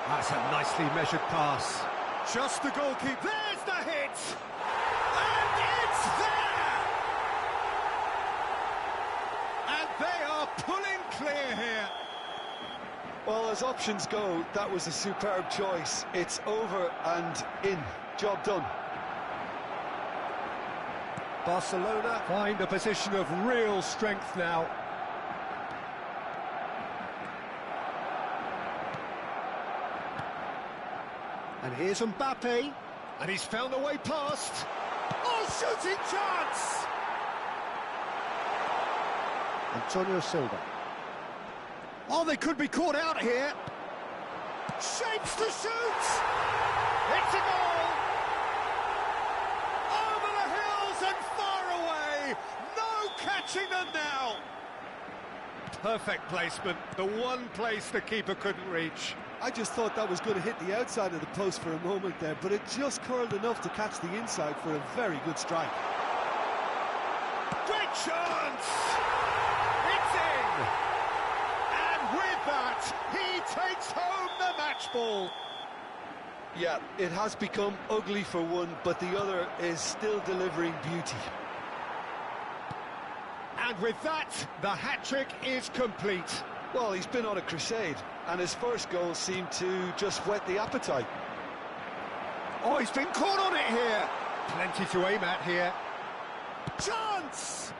That's a nicely measured pass. Just the goalkeeper. There's the hit! And it's there! And they are pulling clear here. Well, as options go, that was a superb choice. It's over and in. Job done. Barcelona find a position of real strength now. And here's Mbappe, and he's found a way past. Oh, shooting chance! Antonio Silva. Oh, they could be caught out here. Shapes to shoot! It's a goal! Over the hills and far away! No catching them now! Perfect placement, the one place the keeper couldn't reach. I just thought that was going to hit the outside of the post for a moment there, but it just curled enough to catch the inside for a very good strike. Great chance! It's in! And with that, he takes home the match ball. Yeah, it has become ugly for one, but the other is still delivering beauty. And with that, the hat-trick is complete. Well, he's been on a crusade, and his first goal seemed to just whet the appetite. Oh, he's been caught on it here. Plenty to aim at here. Chance!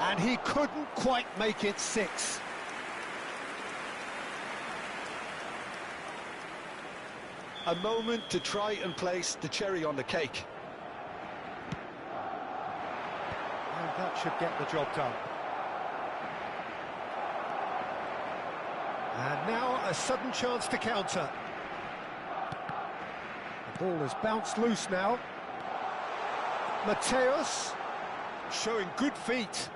And he couldn't quite make it 6. A moment to try and place the cherry on the cake. And that should get the job done. And now a sudden chance to counter. The ball has bounced loose now. Mateus showing good feet.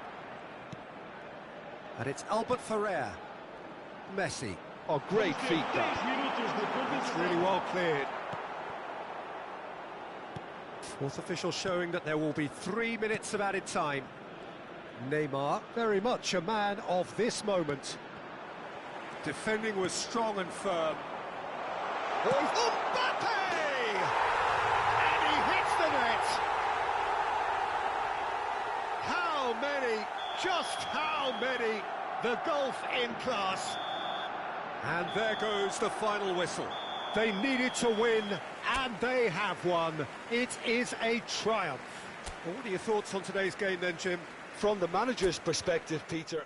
And it's Albert Ferrer. Messi. Oh, great feet, that. It's really well cleared. Fourth official showing that there will be 3 minutes of added time. Neymar, very much a man of this moment. Defending was strong and firm. Oh, Mbappe! And he hits the net! How many, just how many, the gulf in class. And there goes the final whistle. They needed to win, and they have won. It is a triumph. Well, what are your thoughts on today's game then, Jim? From the manager's perspective, Peter,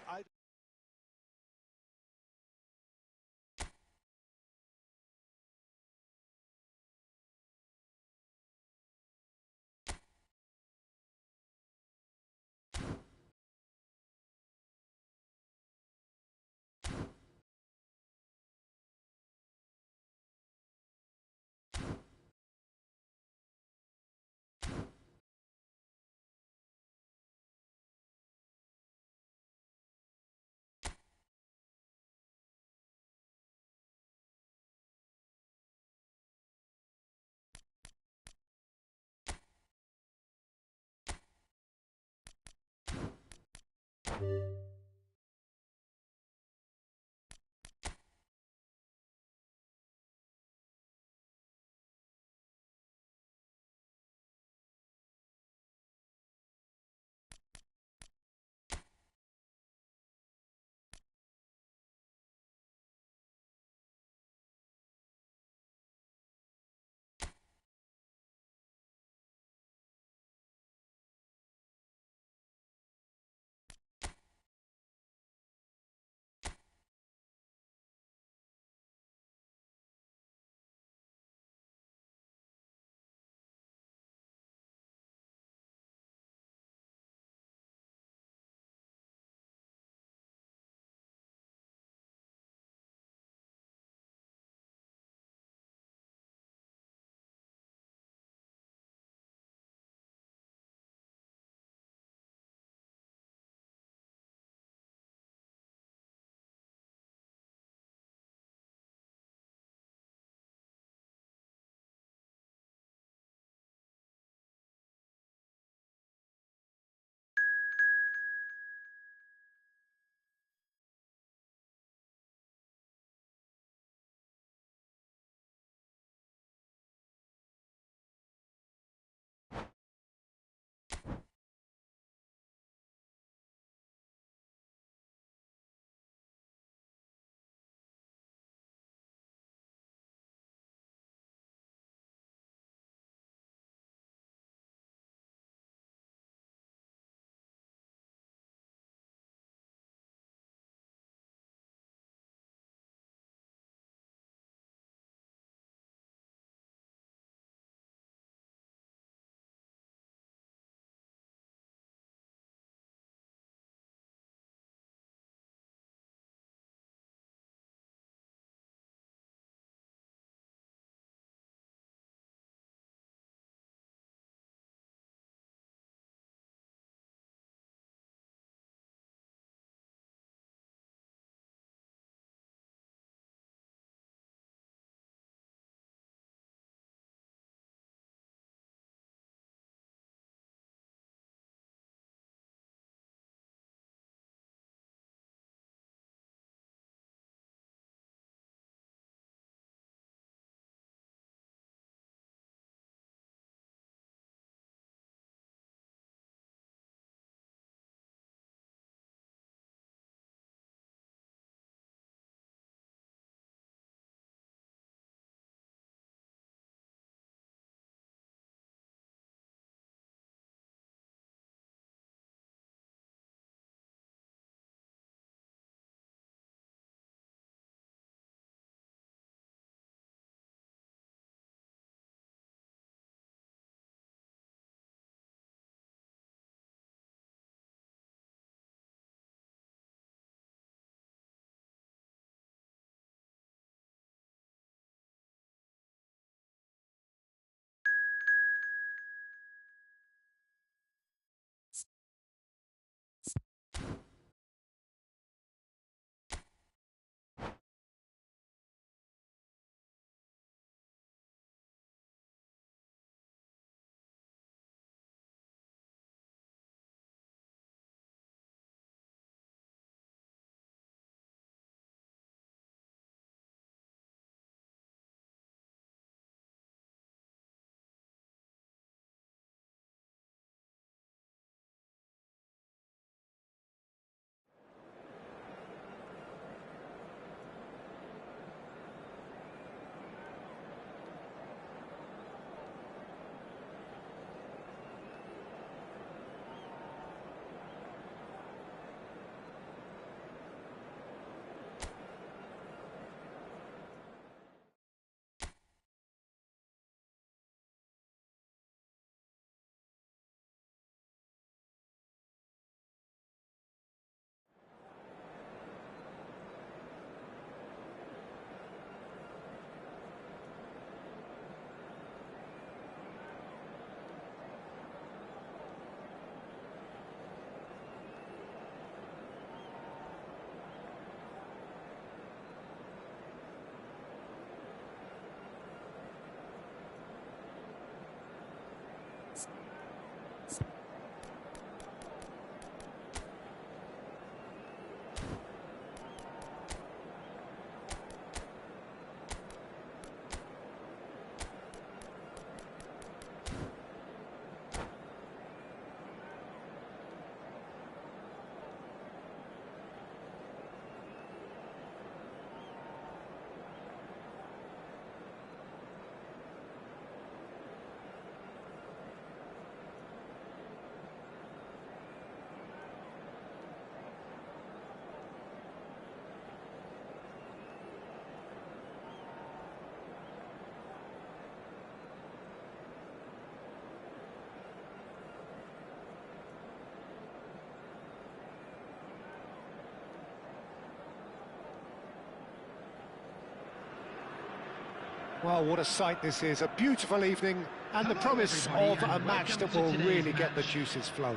Well, what a sight this is. A beautiful evening and the promise of a match that will really get the juices flowing.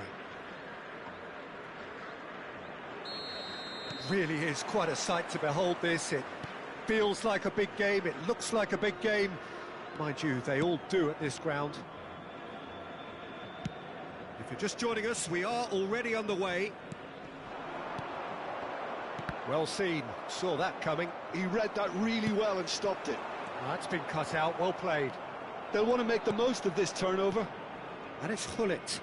Really is quite a sight to behold this. It feels like a big game, it looks like a big game. Mind you, they all do at this ground. If you're just joining us, we are already underway. Well seen, saw that coming. He read that really well and stopped it. That's been cut out, well played. They'll want to make the most of this turnover. And it's Hullet.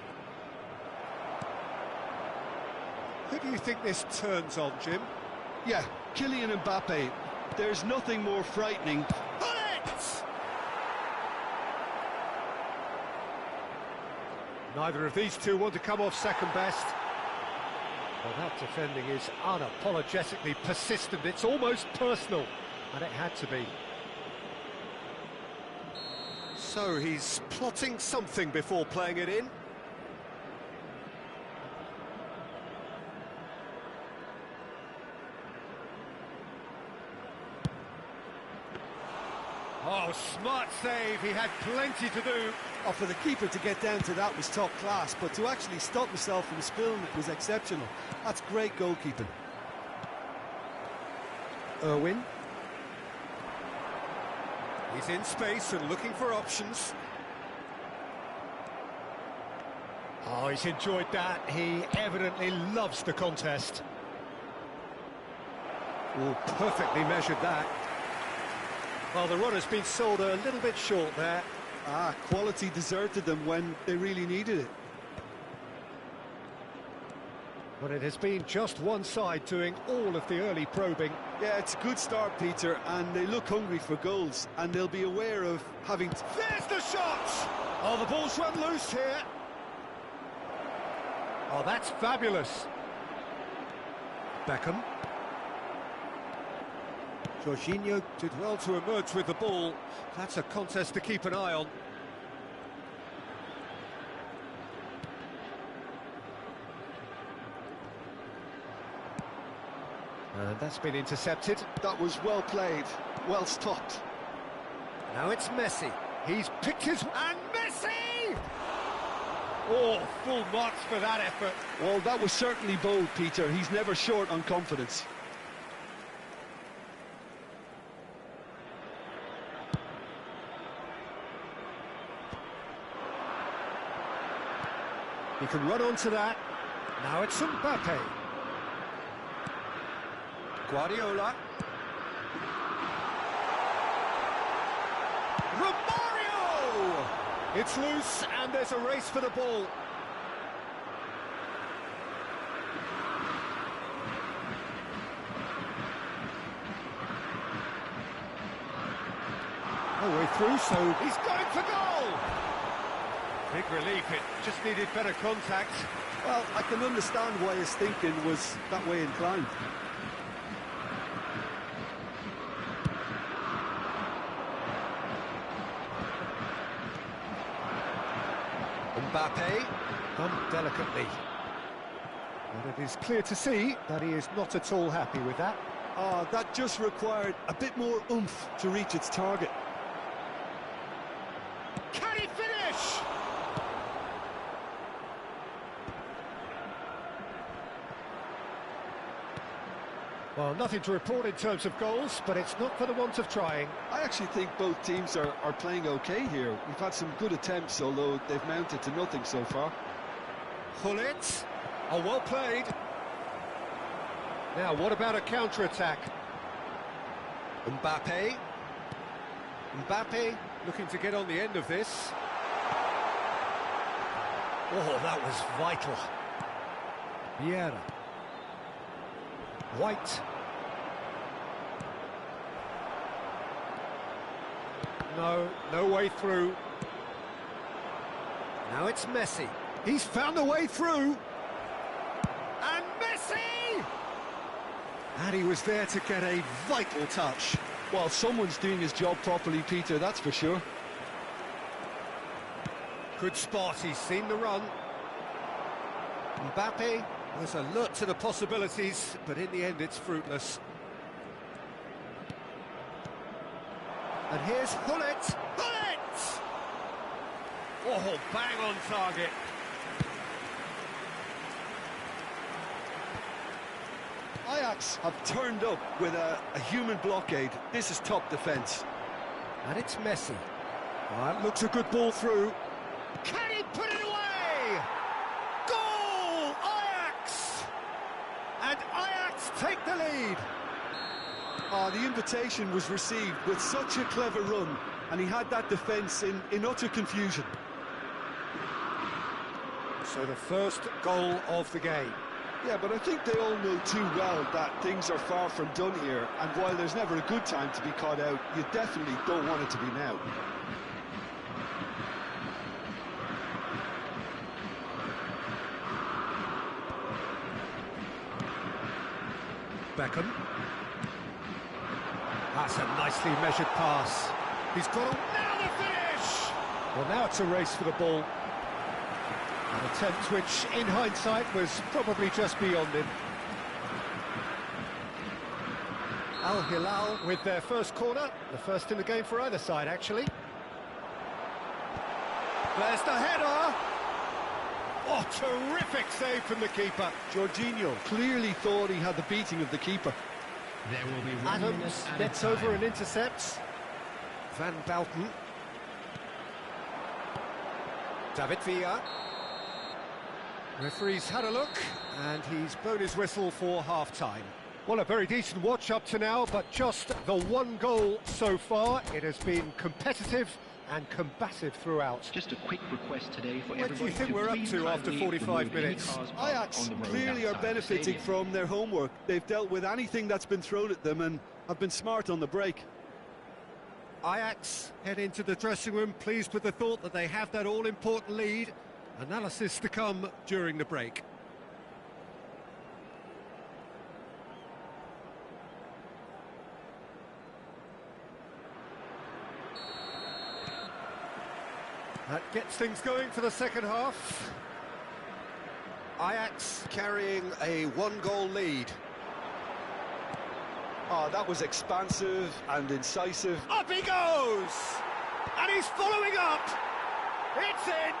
Who do you think this turns on, Jim? Yeah, Kylian Mbappe. There's nothing more frightening. Hullet! Neither of these two want to come off second best. Well, that defending is unapologetically persistent. It's almost personal, and it had to be. So he's plotting something before playing it in. Oh, smart save, he had plenty to do. Oh, for the keeper to get down to that was top class, but to actually stop himself from spilling it was exceptional. That's great goalkeeping. Irwin. He's in space and looking for options. Oh, he's enjoyed that. He evidently loves the contest. Oh, perfectly measured that. Well, the run has been sold a little bit short there. Quality deserted them when they really needed it. But it has been just one side doing all of the early probing. Yeah, it's a good start, Peter, and they look hungry for goals, and they'll be aware of having... There's the shot! Oh, the ball's run loose here. Oh, that's fabulous. Beckham. Jorginho did well to emerge with the ball. That's a contest to keep an eye on. And that's been intercepted. That was well played, well stopped. Now it's Messi. He's picked his... And Messi! Oh, full marks for that effort. Well, that was certainly bold, Peter. He's never short on confidence. He can run onto that. Now it's Mbappe. Guardiola. Romario! It's loose and there's a race for the ball. All the way through, so he's going for goal! Big relief, it just needed better contact. Well, I can understand why his thinking was that way inclined. Mbappe, done delicately. And it is clear to see that he is not at all happy with that. That just required a bit more oomph to reach its target. Can he finish? Well, nothing to report in terms of goals, but it's not for the want of trying. I actually think both teams are playing okay here. We've had some good attempts, although they've mounted to nothing so far. Hullet. Oh, well played. Now, what about a counter-attack? Mbappe. Mbappe looking to get on the end of this. Oh, that was vital. Vieira. White. No way through. Now it's Messi. He's found a way through. And Messi! And he was there to get a vital touch. Well, someone's doing his job properly, Peter, that's for sure. Good spot, he's seen the run. Mbappe was alert to the possibilities, but in the end it's fruitless. And here's Hullet. Hullet! Oh, bang on target. Ajax have turned up with a human blockade. This is top defence. And it's Messi. Well, looks a good ball through. Can he put it away? Goal! Ajax! And Ajax take the lead. Oh, the invitation was received with such a clever run, and he had that defence in utter confusion. So the first goal of the game. Yeah, but I think they all know too well that things are far from done here, and while there's never a good time to be caught out, you definitely don't want it to be now. Beckham. That's a nicely measured pass. He's got a... Now the finish! Well, now it's a race for the ball. An attempt which, in hindsight, was probably just beyond him. Al Hilal with their first corner. The first in the game for either side, actually. There's the header! Oh, terrific save from the keeper. Jorginho clearly thought he had the beating of the keeper. There will be 1 Adams minute at a gets time. over and intercepts. Van Balken. David Villa. Referee's had a look, and he's blown his whistle for half-time. Well, a very decent watch up to now, but just the one goal so far. It has been competitive and combative throughout. Just a quick request today for What do everybody you think to we're up please to after kindly 45 remove any minutes? cars parked Ajax on the road clearly are outside the benefiting stadium. from their homework. They've dealt with anything that's been thrown at them and have been smart on the break. Ajax head into the dressing room, pleased with the thought that they have that all-important lead. Analysis to come during the break. That gets things going for the second half. Ajax carrying a one-goal lead. Oh, that was expansive and incisive. Up he goes! And he's following up! It's in!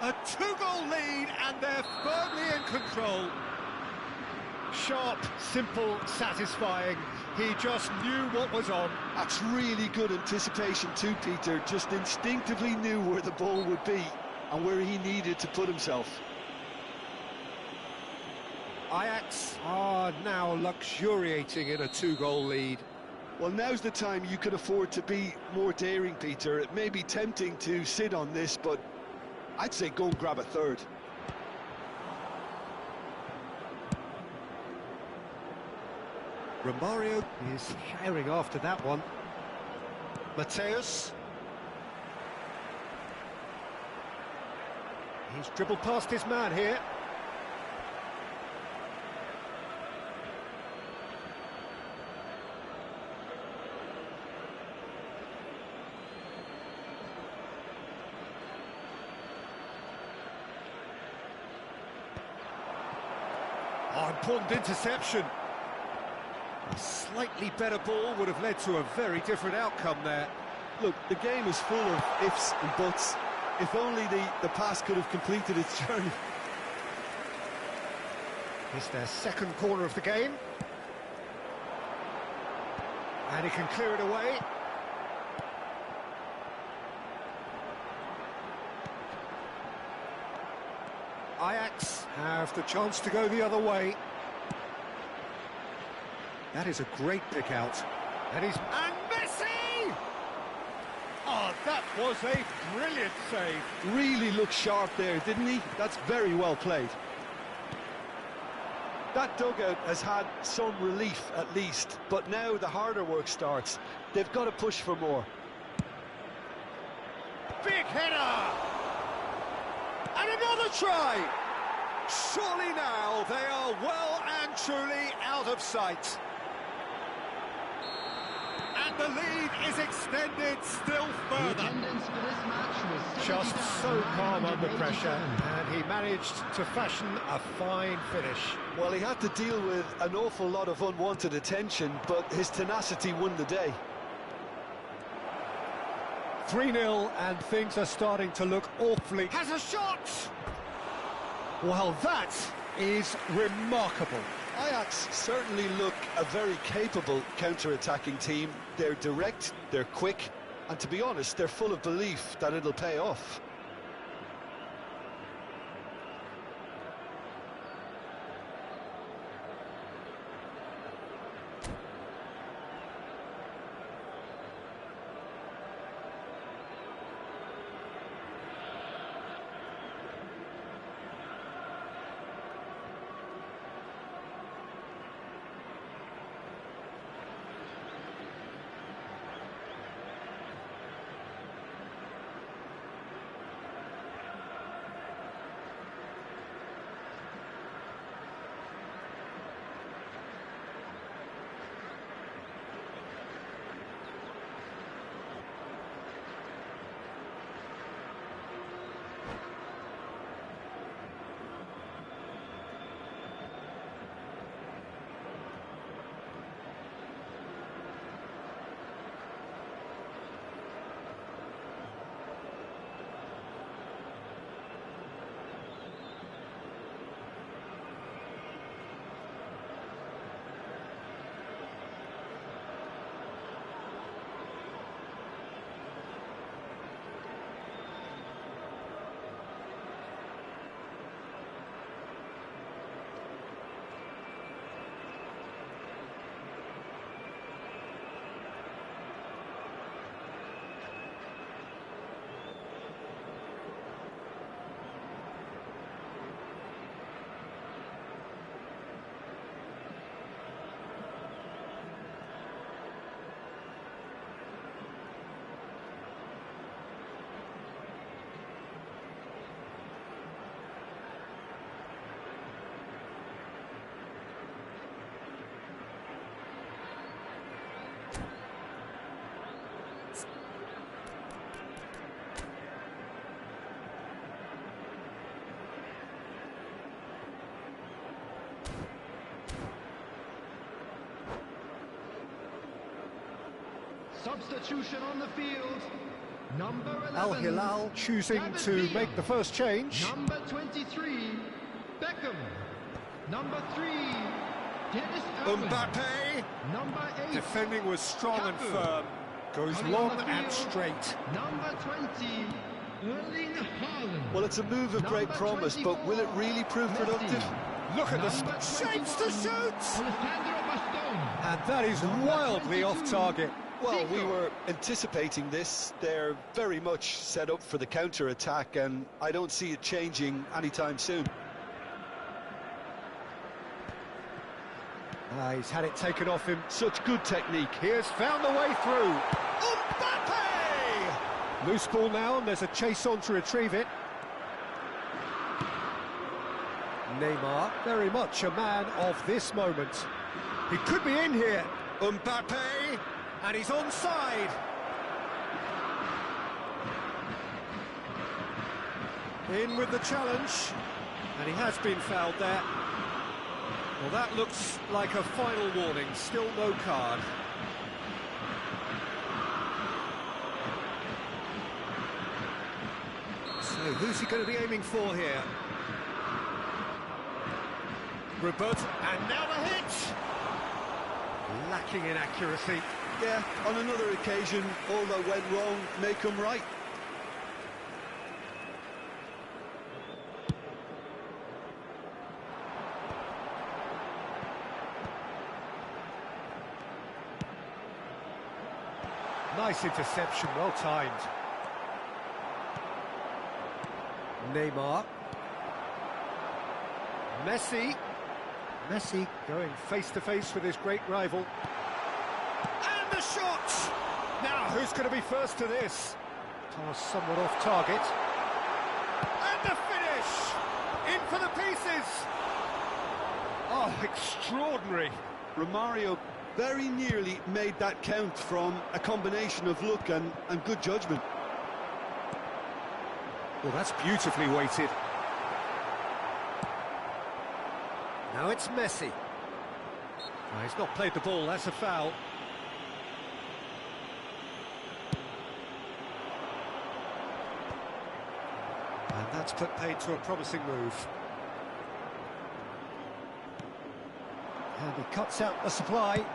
A two-goal lead, and they're firmly in control. Sharp, simple, satisfying. He just knew what was on. That's really good anticipation too, Peter. Just instinctively knew where the ball would be and where he needed to put himself. Ajax are now luxuriating in a two-goal lead. Well, now's the time you could afford to be more daring, Peter. It may be tempting to sit on this, but I'd say go and grab a third. Romario is carrying after that one. Mateus. He's dribbled past his man here. Oh, important interception. A slightly better ball would have led to a very different outcome there. Look, the game is full of ifs and buts. If only the pass could have completed its journey. It's their second corner of the game. And he can clear it away. Ajax have the chance to go the other way. That is a great pick out. And Messi! Oh, that was a brilliant save. Really looked sharp there, didn't he? That's very well played. That dugout has had some relief at least, but now the harder work starts. They've got to push for more. Big header! And another try! Surely now they are well and truly out of sight. And the lead is extended still further. Attendance for this match was Just so calm under 70,987. pressure, and he managed to fashion a fine finish. Well, he had to deal with an awful lot of unwanted attention, but his tenacity won the day. 3-0, and things are starting to look awfully... Has a shot! Well, that is remarkable. Ajax certainly look a very capable counter-attacking team. They're direct, they're quick, and to be honest, they're full of belief that it'll pay off. Substitution on the field. Number 11. Al Hilal choosing to make the first change. Number 23, Beckham. Number 3, Dennis Irwin. Mbappe. Number 8, Defending was strong and Cafu. firm. Goes Coming long on the and field, straight. Number 20, Erling Haaland. Well, it's a move of great Number promise, but will it 24, really prove Messi. productive? Look at the Number shapes to 21, shoot! Alessandro Bastoni. And that is Number wildly 22, off target. Well, we Zico. were anticipating this. They're very much set up for the counter-attack, and I don't see it changing anytime soon. He's had it taken off him. Such good technique. He has found the way through. Mbappe! Loose ball now, and there's a chase on to retrieve it. Neymar, very much a man of this moment. He could be in here. Mbappe, and he's onside. In with the challenge, and he has been fouled there. Well, that looks like a final warning, still no card. So, who's he going to be aiming for here? Robert, and now the hit! Lacking in accuracy. Yeah, on another occasion, all that went wrong may come right. Nice interception, well timed. Neymar. Messi. Messi going face-to-face with his great rival. And the shot! Now, who's going to be first to this? Pass somewhat off target. And the finish! In for the pieces! Oh, extraordinary. Romario Very nearly made that count from a combination of luck and good judgment. Well, that's beautifully weighted. Now it's Messi. No, he's not played the ball, that's a foul. And that's put paid to a promising move. And he cuts out the supply.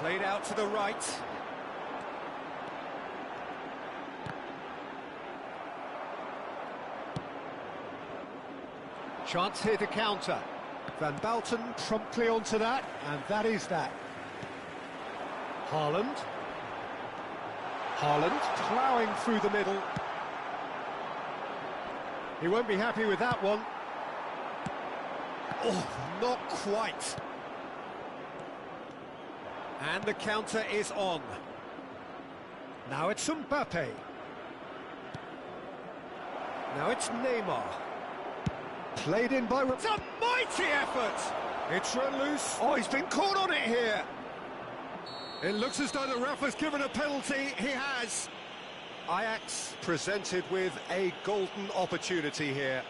Played out to the right. Chance here to counter. Van Bouten promptly onto that, and that is that. Haaland. Haaland ploughing through the middle. He won't be happy with that one. Oh, not quite. And the counter is on. Now it's Mbappe. Now it's Neymar. Played in by... It's a mighty effort! It's run loose. Oh, he's been caught on it here. It looks as though the ref has given a penalty. He has. Ajax presented with a golden opportunity here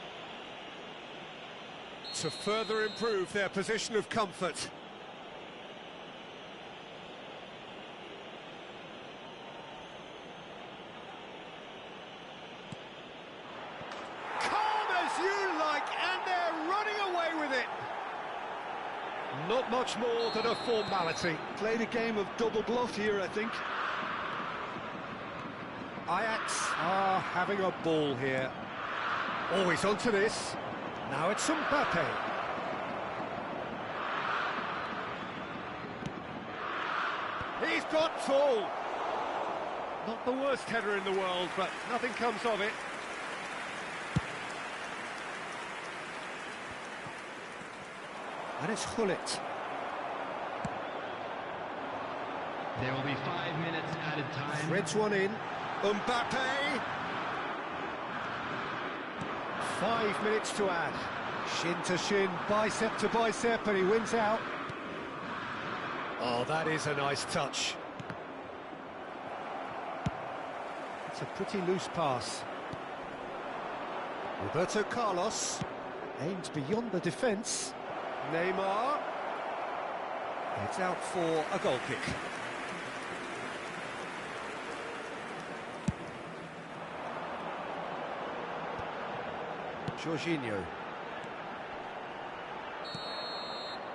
to further improve their position of comfort. You like, and they're running away with it. Not much more than a formality. Played a game of double bluff here, I think. Ajax are having a ball here. Oh, he's onto this. Now it's Mbappe. He's got full. Not the worst header in the world, but nothing comes of it. And it's Gullit. There will be 5 minutes added time. Threads one in. Mbappe. 5 minutes to add. Shin to shin, bicep to bicep, and he wins out. Oh, that is a nice touch. It's a pretty loose pass. Roberto Carlos aimed beyond the defence. Neymar. It's out for a goal kick. Jorginho.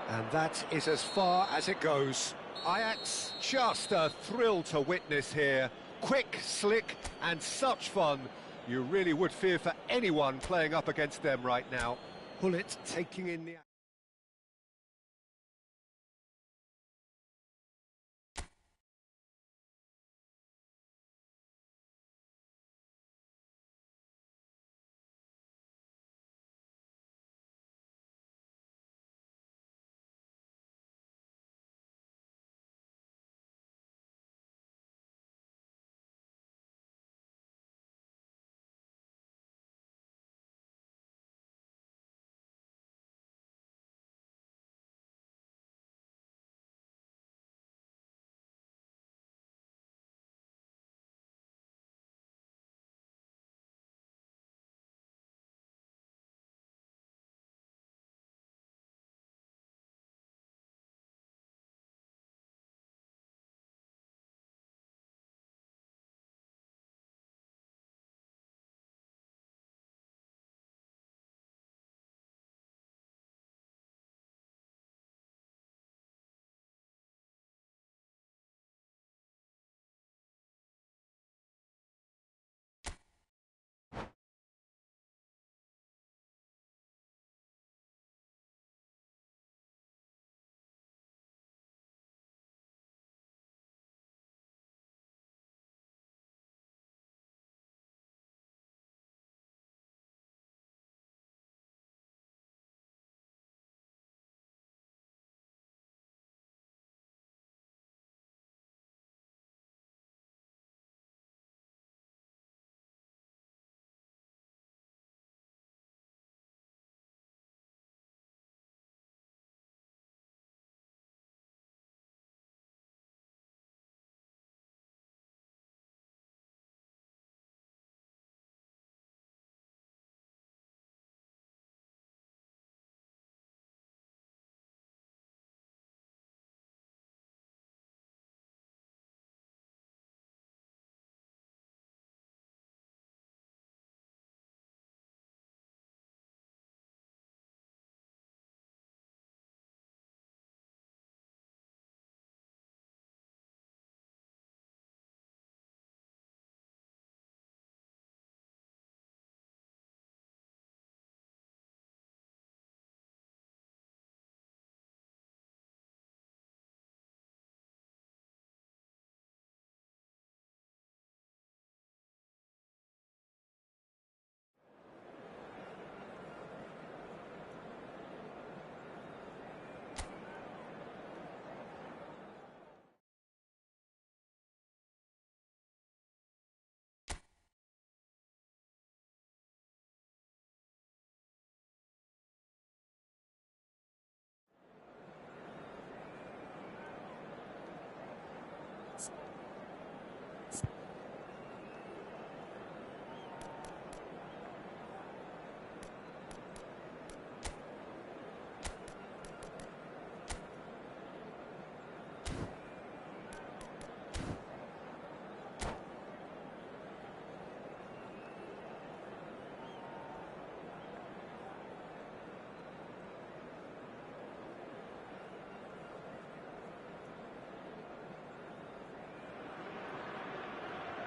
And that is as far as it goes. Ajax, just a thrill to witness here. Quick, slick, and such fun. You really would fear for anyone playing up against them right now. Gullit taking in the...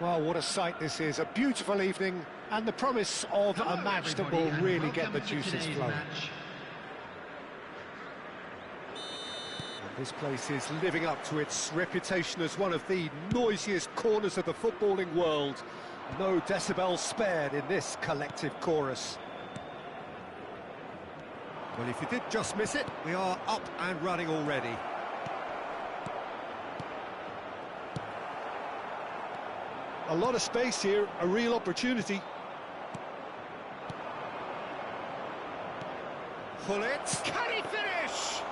Well, what a sight this is. A beautiful evening and the promise of a match that will really get the juices flowing. This place is living up to its reputation as one of the noisiest corners of the footballing world. No decibels spared in this collective chorus. Well, if you did just miss it, we are up and running already. A lot of space here, a real opportunity. Pullet, can he finish?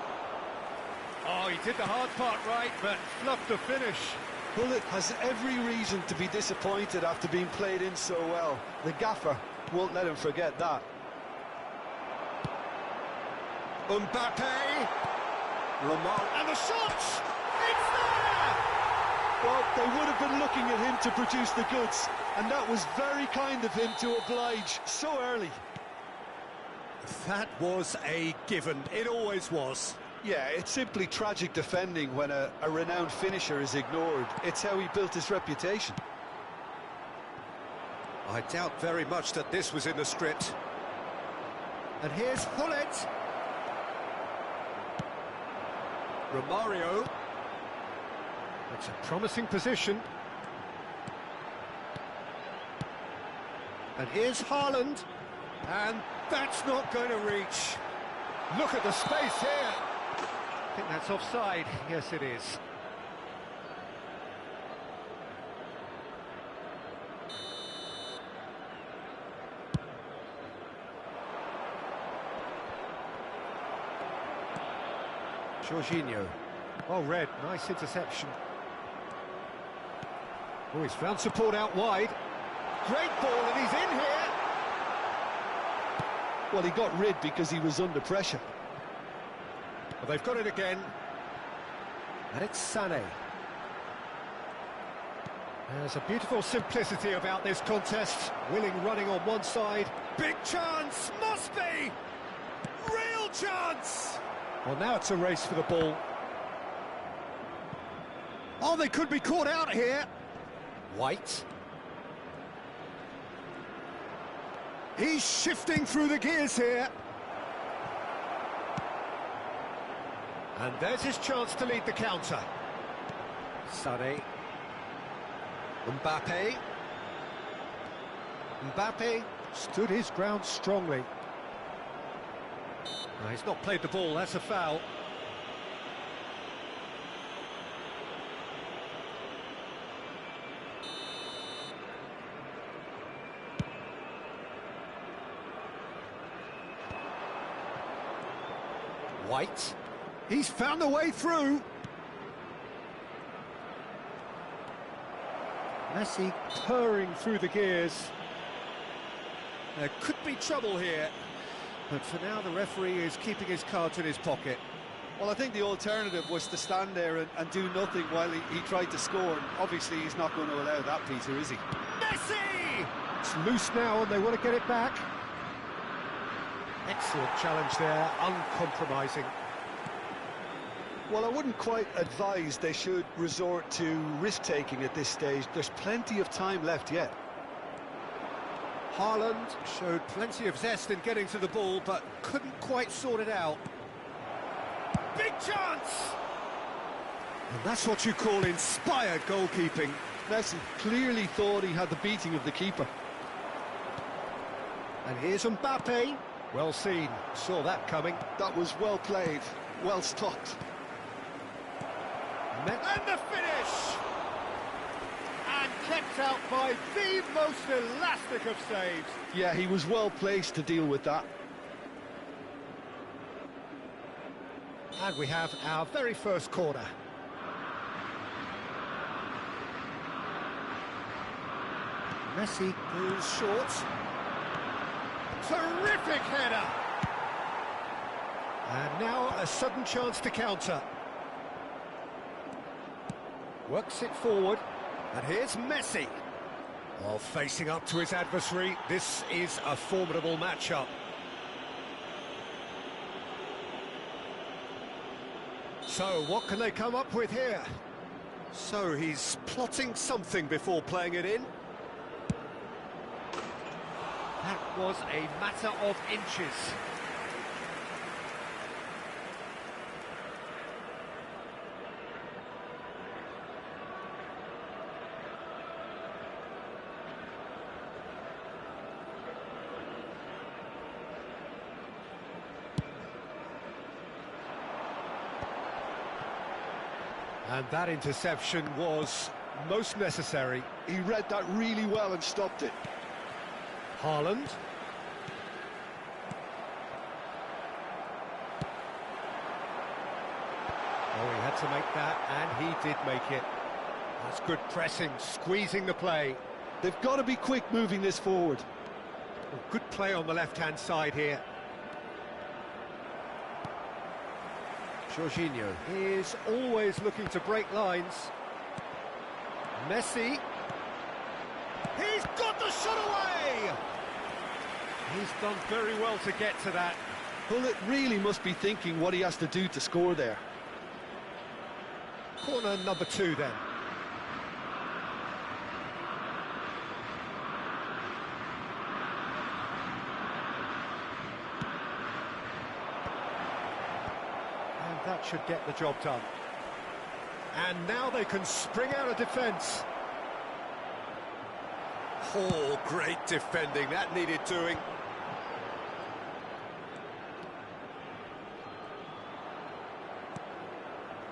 Oh, he did the hard part right, but fluffed the finish. Pullet has every reason to be disappointed after being played in so well. The gaffer won't let him forget that. Mbappe, and the shot! It's there! Well, they would have been looking at him to produce the goods, and that was very kind of him to oblige so early. That was a given, it always was. Yeah, it's simply tragic defending when a renowned finisher is ignored. It's how he built his reputation. I doubt very much that this was in the script. And here's Pullet. Romario. It's a promising position. And here's Haaland. And that's not going to reach. Look at the space here. I think that's offside. Yes, it is. Jorginho. Well read, nice interception. Oh, he's found support out wide. Great ball, and he's in here. Well, he got rid because he was under pressure. Well, they've got it again. And it's Sané. There's a beautiful simplicity about this contest. Willing running on one side. Big chance, must be! Real chance! Well, now it's a race for the ball. Oh, they could be caught out here. White. He's shifting through the gears here. And there's his chance to lead the counter. Sané. Mbappe. Mbappe stood his ground strongly. No, he's not played the ball, that's a foul. White. He's found a way through. Messi purring through the gears. There could be trouble here. But for now, the referee is keeping his cards in his pocket. Well, I think the alternative was to stand there and do nothing while he tried to score. And obviously, he's not going to allow that, Peter, is he? Messi! It's loose now, and they want to get it back. Excellent challenge there, uncompromising. Well, I wouldn't quite advise they should resort to risk-taking at this stage. There's plenty of time left yet. Haaland showed plenty of zest in getting to the ball, but couldn't quite sort it out. Big chance! And that's what you call inspired goalkeeping. Messi clearly thought he had the beating of the keeper. And here's Mbappe. Well seen, saw that coming. That was well played, well stopped. And the finish! And kept out by the most elastic of saves. Yeah, he was well placed to deal with that. And we have our very first corner. Messi goes short. Terrific header! And now a sudden chance to counter. Works it forward. And here's Messi. While facing up to his adversary, this is a formidable matchup. So, what can they come up with here? So he's plotting something before playing it in. That was a matter of inches. And that interception was most necessary. He read that really well and stopped it. Haaland. Oh, he had to make that, and he did make it. That's good pressing, squeezing the play. They've got to be quick moving this forward. Oh, good play on the left-hand side here. Jorginho is always looking to break lines. Messi. He's got the shot away! He's done very well to get to that. Well, it really must be thinking what he has to do to score there. Corner number 2 then. That should get the job done. And now they can spring out of defence. Oh, great defending. That needed doing.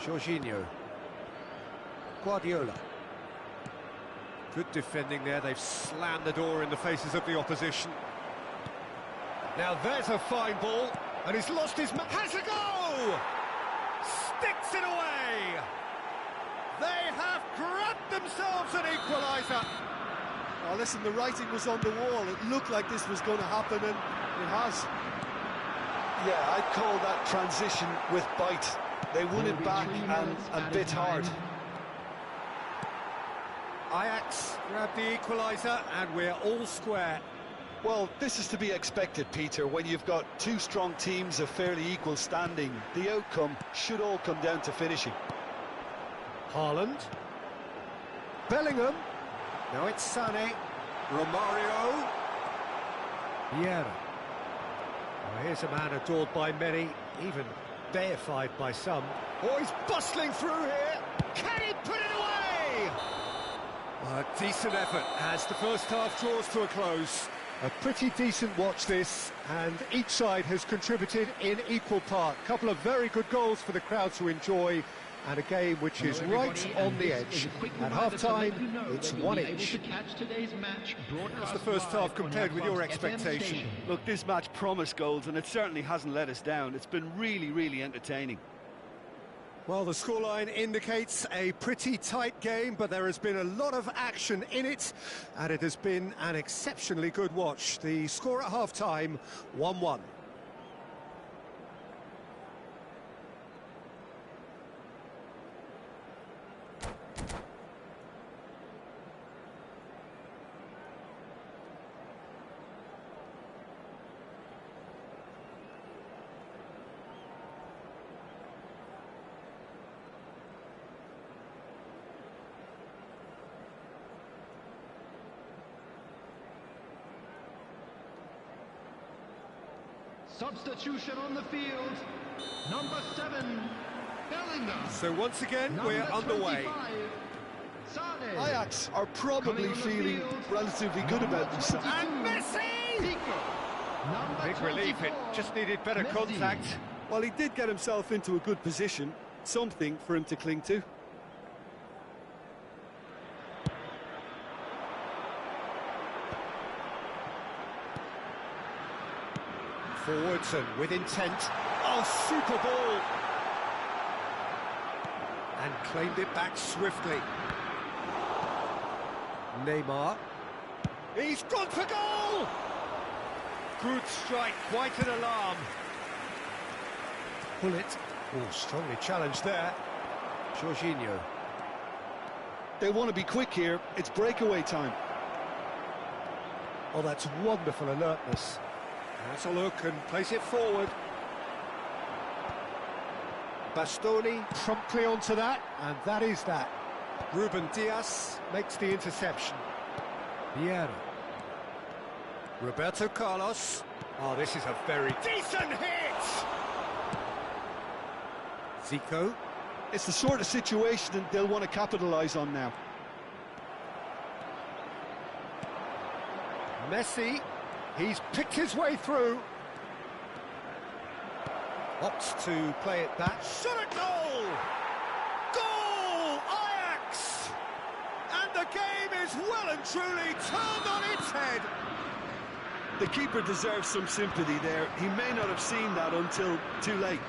Jorginho. Guardiola. Good defending there. They've slammed the door in the faces of the opposition. Now there's a fine ball. And he's lost his... Has a go! Sticks it away! They have grabbed themselves an equaliser! Oh, listen, the writing was on the wall. It looked like this was going to happen, and it has. Yeah, I'd call that transition with bite. They won it back and bit hard. Ajax grabbed the equaliser, and we're all square. Well, this is to be expected, Peter. When you've got two strong teams of fairly equal standing, the outcome should all come down to finishing. Haaland. Bellingham. Now it's Sané. Romario. Vieira. Well, here's a man adored by many, even deified by some. Oh, he's bustling through here. Can he put it away? A decent effort as the first half draws to a close. A pretty decent watch this, and each side has contributed in equal part. A couple of very good goals for the crowd to enjoy, and a game which is right on the edge. At half-time, it's 1-1. How's the first half compared with your expectation? Look, this match promised goals, and it certainly hasn't let us down. It's been really, really entertaining. Well, the scoreline indicates a pretty tight game, but there has been a lot of action in it, and it has been an exceptionally good watch. The score at half-time, 1-1. Substitution on the field. Number 7, Bellingham. So once again, we're underway. Sané. Ajax are probably feeling relatively good about themselves. And Messi! Big relief, it just needed better contact. Well, he did get himself into a good position, something for him to cling to. Forwards and with intent. Oh, super ball! And claimed it back swiftly. Neymar. He's gone for goal! Good strike, quite an alarm. Pull it. Oh, strongly challenged there. Jorginho. They want to be quick here. It's breakaway time. Oh, that's wonderful alertness. Has a look and plays it forward. Bastoni promptly onto that, and that is that. Ruben Diaz makes the interception. Vieira. Roberto Carlos. Oh, this is a very decent hit! Zico. It's the sort of situation that they'll want to capitalise on now. Messi. He's picked his way through. Opts to play it back. Shot a goal! Goal! Ajax! And the game is well and truly turned on its head. The keeper deserves some sympathy there. He may not have seen that until too late.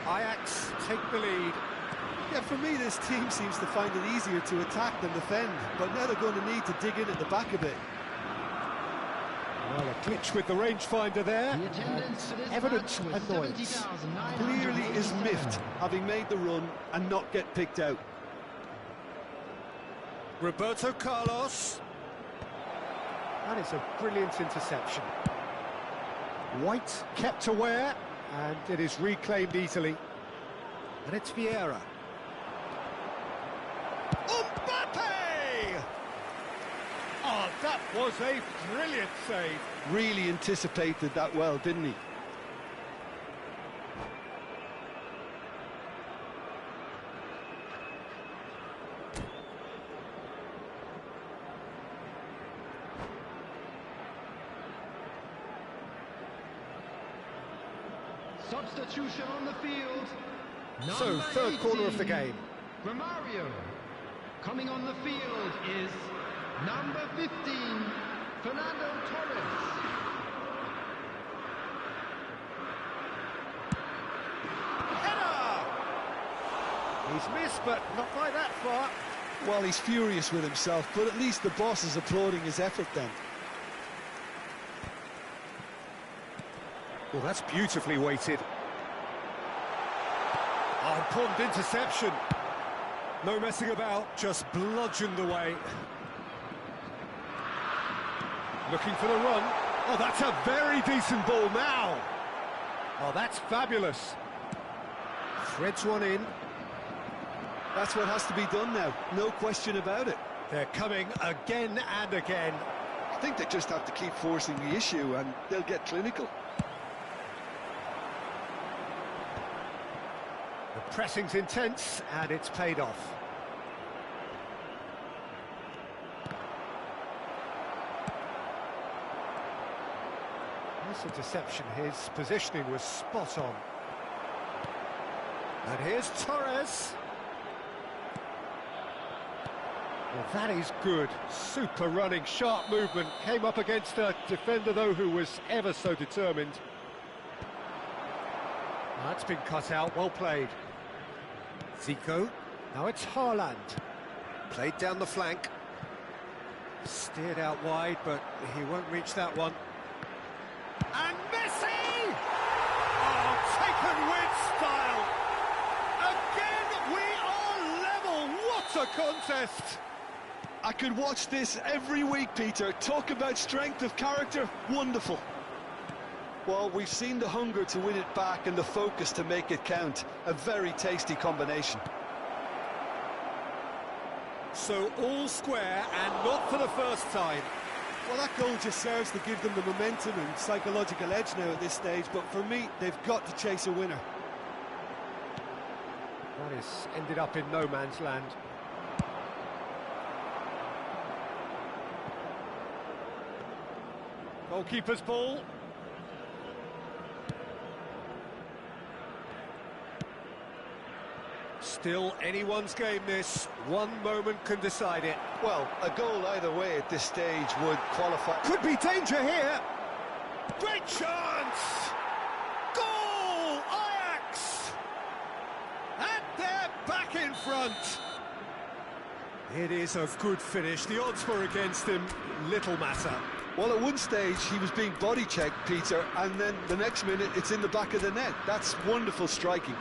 Ajax take the lead. Yeah, for me, this team seems to find it easier to attack than defend, but now they're going to need to dig in at the back a bit. Well, a glitch with the rangefinder there. The attendance for this Evident match was annoyance. Clearly is 70,987. miffed, having made the run and not get picked out. Roberto Carlos. That is a brilliant interception. White kept aware, and it is reclaimed easily. And it's Vieira. Mbappe! Oh, that was a brilliant save. Really anticipated that well, didn't he? Substitution on the field. So, Number third corner of the 18, game. Romario. Coming on the field is number 15, Fernando Torres. Header! He's missed, but not by that far. Well, he's furious with himself, but at least the boss is applauding his effort then. Well, that's beautifully weighted. Oh, important interception. No messing about, just bludgeoned away. Looking for the run. Oh, that's a very decent ball now. Oh, that's fabulous. Threads one in. That's what has to be done now, no question about it. They're coming again and again. I think they just have to keep forcing the issue and they'll get clinical. The pressing's intense, and it's paid off. Nice interception. His positioning was spot on. And here's Torres. Well, that is good. Super running, sharp movement. Came up against a defender, though, who was ever so determined. That's been cut out. Well played. Zico. Now it's Haaland. Played down the flank. Steered out wide, but he won't reach that one. And Messi! Oh, taken with style. Again, we are level. What a contest! I could watch this every week, Peter. Talk about strength of character, wonderful. Well, we've seen the hunger to win it back and the focus to make it count. A very tasty combination. So all square, and not for the first time. Well, that goal just serves to give them the momentum and psychological edge now at this stage, but for me, they've got to chase a winner. That has ended up in no man's land. Goalkeeper's ball. Still anyone's game, this. One moment can decide it. Well, a goal either way at this stage would qualify. Could be danger here. Great chance! Goal! Ajax! And they're back in front. It is a good finish. The odds were against him. Little matter. Well, at one stage, he was being body-checked, Peter, and then the next minute, it's in the back of the net. That's wonderful striking.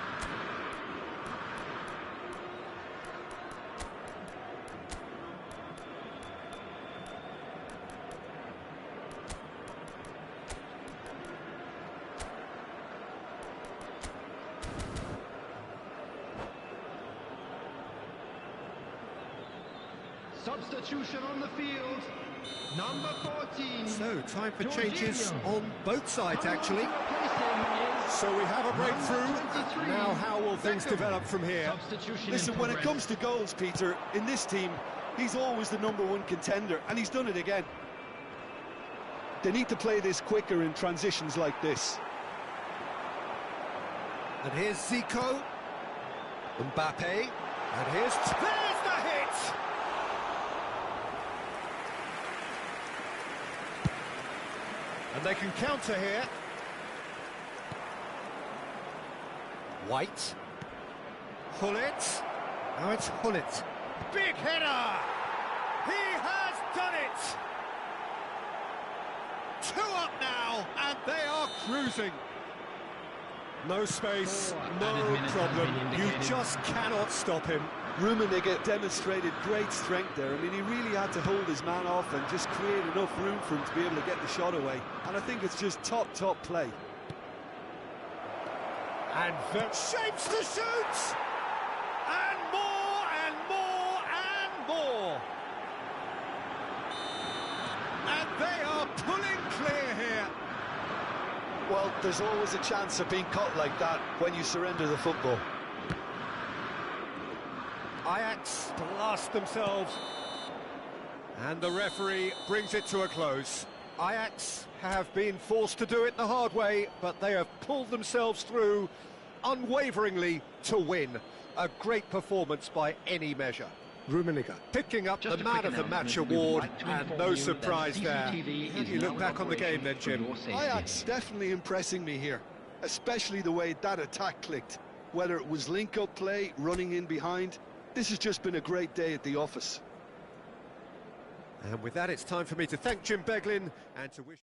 Substitution on the field. Number 14. So, time for changes on both sides, actually. Replacing is So we have a breakthrough. number 23. Now, how will things develop from here? Substitution Listen, in when it progress. comes to goals, Peter, in this team, he's always the #1 contender, and he's done it again. They need to play this quicker in transitions like this. And here's Zico. Mbappe. And there's the hit! And they can counter here. White. Hullet. Now it's Hullet. Big header! He has done it! 2 up now, and they are cruising. No space, no problem. You just cannot stop him. Rummenigge demonstrated great strength there. I mean, he really had to hold his man off and just create enough room for him to be able to get the shot away. And I think it's just top play. And the shapes to shoot! And more, and more, and more! And they are pulling clear here. Well, there's always a chance of being caught like that when you surrender the football. Ajax blast themselves. And the referee brings it to a close. Ajax have been forced to do it the hard way, but they have pulled themselves through unwaveringly to win. A great performance by any measure. Rummenigge picking up Just the a Man quick of the Match announcement. We would award, like to and inform no you surprise that there. CCTV How do is you look now back on the game in then, operation Jim? for your safety. Ajax definitely impressing me here, especially the way that attack clicked. Whether it was link-up play, running in behind, this has just been a great day at the office. And with that, it's time for me to thank Jim Beglin and to wish...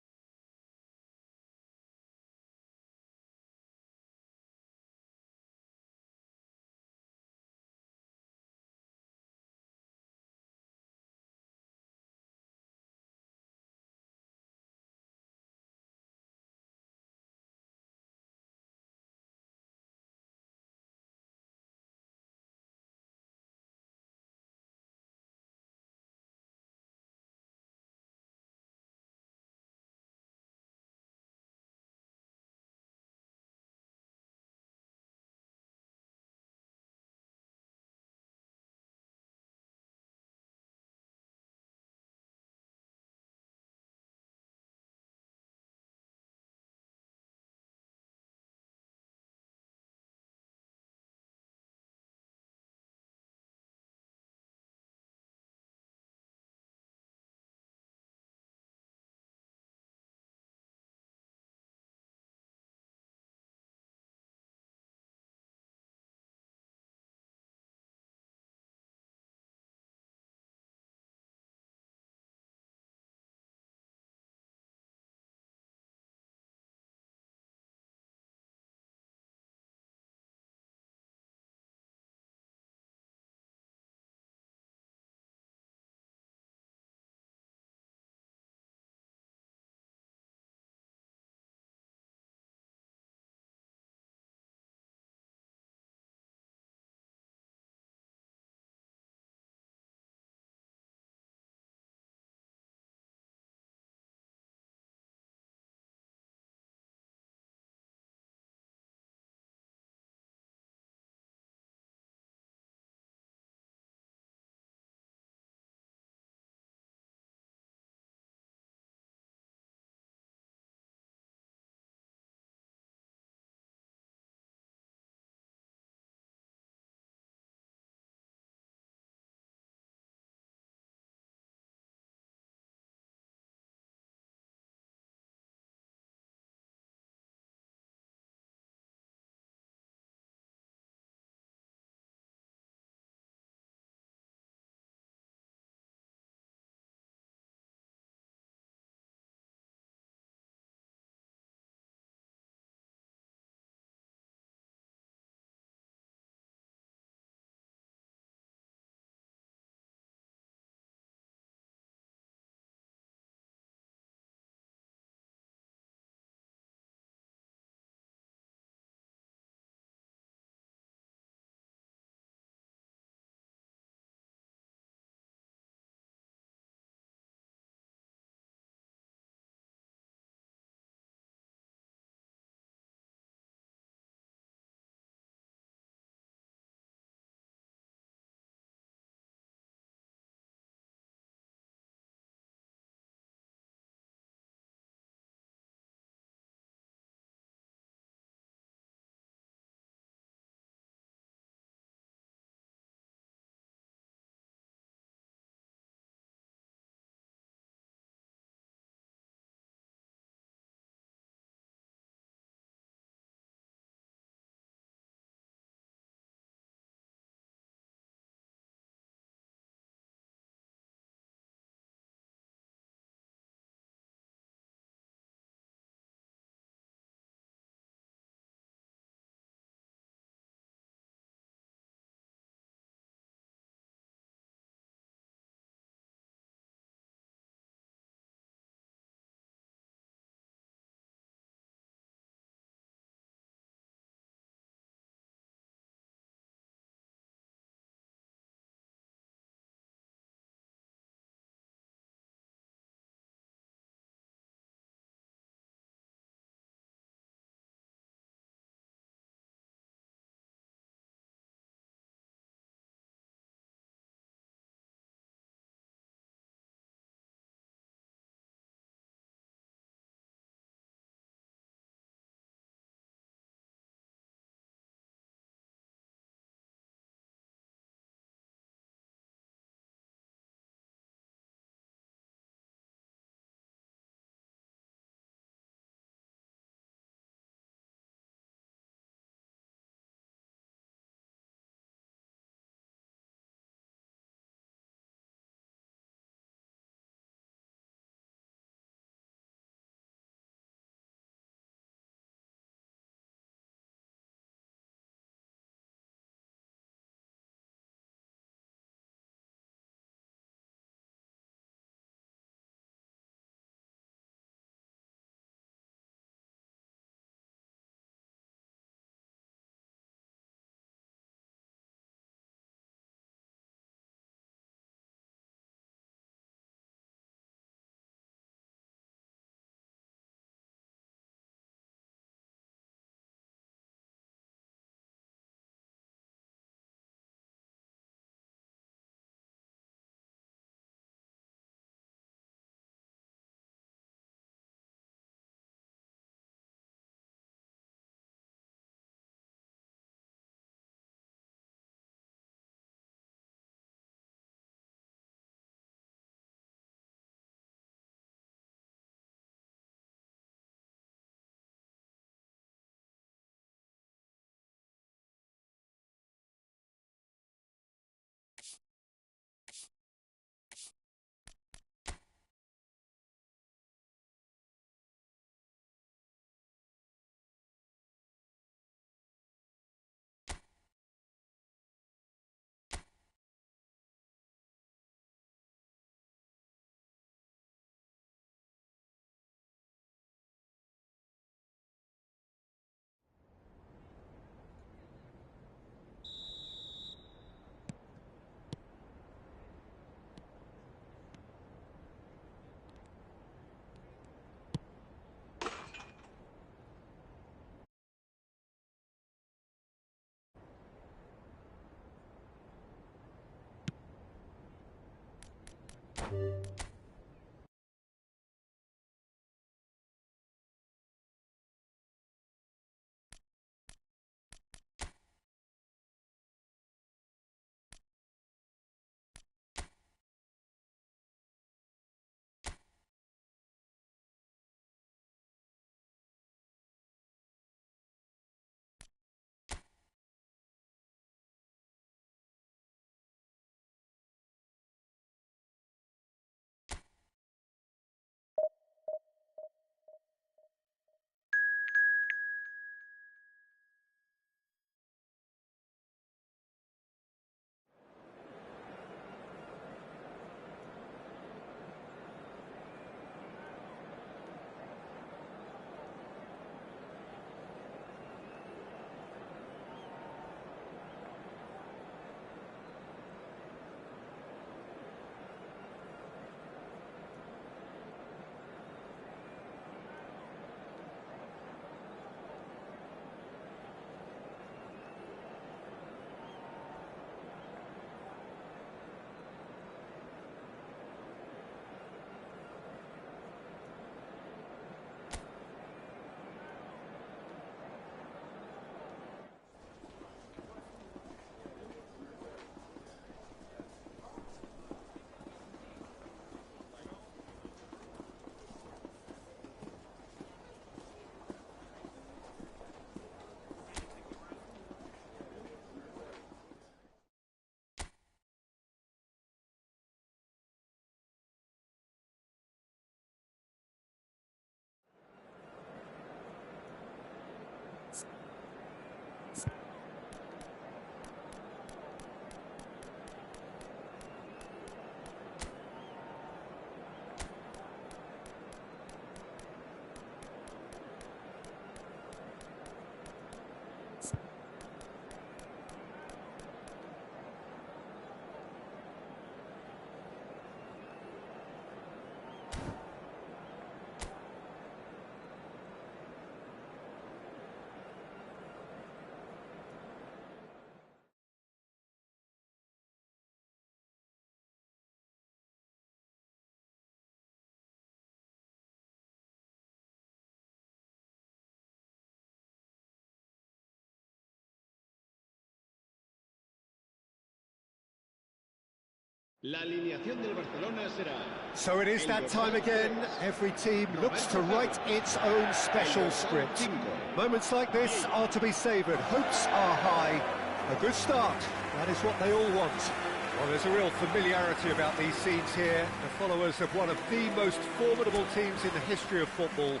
La alineación del Barcelona será... So it is that time again. Every team looks to write its own special script. Moments like this are to be savoured. Hopes are high. A good start. That is what they all want. Well, there's a real familiarity about these scenes here. The followers of one of the most formidable teams in the history of football,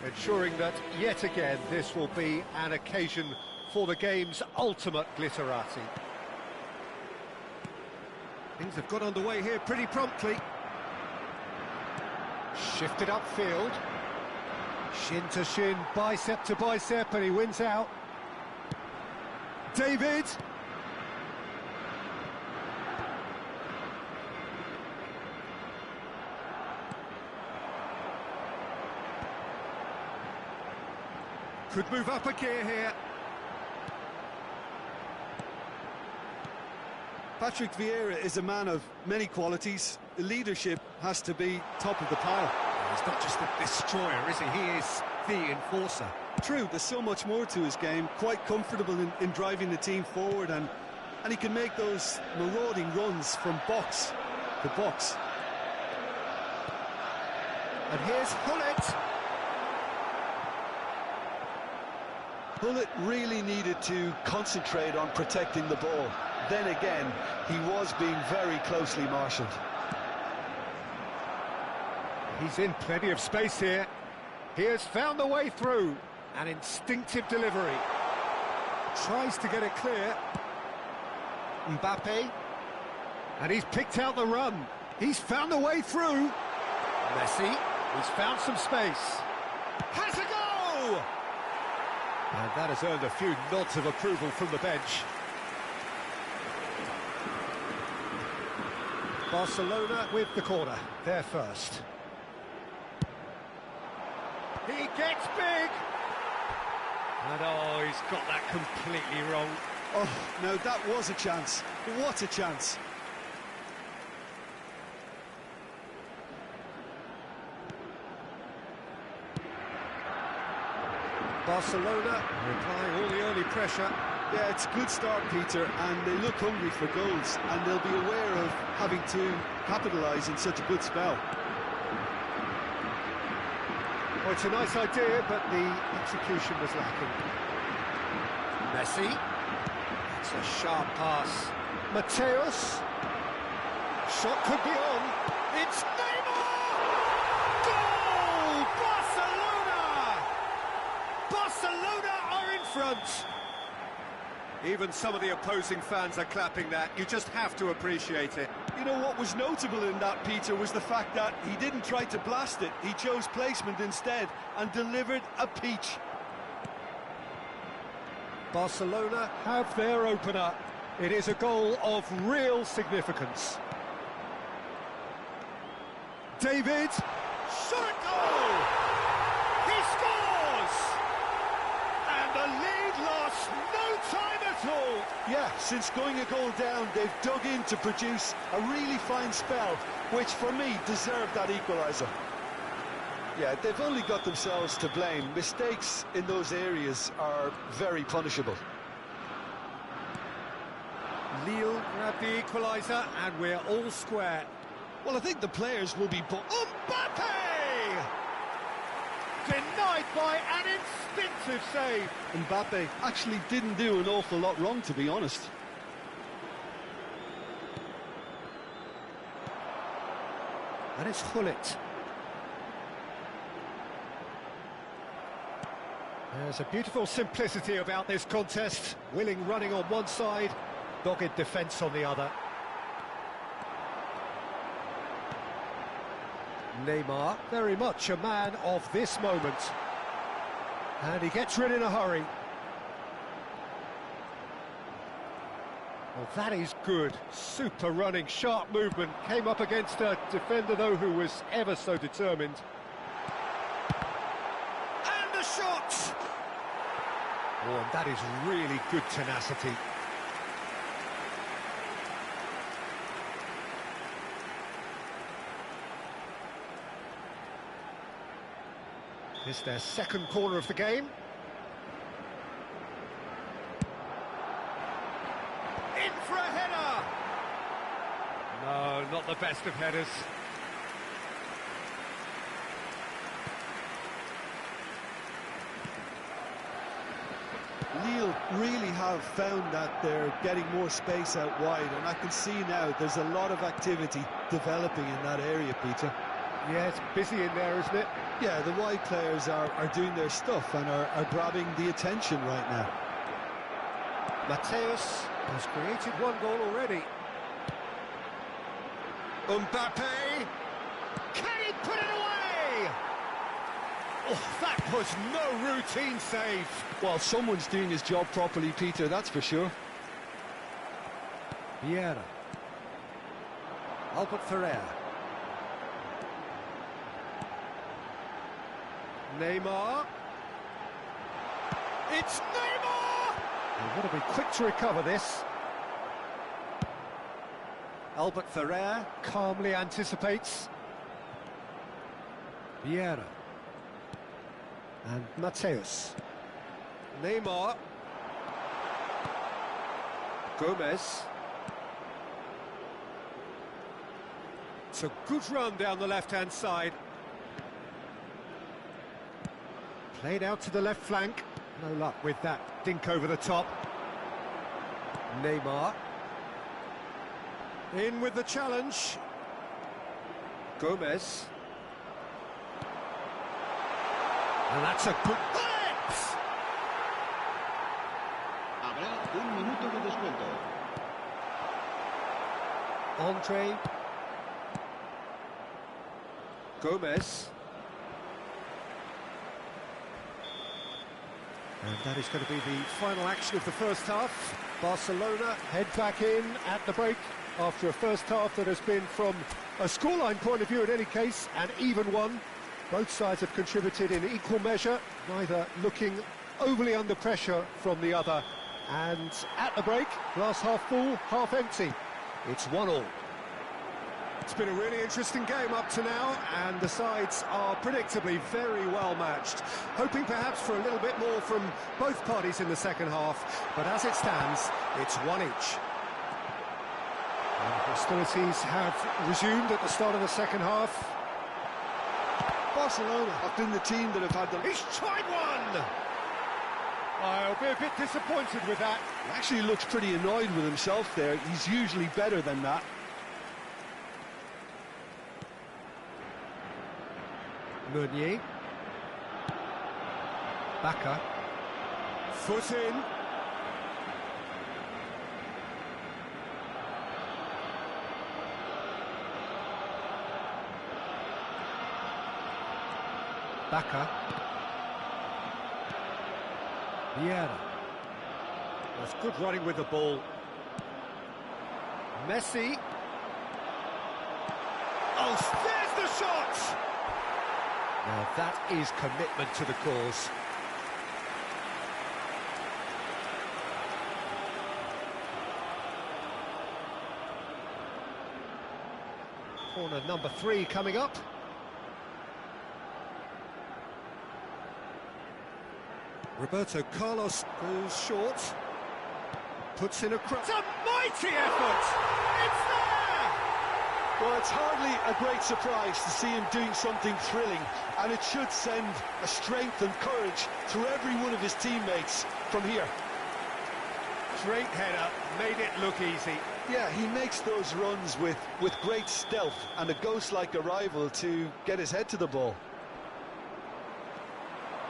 ensuring that, yet again, this will be an occasion for the game's ultimate glitterati. Things have got underway here pretty promptly. Shifted upfield. Shin to shin, bicep to bicep, and he wins out. David. Could move up a gear here. Patrick Vieira is a man of many qualities. The leadership has to be top of the pile. He's not just a destroyer, is he? He is the enforcer. True, there's so much more to his game. Quite comfortable in driving the team forward, and he can make those marauding runs from box to box. And here's Hullet. Hullet really needed to concentrate on protecting the ball. Then again, he was being very closely marshalled. He's in plenty of space here. He has found the way through. An instinctive delivery. Tries to get it clear. Mbappe. And he's picked out the run. He's found the way through. Messi. He's found some space. Has a go! And that has earned a few nods of approval from the bench. Barcelona with the corner, they're first. He gets big! And oh, he's got that completely wrong. Oh, no, that was a chance. What a chance. Barcelona applying all the early pressure. Yeah, it's a good start, Peter, and they look hungry for goals, and they'll be aware of having to capitalise in such a good spell. Well, it's a nice idea, but the execution was lacking. Messi. It's a sharp pass. Mateus. Shot could be on. It's Neymar! Goal! Barcelona! Barcelona are in front. Even some of the opposing fans are clapping that. You just have to appreciate it. You know what was notable in that, Peter, was the fact that he didn't try to blast it. He chose placement instead and delivered a peach. Barcelona have their opener. It is a goal of real significance. David, shot goal! He scores! And the lead lost no time at all. Yeah, since going a goal down, they've dug in to produce a really fine spell, which for me deserved that equaliser. Yeah, they've only got themselves to blame. Mistakes in those areas are very punishable. Lille grabbed the equaliser and we're all square. Well, I think the players will be... Mbappe! Denied by an instinctive save. Mbappe actually didn't do an awful lot wrong, to be honest. And it's Hullet. There's a beautiful simplicity about this contest. Willing running on one side, dogged defence on the other. Neymar, very much a man of this moment. And he gets rid in a hurry. Well, that is good. Super running, sharp movement. Came up against a defender, though, who was ever so determined. And the shot! Oh, and that is really good tenacity. It's their second corner of the game. In for a header! No, not the best of headers. Lille really have found that they're getting more space out wide, and I can see now there's a lot of activity developing in that area, Peter. Yeah, it's busy in there, isn't it? Yeah, the wide players are doing their stuff and are grabbing the attention right now. Mateus has created one goal already. Mbappe! Can he put it away? Oh, that was no routine save. Well, someone's doing his job properly, Peter, that's for sure. Vieira. Albert Ferrer. Neymar. It's Neymar! They've got to be quick to recover this. Albert Ferrer calmly anticipates. Vieira. And Mateus. Neymar. Gomez. It's a good run down the left-hand side. Played out to the left flank. No luck with that dink over the top. Neymar. In with the challenge. Gomez. And that's a good... Habrá un minuto de descuento. Andre. Gomez. And that is going to be the final action of the first half. Barcelona head back in at the break after a first half that has been, from a scoreline point of view in any case, an even one. Both sides have contributed in equal measure, neither looking overly under pressure from the other. And at the break, glass half full, half empty. It's 1-1. It's been a really interesting game up to now, and the sides are predictably very well matched. Hoping perhaps for a little bit more from both parties in the second half, but as it stands, it's one each. Hostilities have resumed at the start of the second half. Barcelona have been the team that have had the... He's tried one! I'll be a bit disappointed with that. He actually looks pretty annoyed with himself there. He's usually better than that. Meunier. Bacca. Foot in. Bacca. Vieira. That's good running with the ball. Messi. Oh, there's the shot! Now that is commitment to the cause. Corner number 3 coming up. Roberto Carlos goes short. Puts in a cross. It's a mighty effort! It's there! Well, it's hardly a great surprise to see him doing something thrilling, and it should send a strength and courage through every one of his teammates from here. Straight header, made it look easy. Yeah, he makes those runs with great stealth and a ghost-like arrival to get his head to the ball.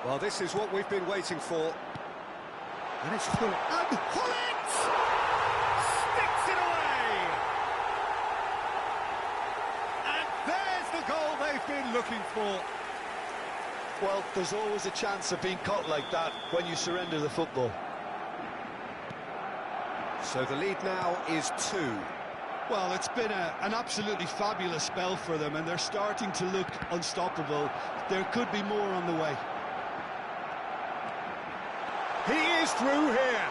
Well, this is what we've been waiting for. And it's full. And Hullet! Sticks it away! And there's the goal they've been looking for. Well, there's always a chance of being caught like that when you surrender the football. So the lead now is 2. Well, it's been an absolutely fabulous spell for them, and they're starting to look unstoppable. There could be more on the way. He is through here.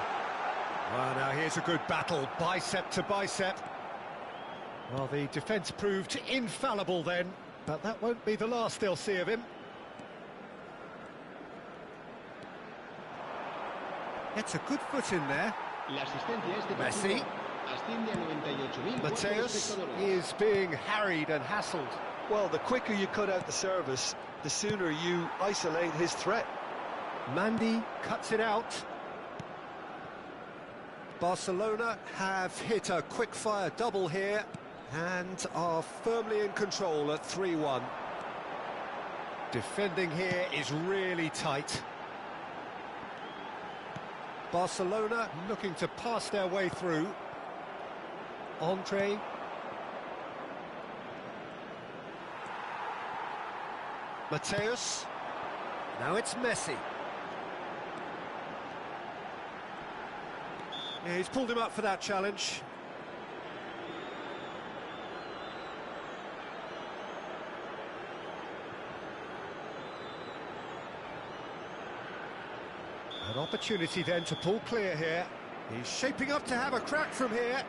Well, now here's a good battle, bicep to bicep. Well, the defence proved infallible then, but that won't be the last they'll see of him. Gets a good foot in there. Messi. Mateus is being harried and hassled. Well, the quicker you cut out the service, the sooner you isolate his threat. Mandy cuts it out. Barcelona have hit a quick-fire double here and are firmly in control at 3-1. Defending here is really tight. Barcelona looking to pass their way through. Andre. Mateus. Now it's Messi. Yeah, he's pulled him up for that challenge. An opportunity then to pull clear here. He's shaping up to have a crack from here.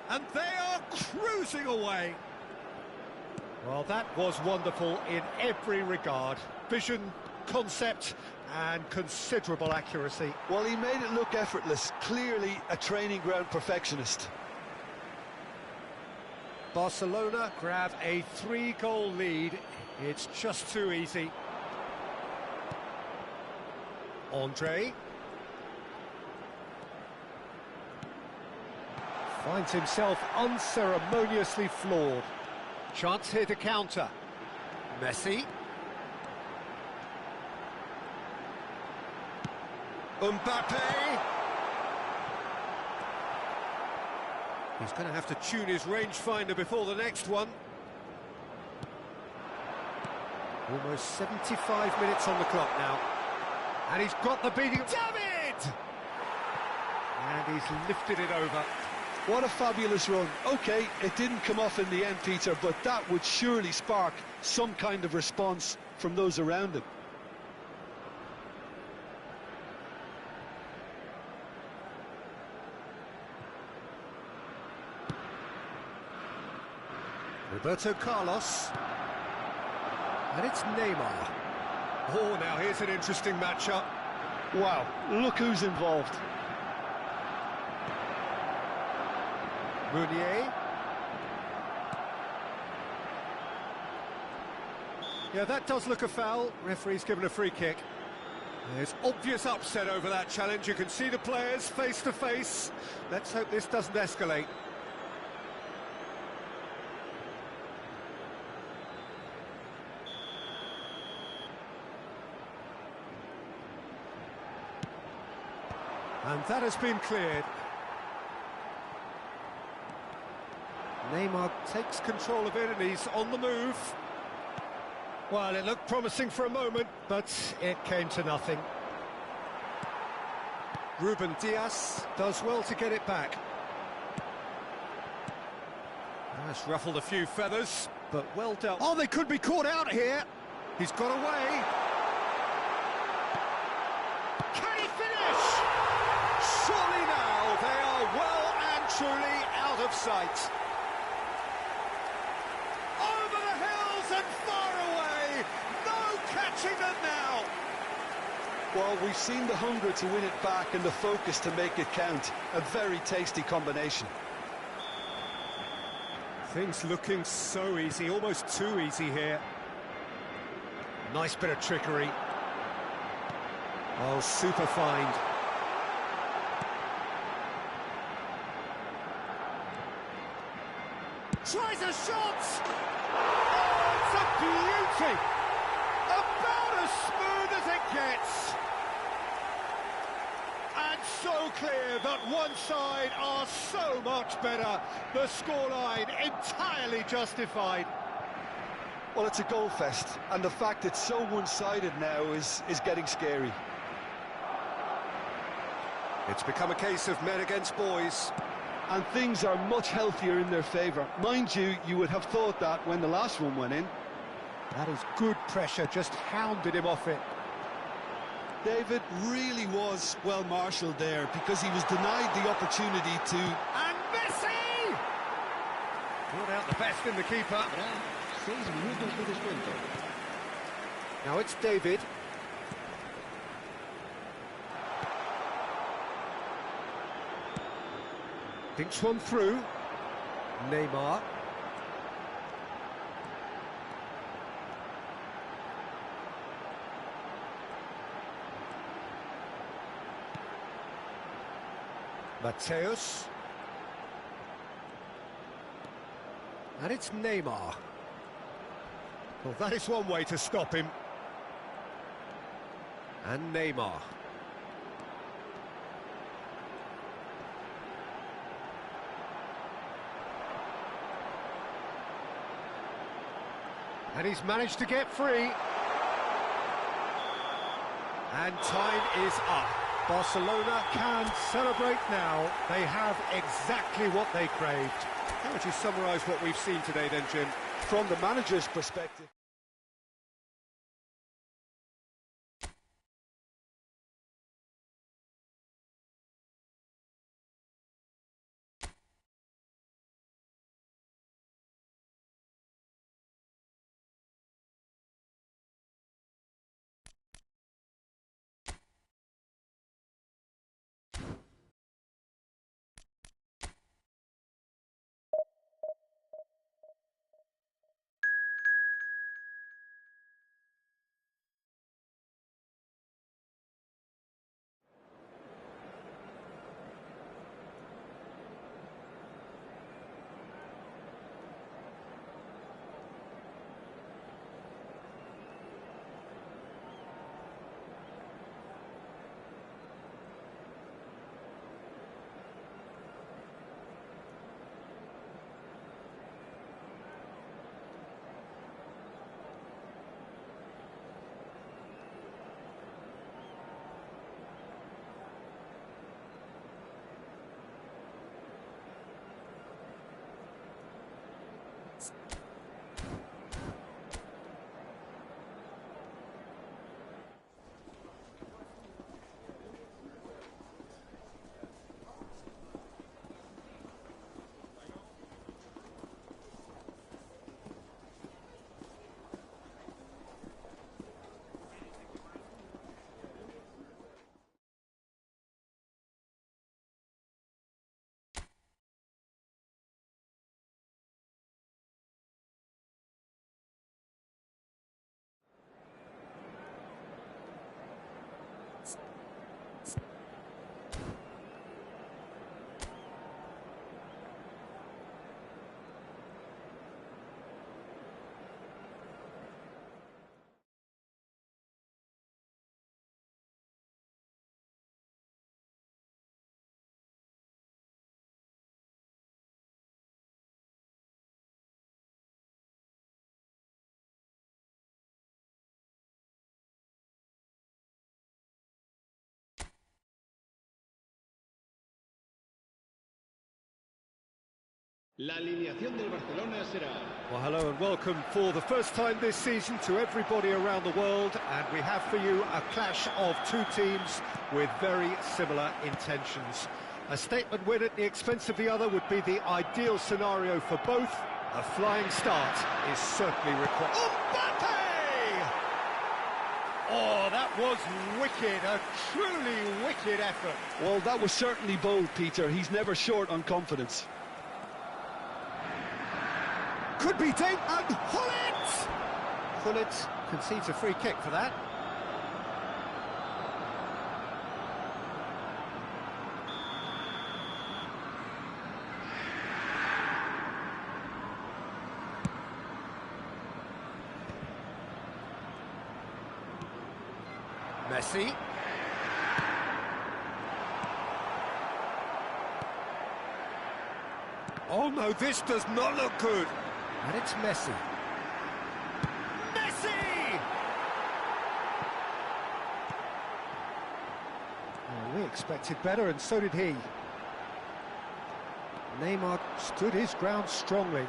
And they are cruising away. Well, that was wonderful in every regard. Vision, concept, and considerable accuracy. Well, he made it look effortless. Clearly a training ground perfectionist. Barcelona grab a 3-goal lead. It's just too easy. Andre. Finds himself unceremoniously floored. Chance here to counter. Messi. Mbappe. He's going to have to tune his rangefinder before the next one. Almost 75 minutes on the clock now. And he's got the beating. David! And he's lifted it over. What a fabulous run. OK, it didn't come off in the end, Peter, but that would surely spark some kind of response from those around him. Roberto Carlos. And it's Neymar. Oh, now here's an interesting matchup. Wow, look who's involved. Meunier. Yeah, that does look a foul. Referee's given a free kick. There's obvious upset over that challenge. You can see the players face to face. Let's hope this doesn't escalate. And that has been cleared. Neymar takes control of it and he's on the move. Well, it looked promising for a moment, but it came to nothing. Ruben Dias does well to get it back. That's ruffled a few feathers, but well dealt. Oh, they could be caught out here. He's got away. Can he finish? Surely now they are well and truly out of sight. Over the hills and far away, no catching them now. Well, we've seen the hunger to win it back and the focus to make it count. A very tasty combination. Things looking so easy, almost too easy here. Nice bit of trickery. Oh, super find. Tries a shot! Oh, it's a beauty! About as smooth as it gets! And so clear that one side are so much better. The scoreline entirely justified. Well, it's a goal fest, and the fact it's so one-sided now is getting scary. It's become a case of men against boys. And things are much healthier in their favour. Mind you, you would have thought that when the last one went in. That is good pressure, just hounded him off it. David really was well marshalled there because he was denied the opportunity to... And Messi! Brought out the best in the keeper. 6 minutos de descuento. Now it's David. Thinks one through. Neymar. Mateus. And it's Neymar. Well, that is one way to stop him. And Neymar. And he's managed to get free. And time is up. Barcelona can celebrate now. They have exactly what they craved. How would you summarise what we've seen today then, Jim? From the manager's perspective. La alineación del Barcelona será... Well, hello and welcome for the first time this season to everybody around the world, and we have for you a clash of two teams with very similar intentions. A statement win at the expense of the other would be the ideal scenario for both. A flying start is certainly required. Mbappe! Oh, that was wicked, a truly wicked effort. Well, that was certainly bold, Peter. He's never short on confidence. Could be deep, and Hullet! Hullet concedes a free kick for that. Messi. Oh no, this does not look good. And it's Messi. Messi! Well, we expected better, and so did he. Neymar stood his ground strongly.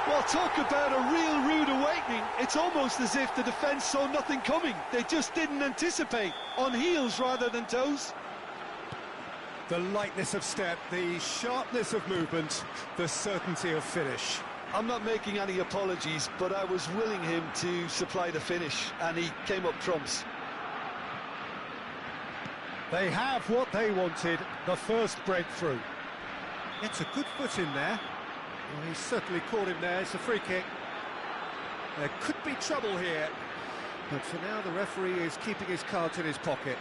Well, talk about a real rude awakening. It's almost as if the defence saw nothing coming. They just didn't anticipate. On heels rather than toes. The lightness of step, the sharpness of movement, the certainty of finish. I'm not making any apologies, but I was willing him to supply the finish, and he came up trumps. They have what they wanted, the first breakthrough. It's a good foot in there. Well, he's certainly caught him there. It's a free kick. There could be trouble here, but for now the referee is keeping his cards in his pocket.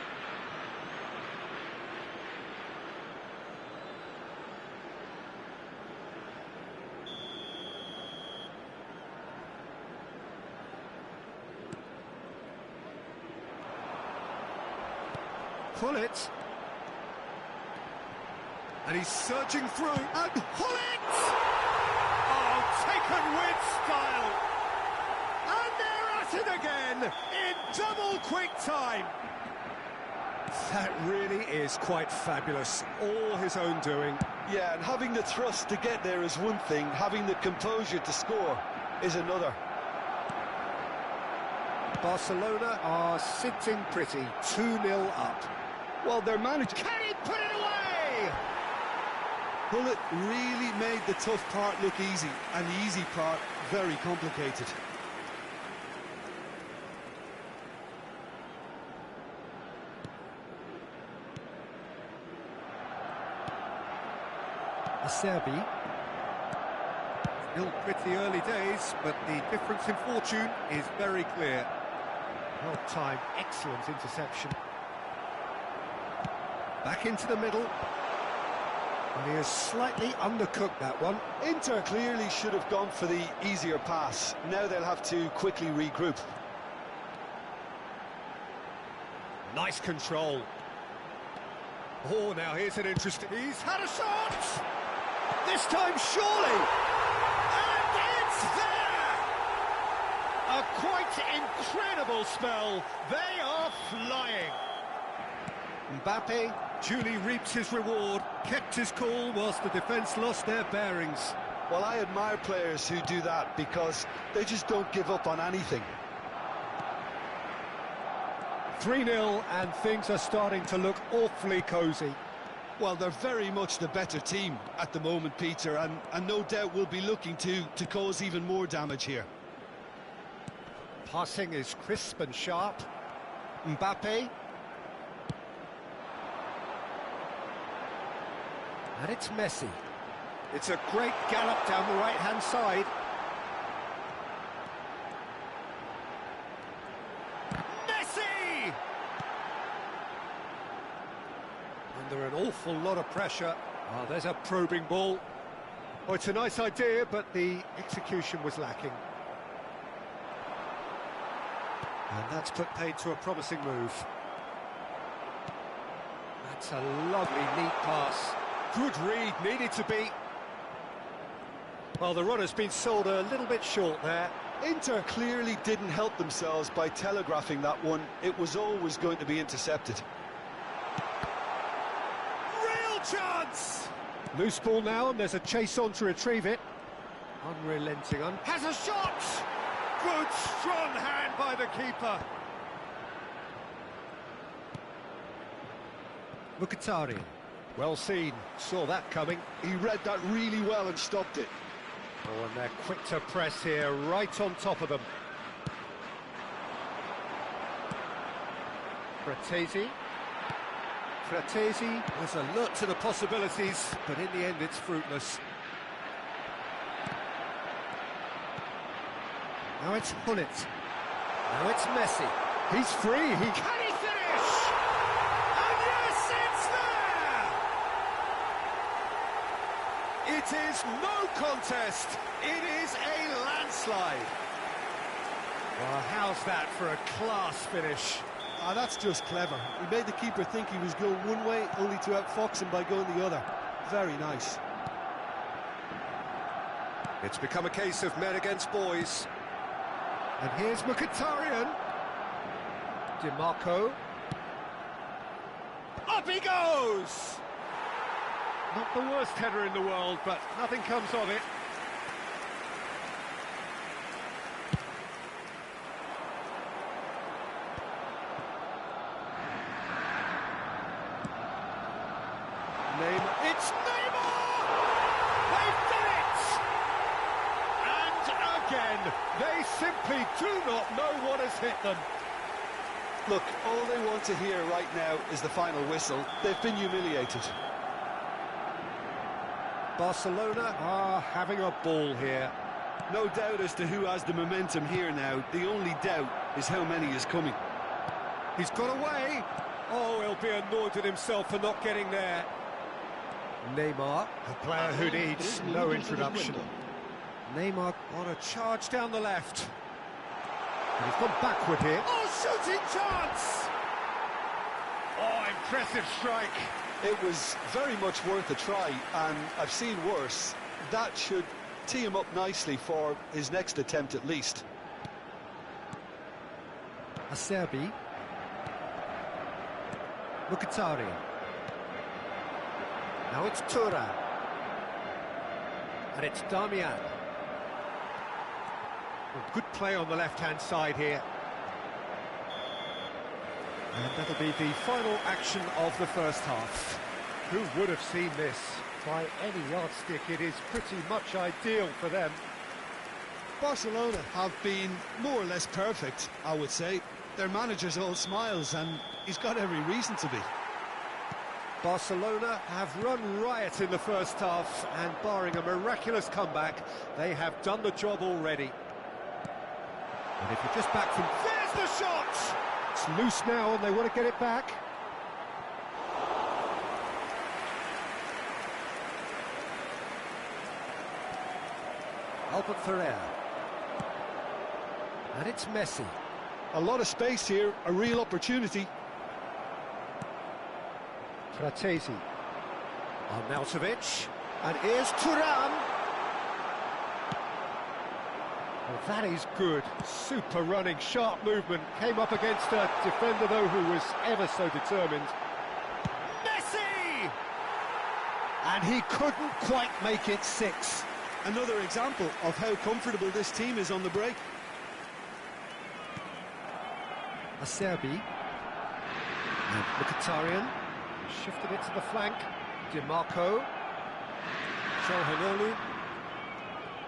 Hullet. And he's surging through, and Hullet! Oh, taken with style! And they're at it again, in double quick time! That really is quite fabulous, all his own doing. Yeah, and having the thrust to get there is one thing, having the composure to score is another. Barcelona are sitting pretty, 2-0 up. Well, their manager... Can he put it away? Hullet really made the tough part look easy, and the easy part very complicated. Acerbi. Still pretty early days, but the difference in fortune is very clear. Well timed, excellent interception. Back into the middle. And he has slightly undercooked that one. Inter clearly should have gone for the easier pass. Now they'll have to quickly regroup. Nice control. Oh, now here's an interesting... He's had a shot! This time, surely! And it's there! A quite incredible spell. They are flying. Mbappe duly reaps his reward, kept his cool whilst the defence lost their bearings. Well, I admire players who do that because they just don't give up on anything. 3-0 and things are starting to look awfully cosy. Well, they're very much the better team at the moment, Peter, and no doubt will be looking to cause even more damage here. Passing is crisp and sharp. Mbappe. And it's Messi. It's a great gallop down the right-hand side. Messi! Under an awful lot of pressure. Oh, there's a probing ball. Oh, it's a nice idea, but the execution was lacking. And that's put paid to a promising move. That's a lovely, neat pass. Good read, needed to be. Well, the runner's been sold a little bit short there. Inter clearly didn't help themselves by telegraphing that one. It was always going to be intercepted. Real chance! Loose ball now, and there's a chase on to retrieve it. Unrelenting, has a shot! Good, strong hand by the keeper. Mkhitaryan. Well seen, saw that coming. He read that really well and stopped it. Oh, and they're quick to press here, right on top of them. Fratesi. Fratesi was alert to the possibilities, but in the end it's fruitless. Now it's Hullet. Now it's Messi. He's free. Can he finish? And yes, it's there! It is no contest. It is a landslide. Well, how's that for a class finish? Ah, that's just clever. He made the keeper think he was going one way, only to outfox him by going the other. Very nice. It's become a case of men against boys. And here's Mkhitaryan. DiMarco. Up he goes! Not the worst header in the world, but nothing comes of it. It's Neymar! They've done it! And again, they simply do not know what has hit them. Look, all they want to hear right now is the final whistle. They've been humiliated. Barcelona are having a ball here. No doubt as to who has the momentum here now. The only doubt is how many is coming. He's got away. Oh, he'll be annoyed at himself for not getting there. Neymar, a player who needs no introduction. Neymar on a charge down the left. And he's gone backward here. Oh, shooting chance! Oh, impressive strike. It was very much worth a try, and I've seen worse. That should tee him up nicely for his next attempt at least. Acerbi. Mkhitaryan. Now it's Thuram. And it's Damian. Well, good play on the left-hand side here. And that'll be the final action of the first half. Who would have seen this? By any yardstick, it is pretty much ideal for them. Barcelona have been more or less perfect, I would say. Their manager's all smiles, and he's got every reason to be. Barcelona have run riot in the first half, and barring a miraculous comeback, they have done the job already. And if you're just back from... There's the shot! It's loose now, and they want to get it back. Albert Ferrer. And it's Messi. A lot of space here, a real opportunity. Fratesi. Arnautovic. And here's Thuram. Well, that is good. Super running, sharp movement. Came up against a defender, though, who was ever so determined. Messi! And he couldn't quite make it 6. Another example of how comfortable this team is on the break. Acerbi. And Mkhitaryan. Shifted it to the flank. DiMarco. Çalhanoğlu.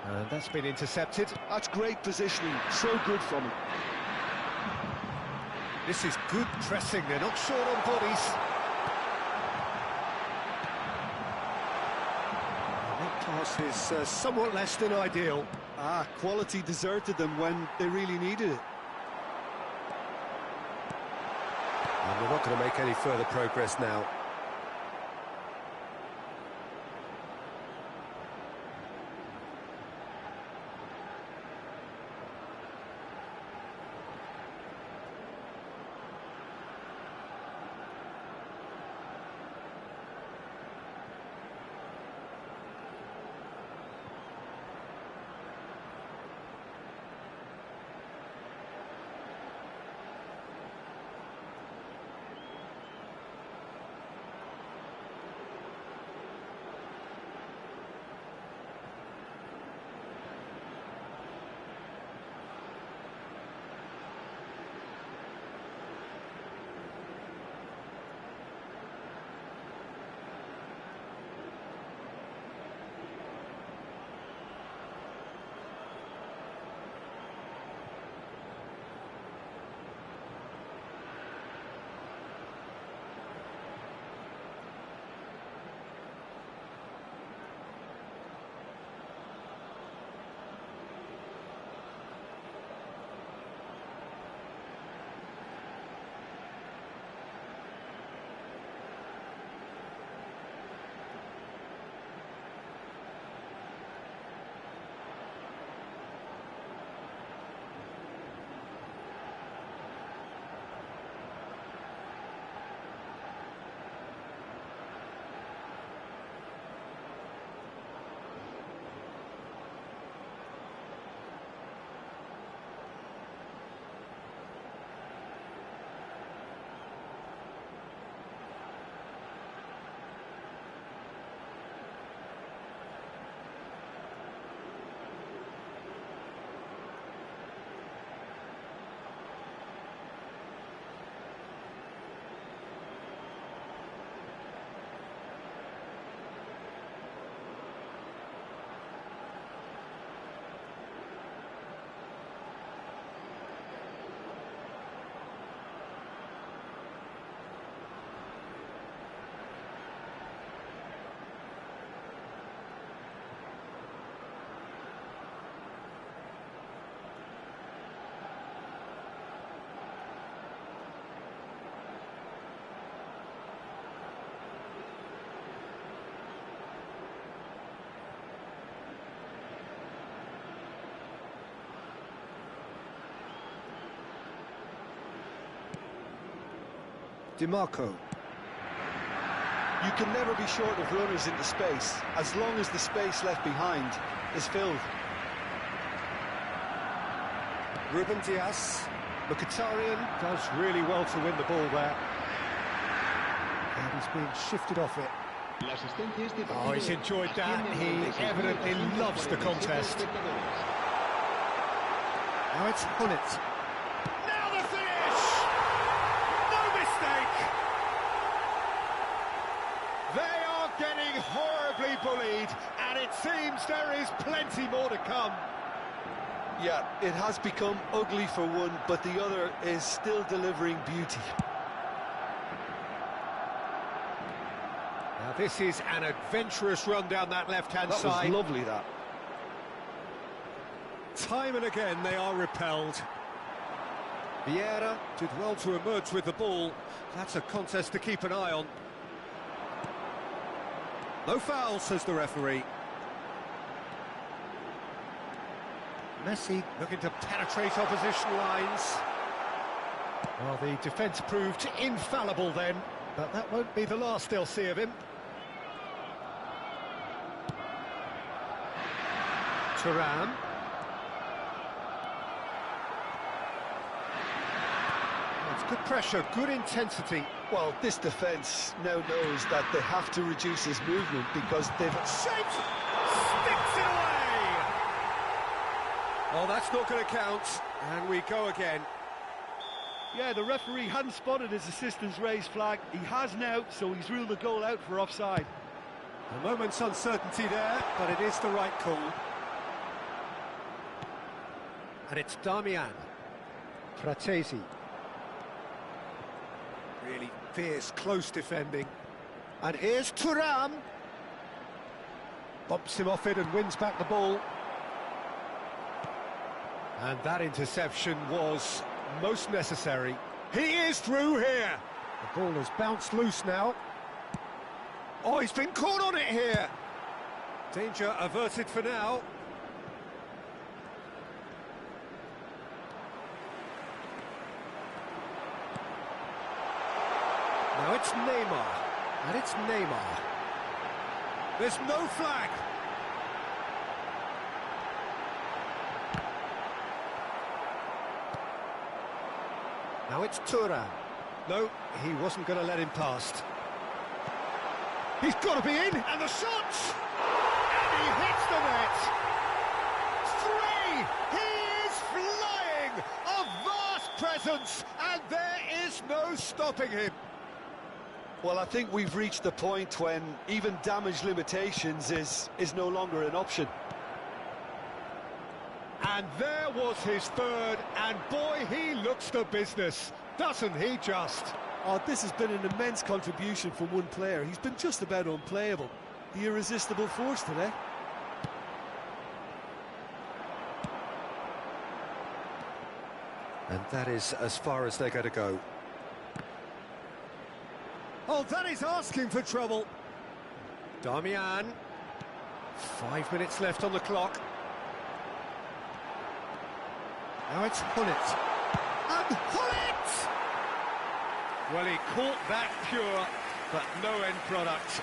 And that's been intercepted. That's great positioning, so good from him. This is good pressing, they're not short on bodies. And that pass is somewhat less than ideal. Quality deserted them when they really needed it. And we're not going to make any further progress now. DiMarco. You can never be short of runners into space, as long as the space left behind is filled. Ruben Diaz. Mkhitaryan does really well to win the ball there. And he's been shifted off it. Oh, he's enjoyed that. He evidently loves the contest. Now it's Hunnit. Now the finish! No mistake! They are getting horribly bullied, and it seems there is plenty more to come. Yeah, it has become ugly for one, but the other is still delivering beauty. Now this is an adventurous run down that left-hand side. That was lovely, that. Time and again they are repelled. Vieira did well to emerge with the ball. That's a contest to keep an eye on. No foul, says the referee. Messi looking to penetrate opposition lines. Well, the defence proved infallible then, but that won't be the last they'll see of him. Thuram. It's good pressure, good intensity. Well, this defence now knows that they have to reduce his movement because they've... Shaped! Sticks it away! Oh, that's not going to count. And we go again. Yeah, the referee hadn't spotted his assistant's raised flag. He has now, so he's ruled the goal out for offside. A moment's uncertainty there, but it is the right call. And it's Damian. Fratesi. Really fierce, close defending. And here's Thuram. Bumps him off it and wins back the ball. And that interception was most necessary. He is through here. The ball has bounced loose now. Oh, he's been caught on it here. Danger averted for now. Now it's Neymar, and it's Neymar. There's no flag. Now it's Thuram. No, he wasn't going to let him past. He's got to be in, and the shot! And he hits the net! 3! He is flying! A vast presence, and there is no stopping him. Well, I think we've reached the point when even damage limitations is no longer an option. And there was his third, and boy, he looks the business, doesn't he just? Oh, this has been an immense contribution from one player. He's been just about unplayable. The irresistible force today. And that is as far as they're going to go. Oh, that is asking for trouble. Damian. 5 minutes left on the clock. Now it's Hunnit. And Hunnit! Well, he caught that pure, but no end product.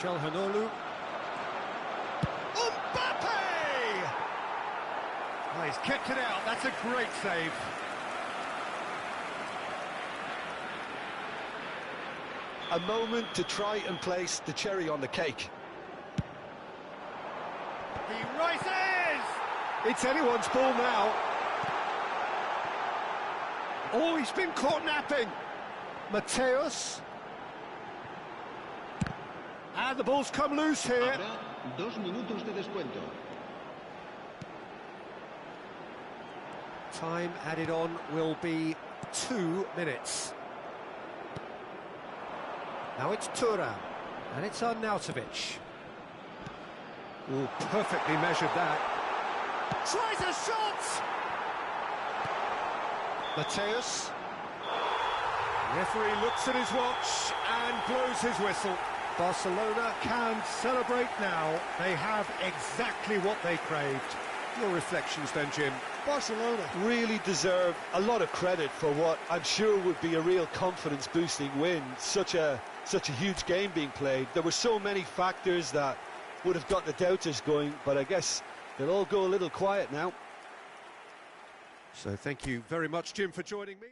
Chelhanoglu. Mbappe! Oh, he's kept it out. That's a great save. A moment to try and place the cherry on the cake. He rises! It's anyone's ball now. Oh, he's been caught napping. Mateus. And the ball's come loose here. Habrá 2 minutos de descuento. Time added on will be 2 minutes. Now it's Thuram, and it's Arnautovic. Oh, perfectly measured that. Tries a shot! Mateus. Referee looks at his watch and blows his whistle. Barcelona can celebrate now. They have exactly what they craved. Your reflections then, Jim? Barcelona really deserve a lot of credit for what I'm sure would be a real confidence-boosting win. Such a huge game being played. There were so many factors that would have got the doubters going, but I guess they'll all go a little quiet now. So thank you very much, Jim, for joining me.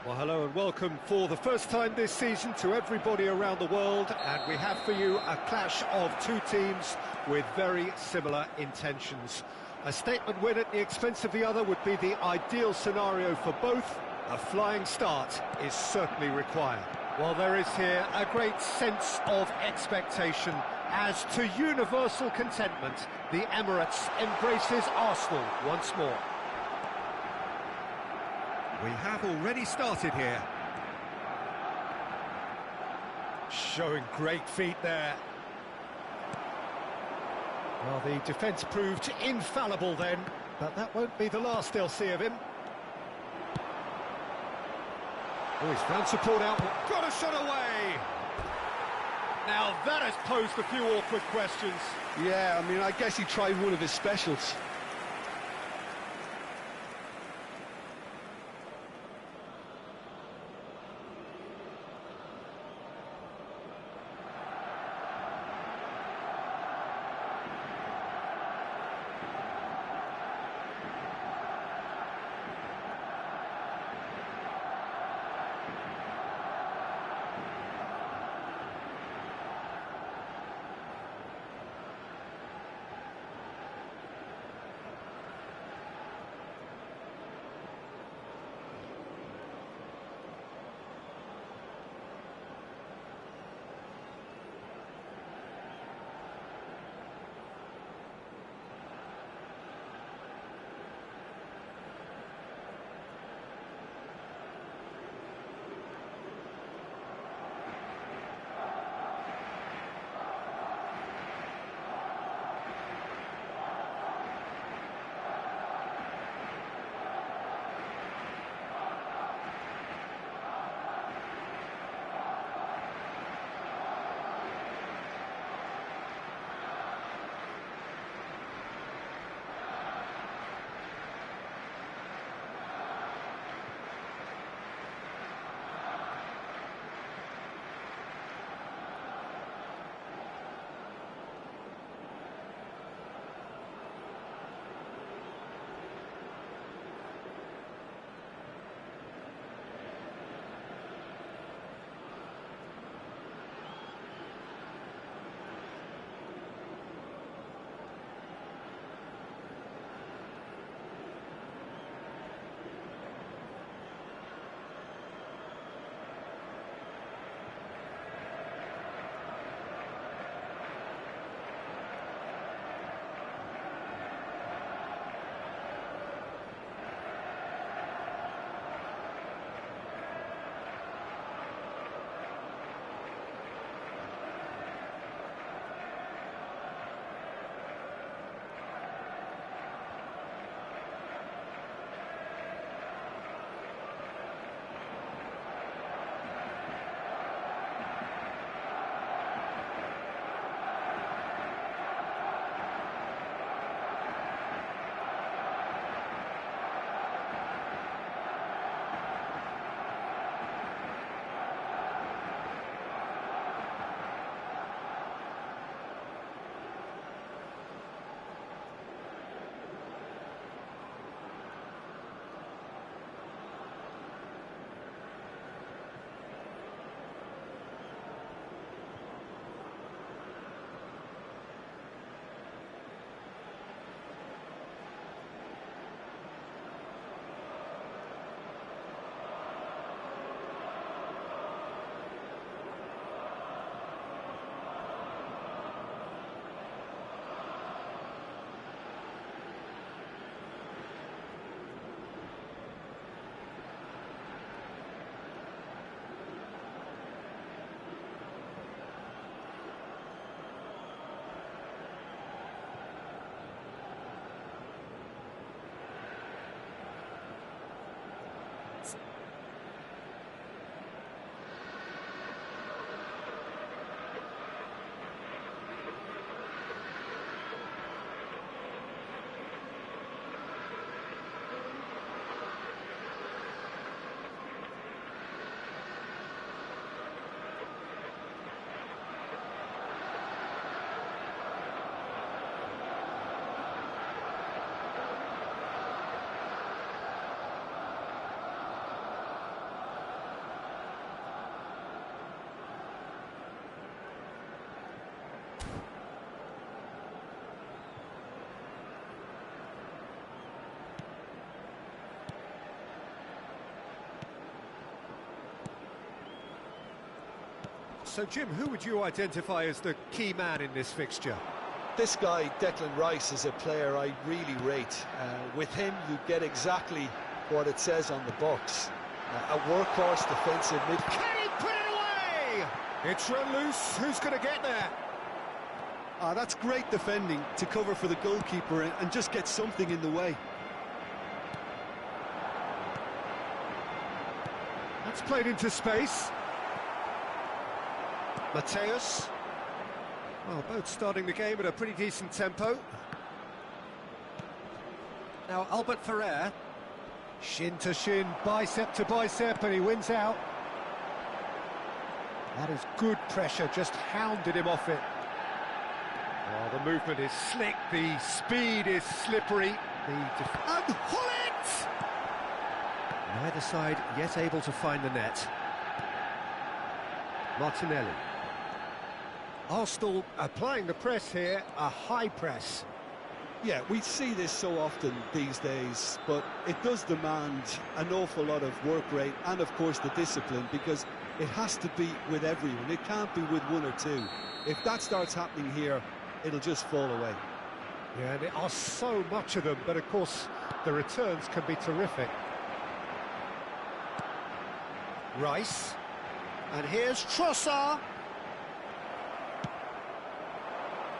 Well, hello and welcome for the first time this season to everybody around the world, and we have for you a clash of two teams with very similar intentions. A statement win at the expense of the other would be the ideal scenario for both. A flying start is certainly required. Well, there is here a great sense of expectation. As to universal contentment, the Emirates embraces Arsenal once more. We have already started here. Showing great feet there. Well, the defence proved infallible then, but that won't be the last they'll see of him. Oh, he's found support out, got a shot away! Now that has posed a few awkward questions. Yeah, I mean, I guess he tried one of his specials. So, Jim, who would you identify as the key man in this fixture? This guy, Declan Rice, is a player I really rate. With him, you get exactly what it says on the box. A workhorse defensive mid. Can he put it away? It's run loose. Who's going to get there? That's great defending to cover for the goalkeeper and just get something in the way. That's played into space. Mateus. Well, both starting the game at a pretty decent tempo. Now Albert Ferrer. Shin to shin, bicep to bicep, and he wins out. That is good pressure, just hounded him off it. Oh, the movement is slick, the speed is slippery. And Hullet! Neither side yet able to find the net. Martinelli. Arsenal applying the press here, a high press. Yeah, we see this so often these days, but it does demand an awful lot of work rate and, of course, the discipline, because it has to be with everyone. It can't be with one or two. If that starts happening here, it'll just fall away. Yeah, and there are so much of them, but, of course, the returns can be terrific. Rice. And here's Trossard.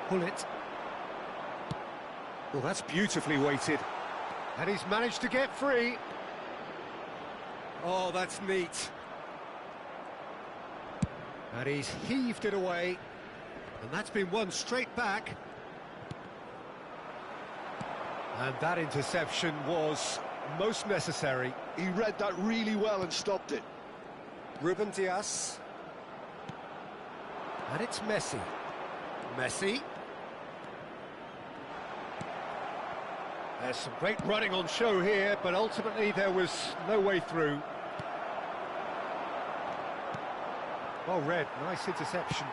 Hullet. Well, that's beautifully weighted. And he's managed to get free. Oh, that's neat. And he's heaved it away. And that's been won straight back. And that interception was most necessary. He read that really well and stopped it. Ruben Dias. And it's Messi. Messi. There's some great running on show here, but ultimately there was no way through. Well read, nice interception.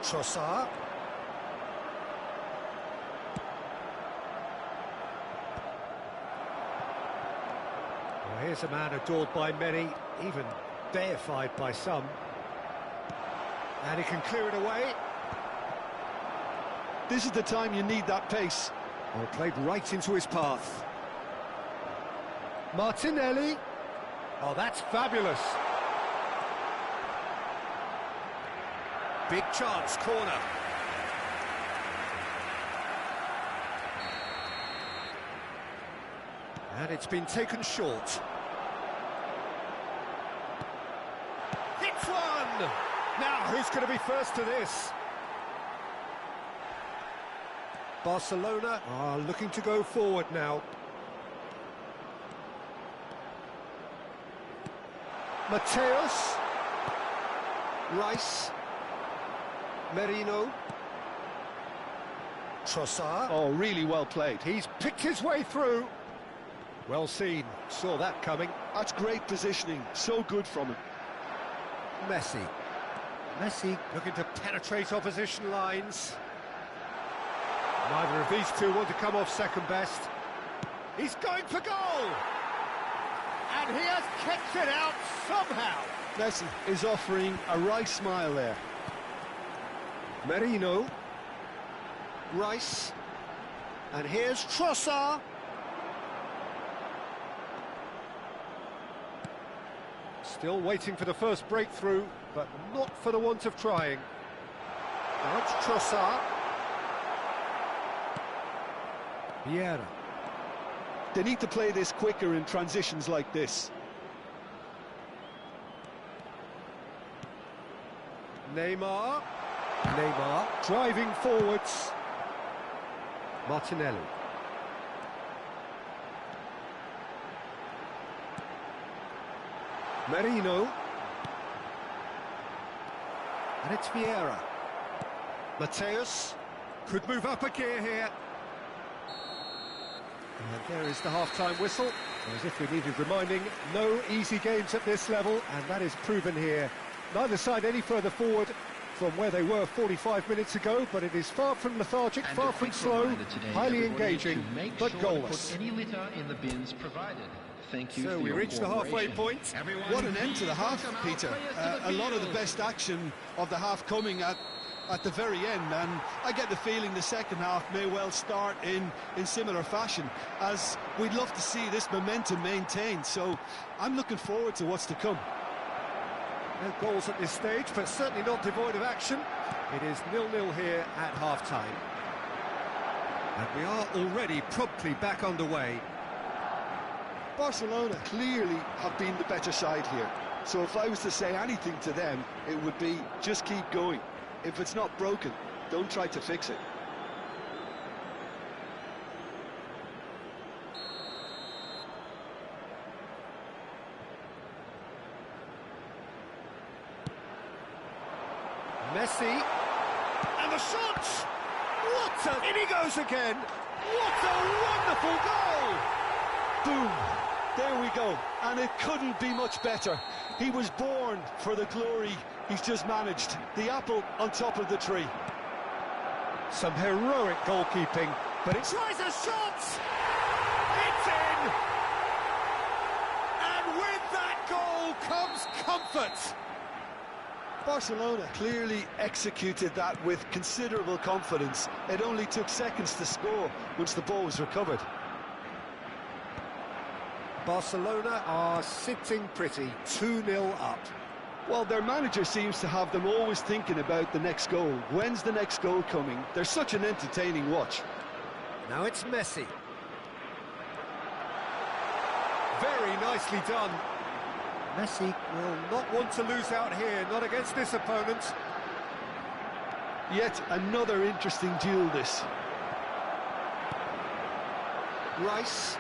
Trossard. Well, here's a man adored by many, even deified by some. And he can clear it away. This is the time you need that pace. Well, played right into his path. Martinelli. Oh, that's fabulous. Big chance, corner. And it's been taken short. Hits one! Now, who's going to be first to this? Barcelona are looking to go forward now. Mateus. Rice. Merino. Trossard. Oh, really well played. He's picked his way through. Well seen. Saw that coming. That's great positioning. So good from him. Messi. Messi looking to penetrate opposition lines. Neither of these two want to come off second best. He's going for goal! And he has kept it out somehow. Messi is offering a right smile there. Merino. Rice. And here's Trossard. Still waiting for the first breakthrough, but not for the want of trying. Now it's Trossard. Vieira. They need to play this quicker in transitions like this. Neymar. Neymar driving forwards. Martinelli. Merino. And it's Vieira. Mateus could move up a gear here. And there is the half-time whistle. As if we needed reminding, no easy games at this level, and that is proven here. Neither side any further forward from where they were 45 minutes ago, but it is far from lethargic, And far from slow, highly engaging, but Put goalless. any litter in the bins provided. Thank you So for we your reach the halfway cooperation. point. What an end to the half, Peter. A lot of the best action of the half coming at the very end, and I get the feeling the second half may well start in similar fashion, as we'd love to see this momentum maintained. So I'm looking forward to what's to come. No goals at this stage, but certainly not devoid of action. It is 0-0 here at half-time. And we are already promptly back underway. Barcelona clearly have been the better side here. So if I was to say anything to them, it would be just keep going. If it's not broken, don't try to fix it. Messi, and the shot! In he goes again! What a wonderful goal! Boom! There we go, and it couldn't be much better. He was born for the glory he's just managed. The apple on top of the tree. Some heroic goalkeeping, but it tries a shot! It's in! And with that goal comes comfort! Barcelona clearly executed that with considerable confidence. It only took seconds to score once the ball was recovered. Barcelona are sitting pretty, 2-0 up. Well, their manager seems to have them always thinking about the next goal. When's the next goal coming? They're such an entertaining watch. Now it's Messi. Very nicely done. Messi will not want to lose out here, not against this opponent. Yet another interesting duel, this. Rice.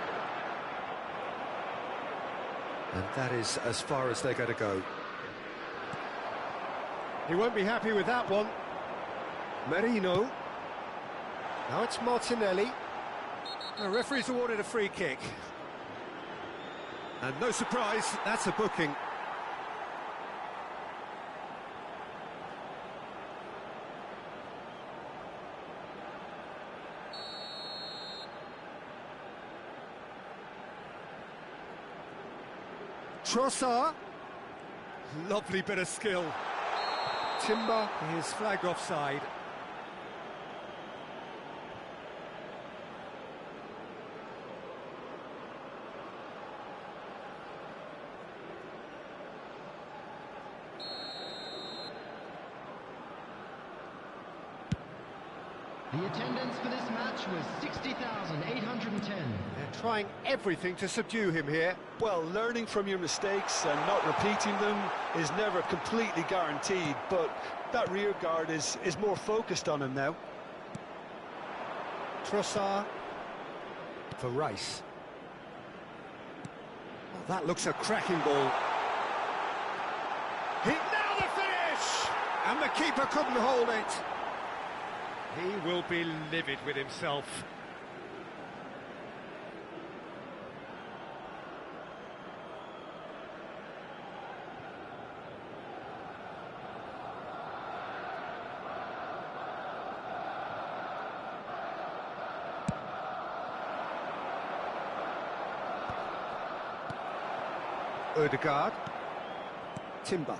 And that is as far as they're going to go. He won't be happy with that one. Merino. Now it's Martinelli. The referee's awarded a free kick. And no surprise, that's a booking. Trossard. Lovely bit of skill. Timber is flagged offside. The attendance for this match was 60,810. They're trying everything to subdue him here. Well, learning from your mistakes and not repeating them is never completely guaranteed, but that rear guard is more focused on him now. Trossard for Rice. Oh, that looks a cracking ball. Now the finish! And the keeper couldn't hold it. He will be livid with himself. Ødegaard. Timber.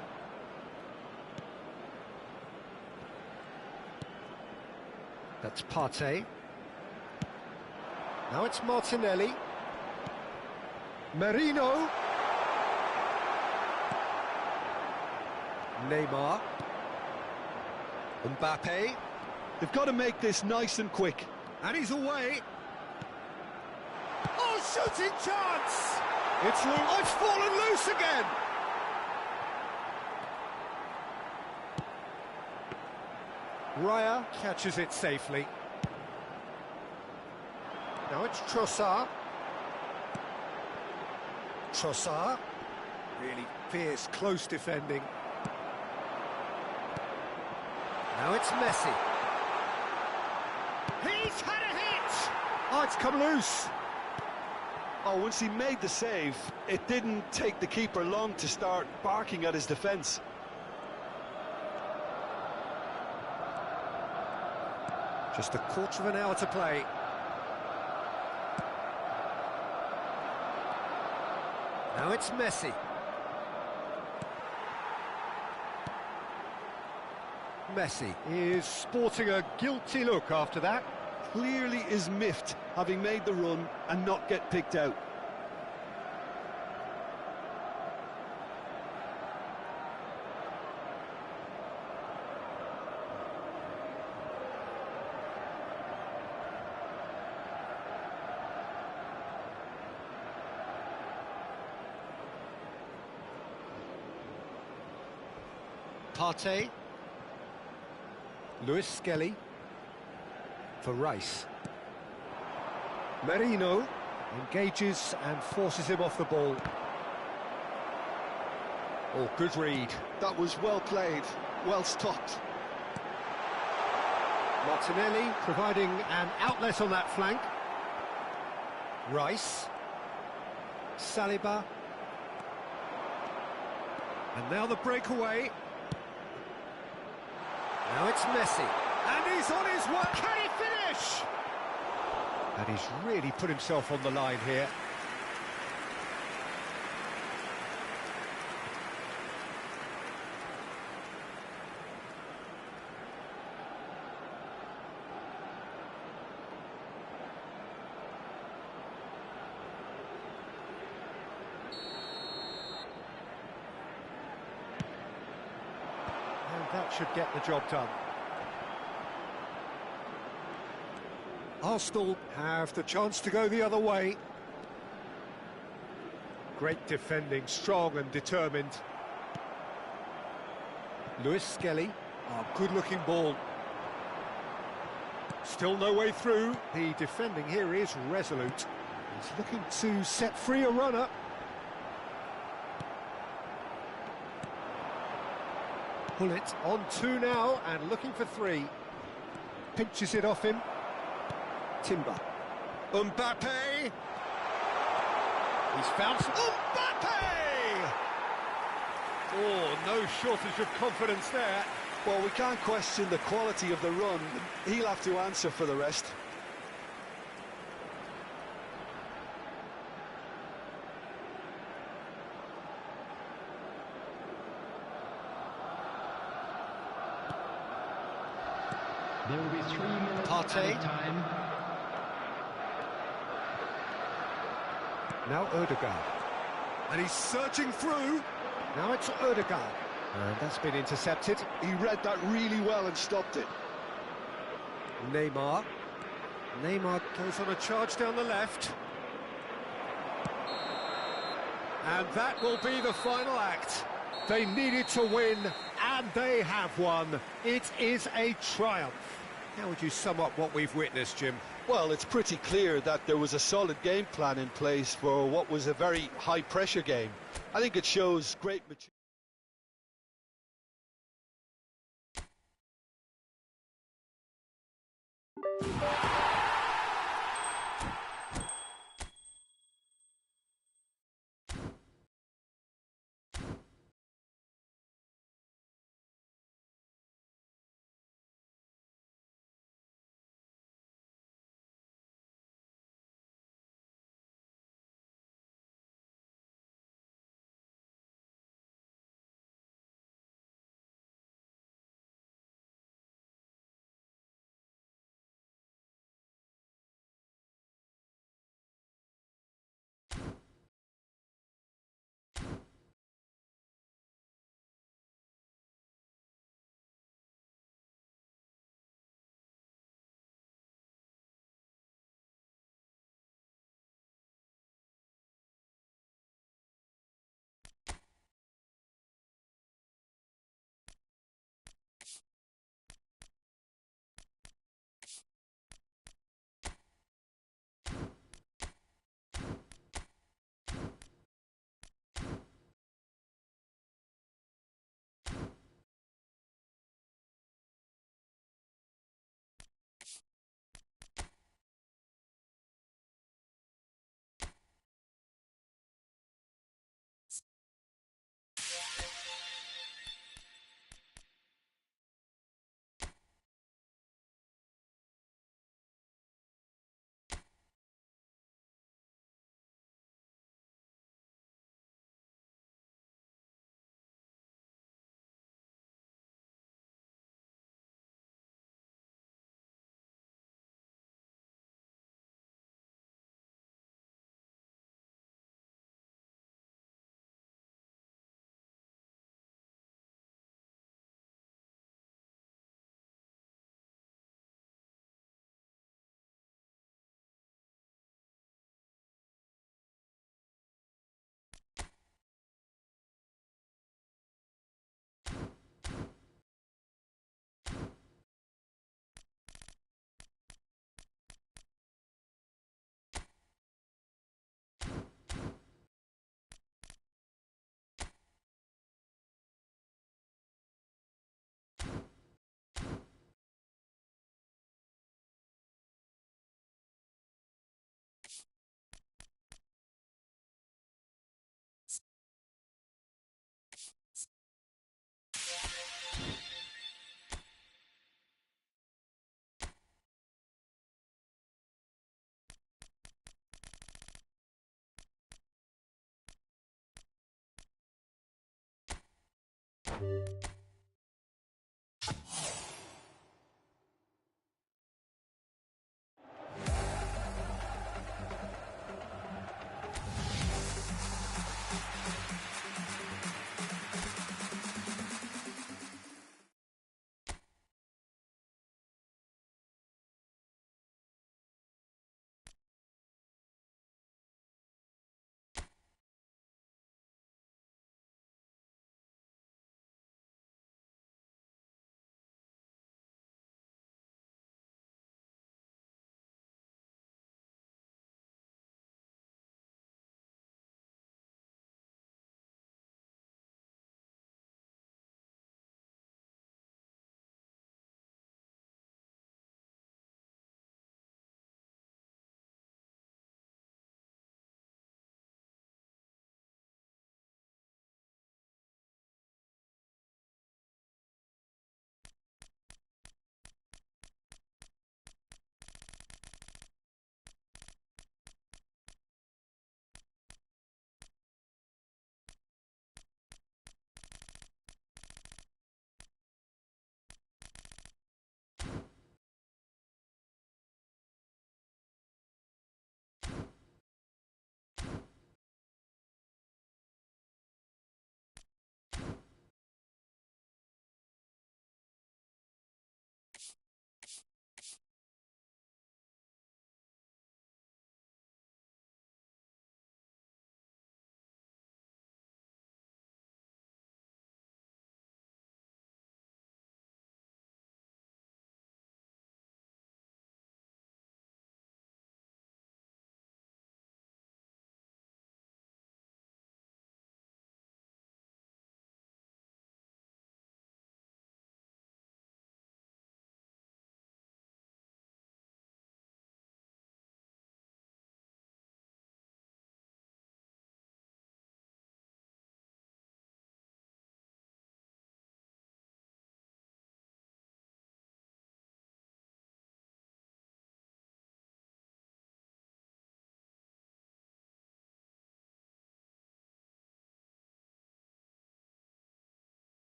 That's Partey. Now it's Martinelli. Merino. Neymar. Mbappe. They've got to make this nice and quick. And he's away. Oh, shooting chance! It's loose. Oh, it's fallen loose again! Raya catches it safely. Now it's Trossard. Trossard. Really fierce, close defending. Now it's Messi. He's had a hit! Oh, it's come loose. Oh, once he made the save, it didn't take the keeper long to start barking at his defence. Just a quarter of an hour to play. Now it's Messi. Messi is sporting a guilty look after that. Clearly is miffed, having made the run and not get picked out. Partey. Lewis Skelly. For Rice. Merino engages and forces him off the ball. Oh, good read. That was well played, well stopped. Martinelli providing an outlet on that flank. Rice. Saliba. And now the breakaway. Now it's Messi. And he's on his way. Can he finish? And he's really put himself on the line here. And that should get the job done. Arsenal have the chance to go the other way. Great defending, strong and determined. Lewis Skelly, a good-looking ball. Still no way through. The defending here is resolute. He's looking to set free a runner. Pull it on 2 now and looking for 3. Pinches it off him. Timber. Mbappe! He's found some... Mbappe! Oh, no shortage of confidence there. Well, we can't question the quality of the run. He'll have to answer for the rest. There will be 3 minutes Partey. of time. Now Odegaard. And he's searching through. Now it's Odegaard. And that's been intercepted. He read that really well and stopped it. Neymar. Neymar goes on a charge down the left. And that will be the final act. They needed to win, and they have won. It is a triumph. How would you sum up what we've witnessed, Jim? Well, it's pretty clear that there was a solid game plan in place for what was a very high-pressure game. I think it shows great maturity.